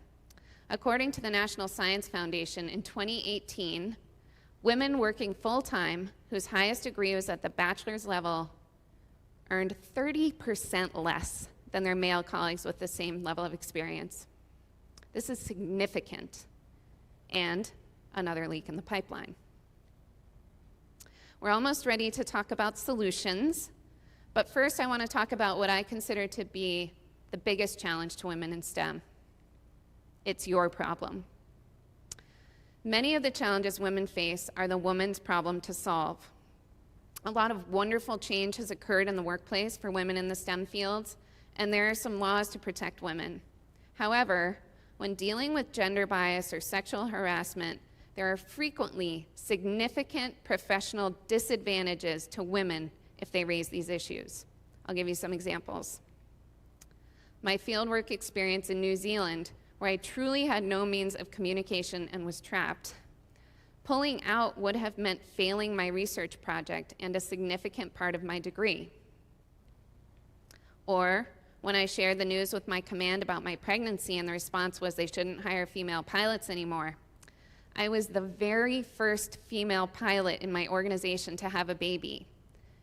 According to the National Science Foundation, in 2018, women working full-time, whose highest degree was at the bachelor's level, earned 30% less than their male colleagues with the same level of experience. This is significant, and another leak in the pipeline. We're almost ready to talk about solutions, but first I want to talk about what I consider to be the biggest challenge to women in STEM. It's your problem. Many of the challenges women face are the woman's problem to solve. A lot of wonderful change has occurred in the workplace for women in the STEM fields, and there are some laws to protect women. However, when dealing with gender bias or sexual harassment, there are frequently significant professional disadvantages to women if they raise these issues. I'll give you some examples. My fieldwork experience in New Zealand, where I truly had no means of communication and was trapped. Pulling out would have meant failing my research project and a significant part of my degree. Or when I shared the news with my command about my pregnancy and the response was they shouldn't hire female pilots anymore. I was the very first female pilot in my organization to have a baby.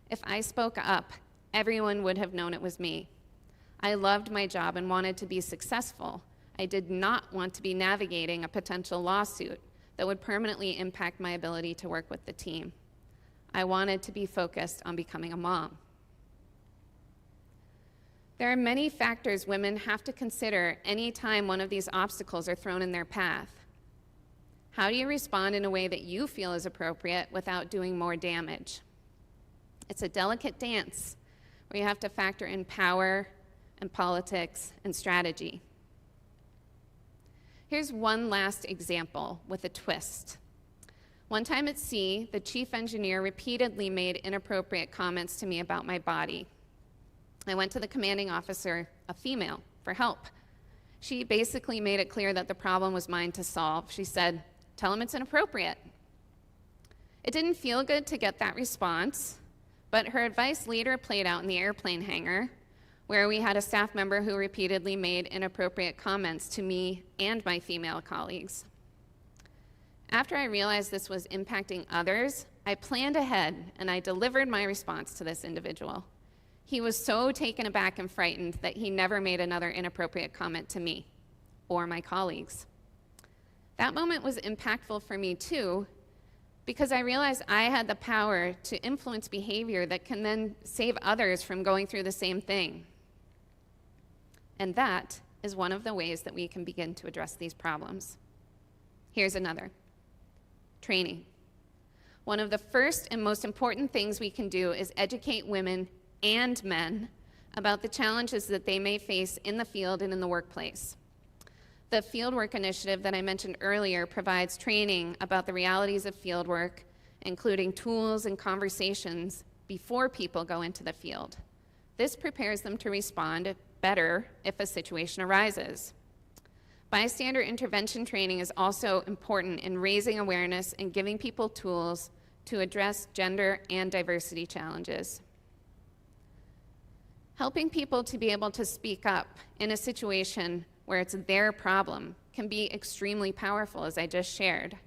If I spoke up, everyone would have known it was me. I loved my job and wanted to be successful. I did not want to be navigating a potential lawsuit that would permanently impact my ability to work with the team. I wanted to be focused on becoming a mom. There are many factors women have to consider any time one of these obstacles are thrown in their path. How do you respond in a way that you feel is appropriate without doing more damage? It's a delicate dance where you have to factor in power and politics and strategy. Here's one last example with a twist. One time at sea, the chief engineer repeatedly made inappropriate comments to me about my body. I went to the commanding officer, a female, for help. She basically made it clear that the problem was mine to solve. She said, "Tell him it's inappropriate." It didn't feel good to get that response, but her advice later played out in the airplane hangar, where we had a staff member who repeatedly made inappropriate comments to me and my female colleagues. After I realized this was impacting others, I planned ahead and I delivered my response to this individual. He was so taken aback and frightened that he never made another inappropriate comment to me or my colleagues. That moment was impactful for me too, because I realized I had the power to influence behavior that can then save others from going through the same thing. And that is one of the ways that we can begin to address these problems. Here's another. Training. One of the first and most important things we can do is educate women and men about the challenges that they may face in the field and in the workplace. The Fieldwork Initiative that I mentioned earlier provides training about the realities of fieldwork, including tools and conversations before people go into the field. This prepares them to respond better if a situation arises. Bystander intervention training is also important in raising awareness and giving people tools to address gender and diversity challenges. Helping people to be able to speak up in a situation where it's their problem can be extremely powerful, as I just shared.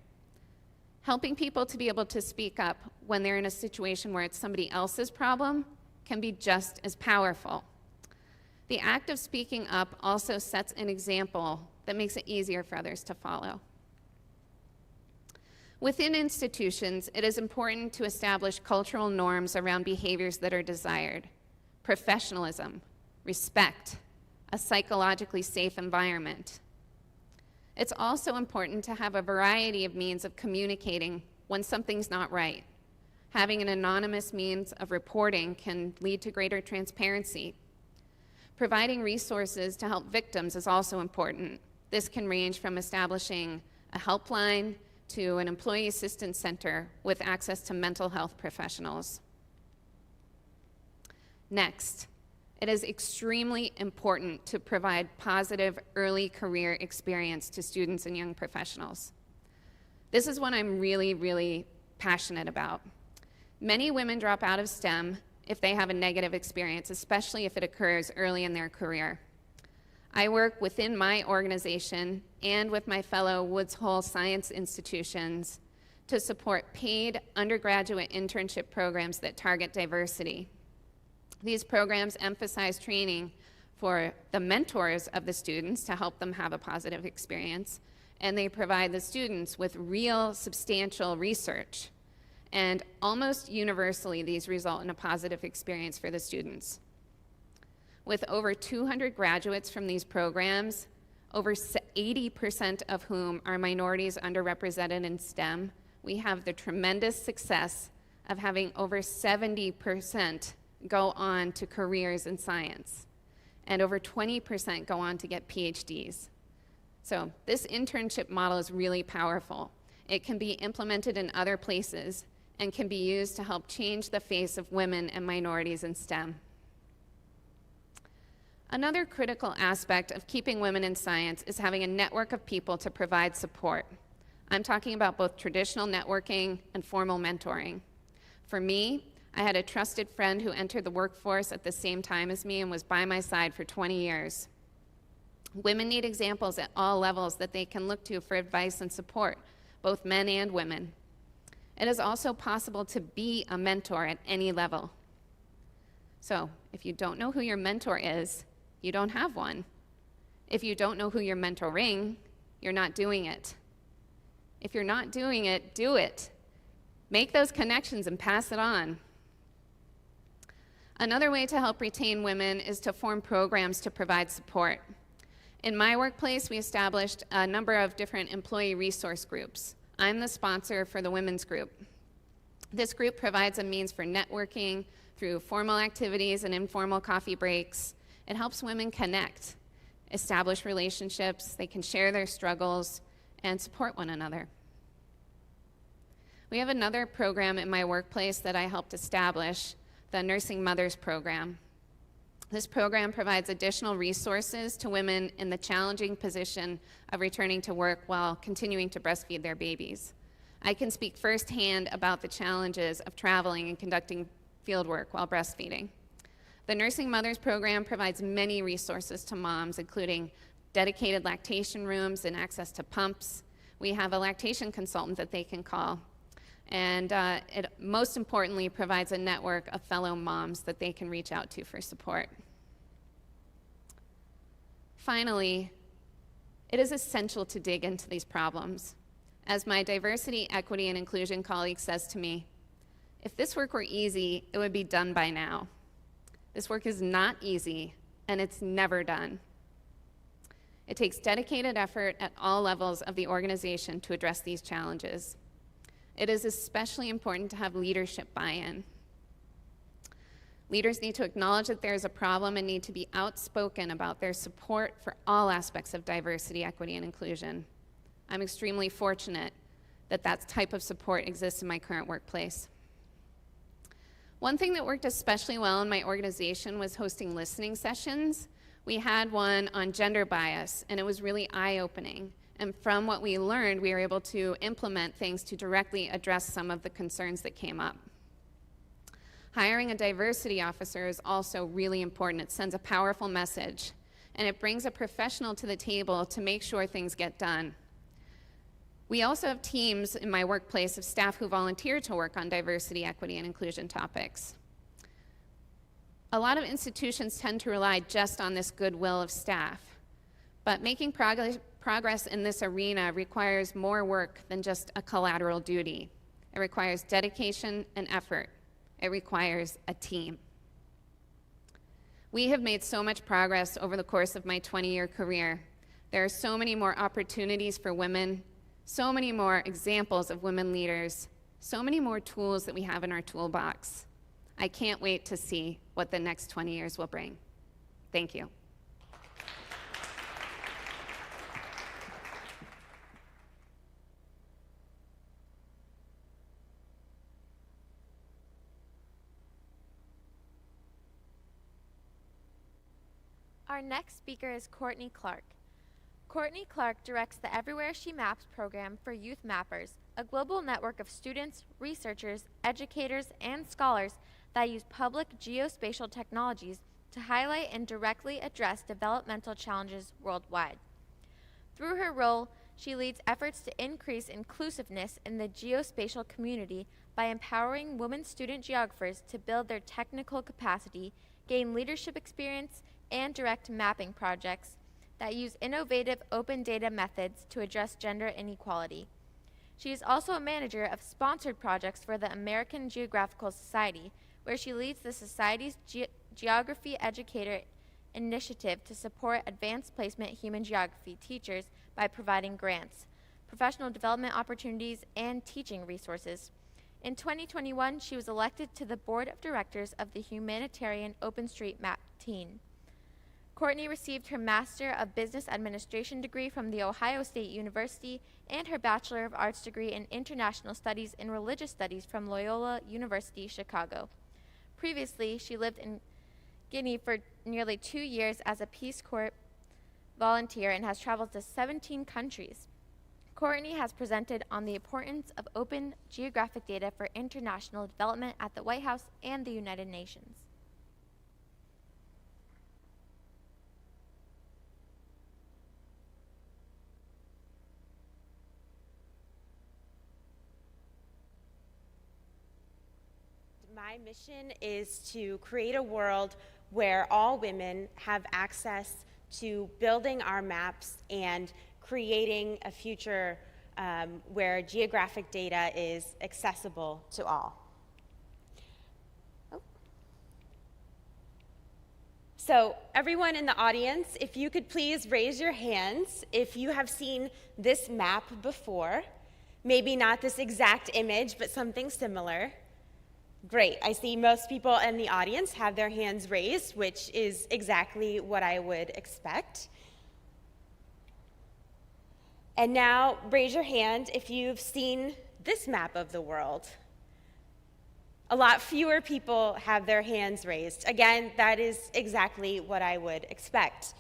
Helping people to be able to speak up when they're in a situation where it's somebody else's problem can be just as powerful. The act of speaking up also sets an example that makes it easier for others to follow. Within institutions, it is important to establish cultural norms around behaviors that are desired: professionalism, respect, a psychologically safe environment. It's also important to have a variety of means of communicating when something's not right. Having an anonymous means of reporting can lead to greater transparency. Providing resources to help victims is also important. This can range from establishing a helpline to an employee assistance center with access to mental health professionals. Next, it is extremely important to provide positive early career experience to students and young professionals. This is what I'm really, really passionate about. Many women drop out of STEM if they have a negative experience, especially if it occurs early in their career. I work within my organization and with my fellow Woods Hole Science institutions to support paid undergraduate internship programs that target diversity. These programs emphasize training for the mentors of the students to help them have a positive experience, and they provide the students with real, substantial research. And almost universally, these result in a positive experience for the students. With over 200 graduates from these programs, over 80% of whom are minorities underrepresented in STEM, we have the tremendous success of having over 70% go on to careers in science. and over 20% go on to get PhDs. So this internship model is really powerful. It can be implemented in other places and can be used to help change the face of women and minorities in STEM. Another critical aspect of keeping women in science is having a network of people to provide support. I'm talking about both traditional networking and formal mentoring. For me, I had a trusted friend who entered the workforce at the same time as me and was by my side for 20 years. Women need examples at all levels that they can look to for advice and support, both men and women. It is also possible to be a mentor at any level. So, if you don't know who your mentor is, you don't have one. If you don't know who you're mentoring, you're not doing it. If you're not doing it, do it. Make those connections and pass it on. Another way to help retain women is to form programs to provide support. In my workplace, we established a number of different employee resource groups. I'm the sponsor for the women's group. This group provides a means for networking through formal activities and informal coffee breaks. It helps women connect, establish relationships, they can share their struggles, and support one another. We have another program in my workplace that I helped establish, the Nursing Mothers Program. This program provides additional resources to women in the challenging position of returning to work while continuing to breastfeed their babies. I can speak firsthand about the challenges of traveling and conducting field work while breastfeeding. The Nursing Mothers Program provides many resources to moms, including dedicated lactation rooms and access to pumps. We have a lactation consultant that they can call. And it most importantly provides a network of fellow moms that they can reach out to for support. Finally, it is essential to dig into these problems. As my diversity, equity, and inclusion colleague says to me, if this work were easy, it would be done by now. This work is not easy, and it's never done. It takes dedicated effort at all levels of the organization to address these challenges. It is especially important to have leadership buy-in. Leaders need to acknowledge that there is a problem and need to be outspoken about their support for all aspects of diversity, equity, and inclusion. I'm extremely fortunate that that type of support exists in my current workplace. One thing that worked especially well in my organization was hosting listening sessions. We had one on gender bias, and it was really eye-opening. And from what we learned, we were able to implement things to directly address some of the concerns that came up. Hiring a diversity officer is also really important. It sends a powerful message, and it brings a professional to the table to make sure things get done. We also have teams in my workplace of staff who volunteer to work on diversity, equity, and inclusion topics. A lot of institutions tend to rely just on this goodwill of staff, but making progress in this arena requires more work than just a collateral duty. It requires dedication and effort. It requires a team. We have made so much progress over the course of my 20-year career. There are so many more opportunities for women, so many more examples of women leaders, so many more tools that we have in our toolbox. I can't wait to see what the next 20 years will bring. Thank you. Our next speaker is Courtney Clark. Courtney Clark directs the Everywhere She Maps program for Youth Mappers, a global network of students, researchers, educators, and scholars that use public geospatial technologies to highlight and directly address developmental challenges worldwide. Through her role, she leads efforts to increase inclusiveness in the geospatial community by empowering women student geographers to build their technical capacity, gain leadership experience, and direct mapping projects that use innovative open data methods to address gender inequality. She is also a manager of sponsored projects for the American Geographical Society, where she leads the Society's Geography Educator Initiative to support advanced placement human geography teachers by providing grants, professional development opportunities, and teaching resources. In 2021, she was elected to the board of directors of the humanitarian OpenStreetMap team. Courtney received her Master of Business Administration degree from The Ohio State University and her Bachelor of Arts degree in International Studies and Religious Studies from Loyola University, Chicago. Previously, she lived in Guinea for nearly 2 years as a Peace Corps volunteer and has traveled to 17 countries. Courtney has presented on the importance of open geographic data for international development at the White House and the United Nations. My mission is to create a world where all women have access to building our maps and creating a future where geographic data is accessible to all. So everyone in the audience, if you could please raise your hands if you have seen this map before, maybe not this exact image, but something similar. Great, I see most people in the audience have their hands raised, which is exactly what I would expect. And now raise your hand if you've seen this map of the world. A lot fewer people have their hands raised. Again, that is exactly what I would expect.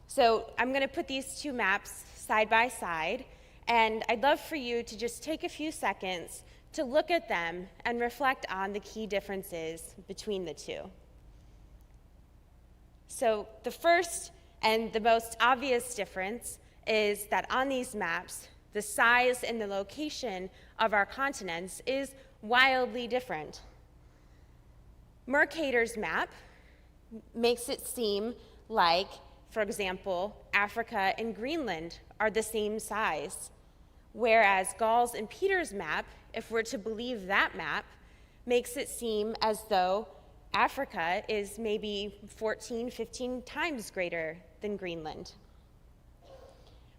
So I'm going to put these two maps side by side, and I'd love for you to just take a few seconds to look at them and reflect on the key differences between the two. So the first and the most obvious difference is that on these maps, the size and the location of our continents is wildly different. Mercator's map makes it seem like, for example, Africa and Greenland are the same size, whereas Gall's and Peters' map, if we're to believe that map, makes it seem as though Africa is maybe 14, 15 times greater than Greenland.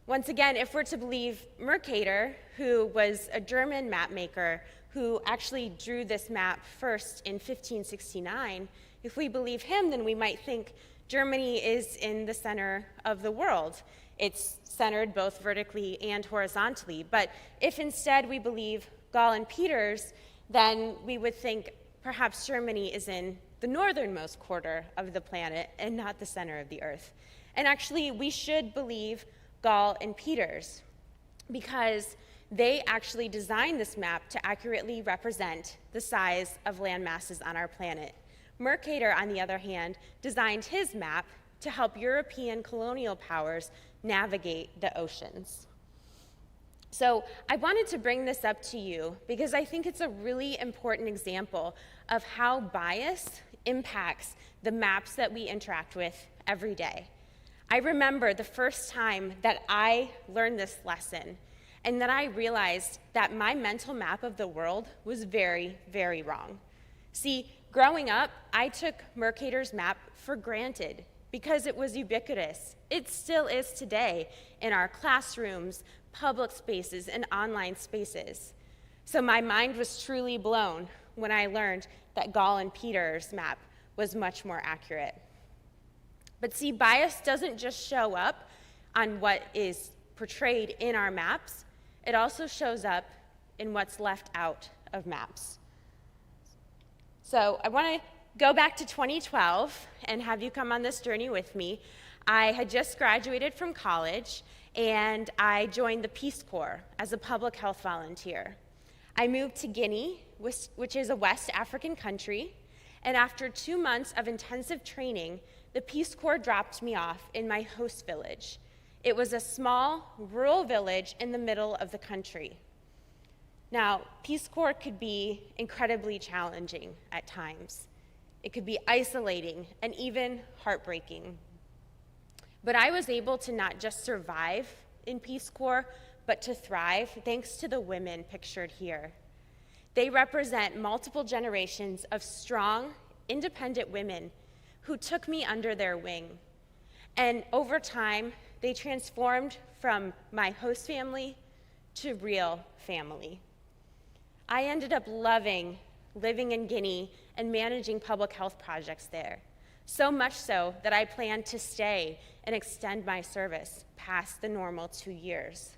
Once again, if we're to believe Mercator, who was a German map maker who actually drew this map first in 1569, if we believe him, then we might think Germany is in the center of the world. It's centered both vertically and horizontally. But if instead we believe Gall and Peters, then we would think perhaps Germany is in the northernmost quarter of the planet and not the center of the earth. And actually, we should believe Gall and Peters because they actually designed this map to accurately represent the size of land masses on our planet. Mercator, on the other hand, designed his map to help European colonial powers navigate the oceans. So I wanted to bring this up to you because I think it's a really important example of how bias impacts the maps that we interact with every day. I remember the first time that I learned this lesson and that I realized that my mental map of the world was very, very wrong. See, growing up, I took Mercator's map for granted because it was ubiquitous. It still is today in our classrooms, public spaces, and online spaces. So my mind was truly blown when I learned that Gall and Peters' map was much more accurate. But see, bias doesn't just show up on what is portrayed in our maps, it also shows up in what's left out of maps. So I want to go back to 2012 and have you come on this journey with me. I had just graduated from college and I joined the Peace Corps as a public health volunteer. I moved to Guinea, which is a West African country, and after 2 months of intensive training, the Peace Corps dropped me off in my host village. It was a small, rural village in the middle of the country. Now, Peace Corps could be incredibly challenging at times. It could be isolating and even heartbreaking. But I was able to not just survive in Peace Corps, but to thrive thanks to the women pictured here. They represent multiple generations of strong, independent women who took me under their wing. And over time, they transformed from my host family to real family. I ended up loving living in Guinea and managing public health projects there. So much so that I plan to stay and extend my service past the normal 2 years.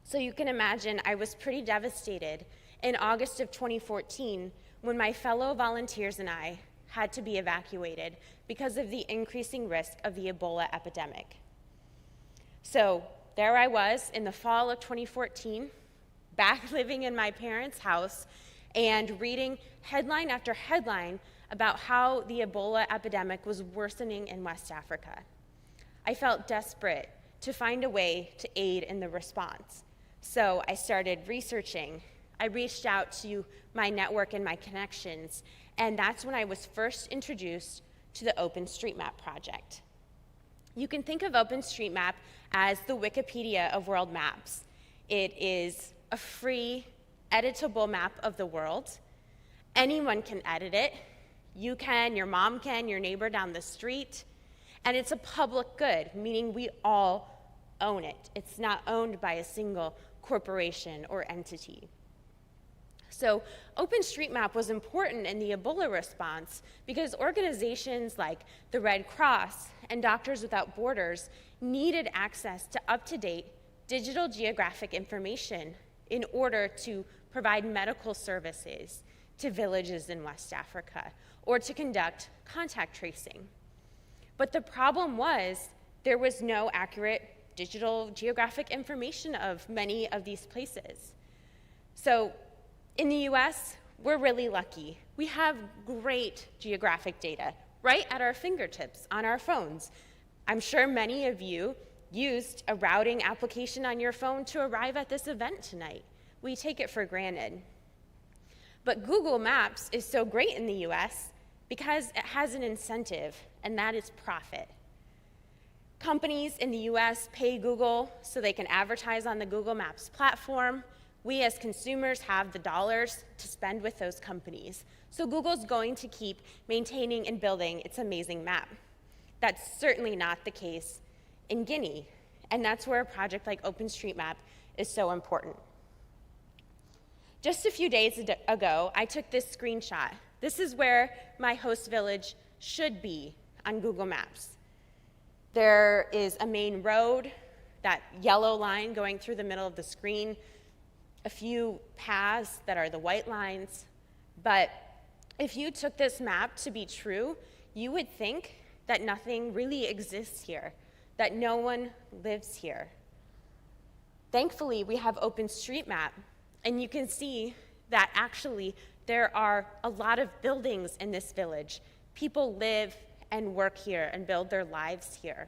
So you can imagine I was pretty devastated in August of 2014 when my fellow volunteers and I had to be evacuated because of the increasing risk of the Ebola epidemic. So there I was in the fall of 2014, back living in my parents' house and reading headline after headline about how the Ebola epidemic was worsening in West Africa. I felt desperate to find a way to aid in the response. So I started researching. I reached out to my network and my connections, and that's when I was first introduced to the OpenStreetMap project. You can think of OpenStreetMap as the Wikipedia of world maps. It is a free, editable map of the world. Anyone can edit it. You can, your mom can, your neighbor down the street. And it's a public good, meaning we all own it. It's not owned by a single corporation or entity. So OpenStreetMap was important in the Ebola response because organizations like the Red Cross and Doctors Without Borders needed access to up-to-date digital geographic information in order to provide medical services to villages in West Africa or to conduct contact tracing. But the problem was there was no accurate digital geographic information of many of these places. So in the US, we're really lucky. We have great geographic data right at our fingertips on our phones. I'm sure many of you used a routing application on your phone to arrive at this event tonight. We take it for granted. But Google Maps is so great in the US because it has an incentive, and that is profit. Companies in the US pay Google so they can advertise on the Google Maps platform. We as consumers have the dollars to spend with those companies. So Google's going to keep maintaining and building its amazing map. That's certainly not the case in Guinea, and that's where a project like OpenStreetMap is so important. Just a few days ago, I took this screenshot. This is where my host village should be on Google Maps. There is a main road, that yellow line going through the middle of the screen, a few paths that are the white lines. But if you took this map to be true, you would think that nothing really exists here, that no one lives here. Thankfully, we have OpenStreetMap, and you can see that actually there are a lot of buildings in this village. People live and work here and build their lives here.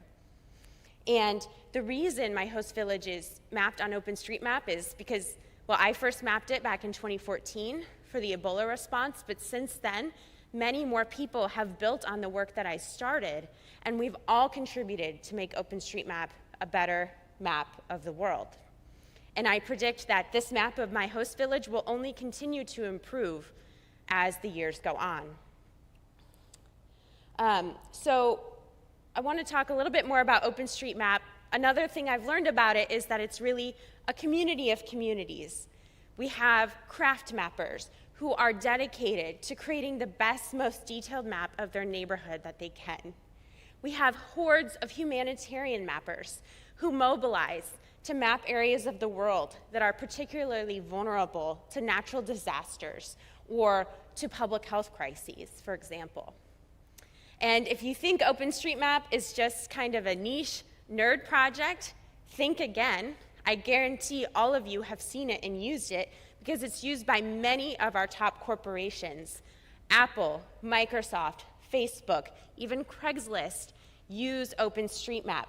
And the reason my host village is mapped on OpenStreetMap is because, well, I first mapped it back in 2014 for the Ebola response, but since then, many more people have built on the work that I started, and we've all contributed to make OpenStreetMap a better map of the world. And I predict that this map of my host village will only continue to improve as the years go on. So I want to talk a little bit more about OpenStreetMap. Another thing I've learned about it is that it's really a community of communities. We have craft mappers who are dedicated to creating the best, most detailed map of their neighborhood that they can. We have hordes of humanitarian mappers who mobilize to map areas of the world that are particularly vulnerable to natural disasters or to public health crises, for example. And if you think OpenStreetMap is just kind of a niche nerd project, think again. I guarantee all of you have seen it and used it because it's used by many of our top corporations. Apple, Microsoft, Facebook, even Craigslist use OpenStreetMap.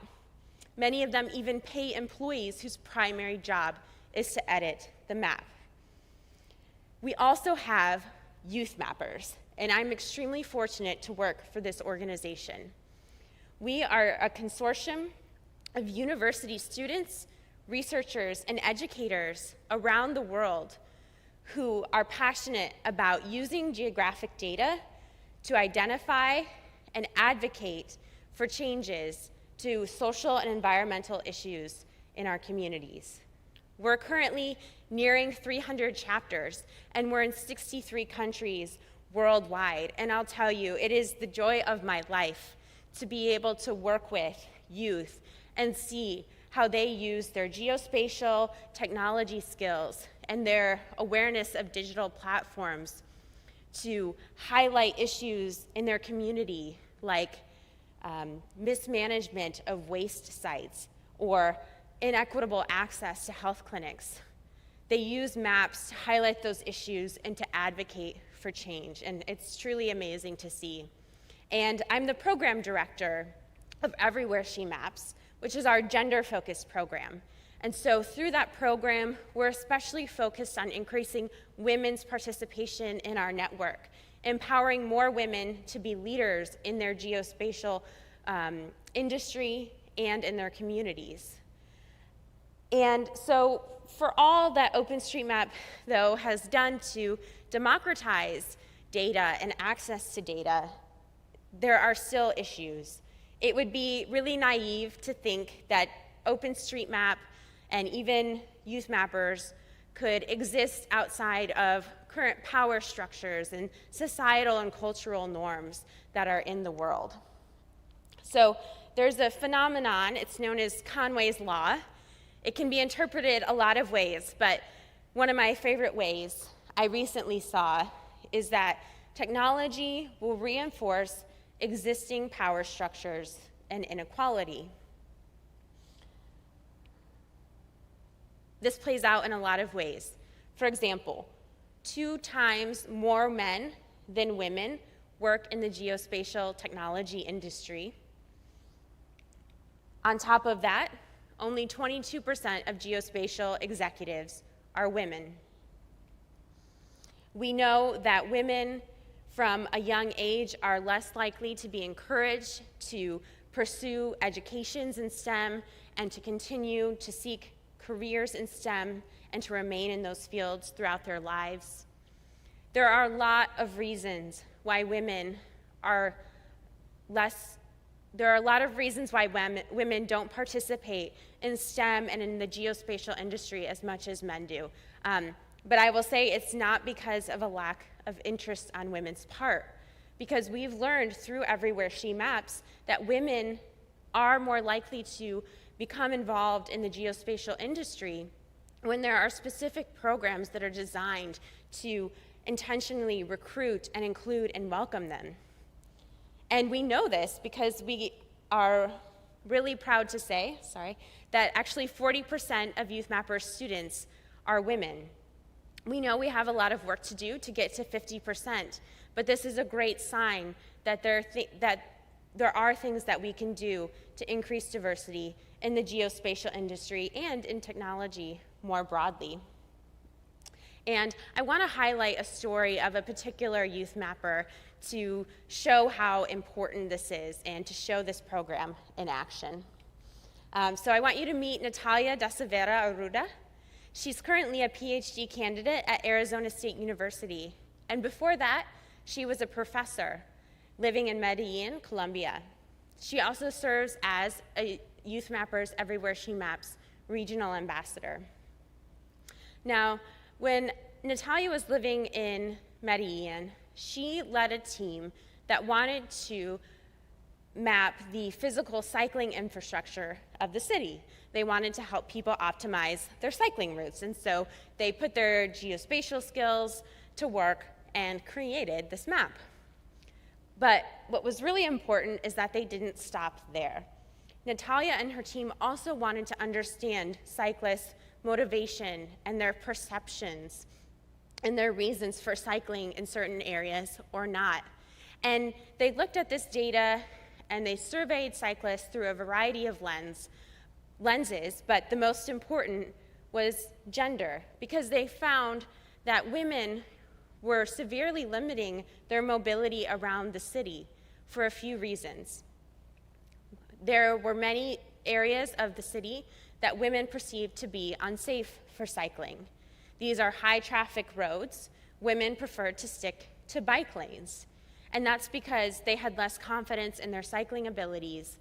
Many of them even pay employees whose primary job is to edit the map. We also have youth mappers, and I'm extremely fortunate to work for this organization. We are a consortium of university students, researchers, and educators around the world who are passionate about using geographic data to identify and advocate for changes to social and environmental issues in our communities. We're currently nearing 300 chapters, and we're in 63 countries worldwide. And I'll tell you, it is the joy of my life to be able to work with youth and see how they use their geospatial technology skills and their awareness of digital platforms to highlight issues in their community, like mismanagement of waste sites or inequitable access to health clinics. They use maps to highlight those issues and to advocate for change, and it's truly amazing to see. And I'm the program director of Everywhere She Maps, which is our gender-focused program. And so through that program, we're especially focused on increasing women's participation in our network, empowering more women to be leaders in their geospatial industry and in their communities. And so for all that OpenStreetMap, though, has done to democratize data and access to data, there are still issues. It would be really naive to think that OpenStreetMap and even youth mappers could exist outside of current power structures and societal and cultural norms that are in the world. So there's a phenomenon, it's known as Conway's Law. It can be interpreted a lot of ways, but one of my favorite ways I recently saw is that technology will reinforce existing power structures and inequality. This plays out in a lot of ways. For example, 2 times more men than women work in the geospatial technology industry. On top of that, only 22% of geospatial executives are women. We know that women from a young age are less likely to be encouraged to pursue educations in STEM and to continue to seek careers in STEM and to remain in those fields throughout their lives. There are a lot of reasons why women are less There are a lot of reasons why women don't participate in STEM and in the geospatial industry as much as men do. But I will say it's not because of a lack of interest on women's part, because we've learned through Everywhere She Maps that women are more likely to become involved in the geospatial industry when there are specific programs that are designed to intentionally recruit and include and welcome them. And we know this because we are really proud to say, that actually 40% of Youth Mappers students are women. We know we have a lot of work to do to get to 50%, but this is a great sign that there are things that we can do to increase diversity in the geospatial industry and in technology more broadly. And I want to highlight a story of a particular youth mapper to show how important this is and to show this program in action. So I want you to meet Natalia da Silveira Arruda. She's currently a PhD candidate at Arizona State University. And before that, she was a professor living in Medellin, Colombia. She also serves as a Youth Mappers Everywhere She Maps regional ambassador. Now, when Natalia was living in Medellin, she led a team that wanted to map the physical cycling infrastructure of the city. They wanted to help people optimize their cycling routes, and so they put their geospatial skills to work and created this map. But what was really important is that they didn't stop there. Natalia and her team also wanted to understand cyclists' motivation and their perceptions and their reasons for cycling in certain areas or not. And they looked at this data and they surveyed cyclists through a variety of lenses, but the most important was gender, because they found that women were severely limiting their mobility around the city for a few reasons. There were many areas of the city that women perceived to be unsafe for cycling. These are high traffic roads. Women preferred to stick to bike lanes. And that's because they had less confidence in their cycling abilities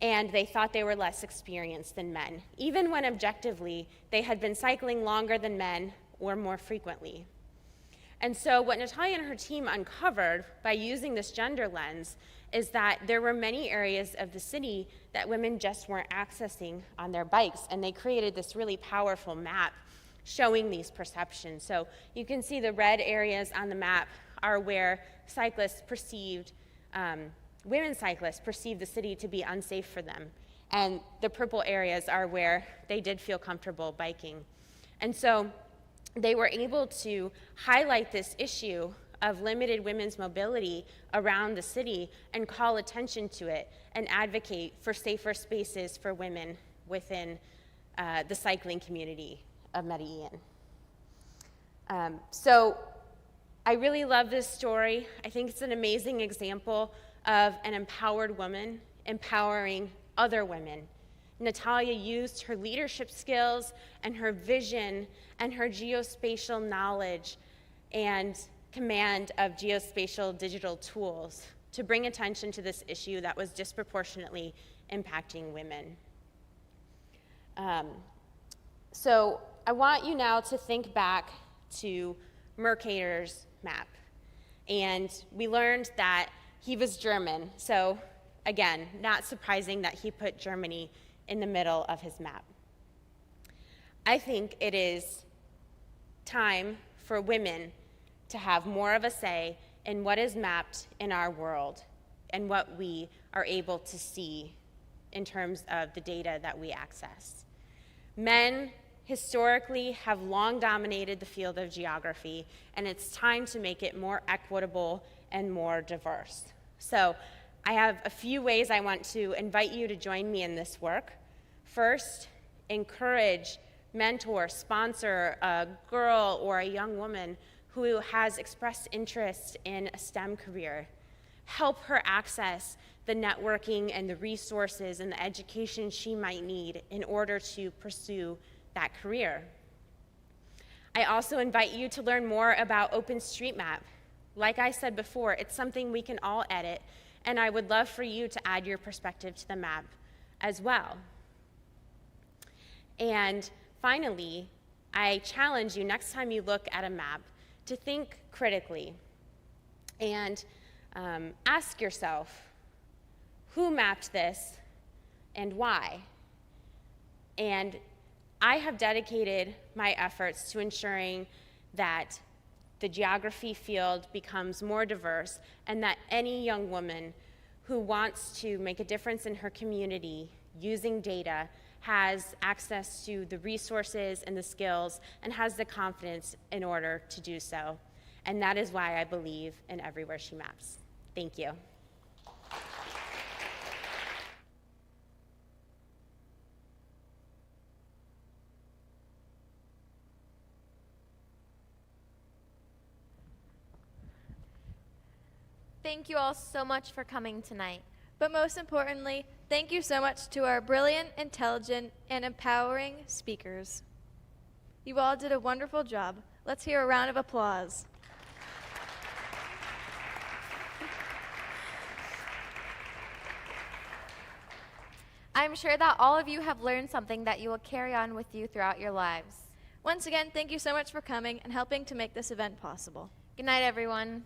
and they thought they were less experienced than men, even when objectively they had been cycling longer than men or more frequently. And so what Natalia and her team uncovered by using this gender lens is that there were many areas of the city that women just weren't accessing on their bikes, and they created this really powerful map showing these perceptions. So you can see the red areas on the map are where cyclists perceived, women cyclists perceived the city to be unsafe for them. And the purple areas are where they did feel comfortable biking. And so they were able to highlight this issue of limited women's mobility around the city and call attention to it and advocate for safer spaces for women within the cycling community of Medellin. So I really love this story. I think it's an amazing example of an empowered woman empowering other women. Natalia used her leadership skills and her vision and her geospatial knowledge and command of geospatial digital tools to bring attention to this issue that was disproportionately impacting women. So I want you now to think back to Mercator's map. And we learned that he was German, so again, not surprising that he put Germany in the middle of his map. I think it is time for women to have more of a say in what is mapped in our world and what we are able to see in terms of the data that we access. Men historically have long dominated the field of geography, and it's time to make it more equitable and more diverse. So I have a few ways I want to invite you to join me in this work. First, encourage, mentor, sponsor a girl or a young woman who has expressed interest in a STEM career. Help her access the networking and the resources and the education she might need in order to pursue that career. I also invite you to learn more about OpenStreetMap. Like I said before, it's something we can all edit, and I would love for you to add your perspective to the map as well. And finally, I challenge you next time you look at a map to think critically and ask yourself, who mapped this and why? And I have dedicated my efforts to ensuring that the geography field becomes more diverse and that any young woman who wants to make a difference in her community using data has access to the resources and the skills and has the confidence in order to do so. And that is why I believe in Everywhere She Maps. Thank you. Thank you all so much for coming tonight. But most importantly, thank you so much to our brilliant, intelligent, and empowering speakers. You all did a wonderful job. Let's hear a round of applause. I'm sure that all of you have learned something that you will carry on with you throughout your lives. Once again, thank you so much for coming and helping to make this event possible. Good night, everyone.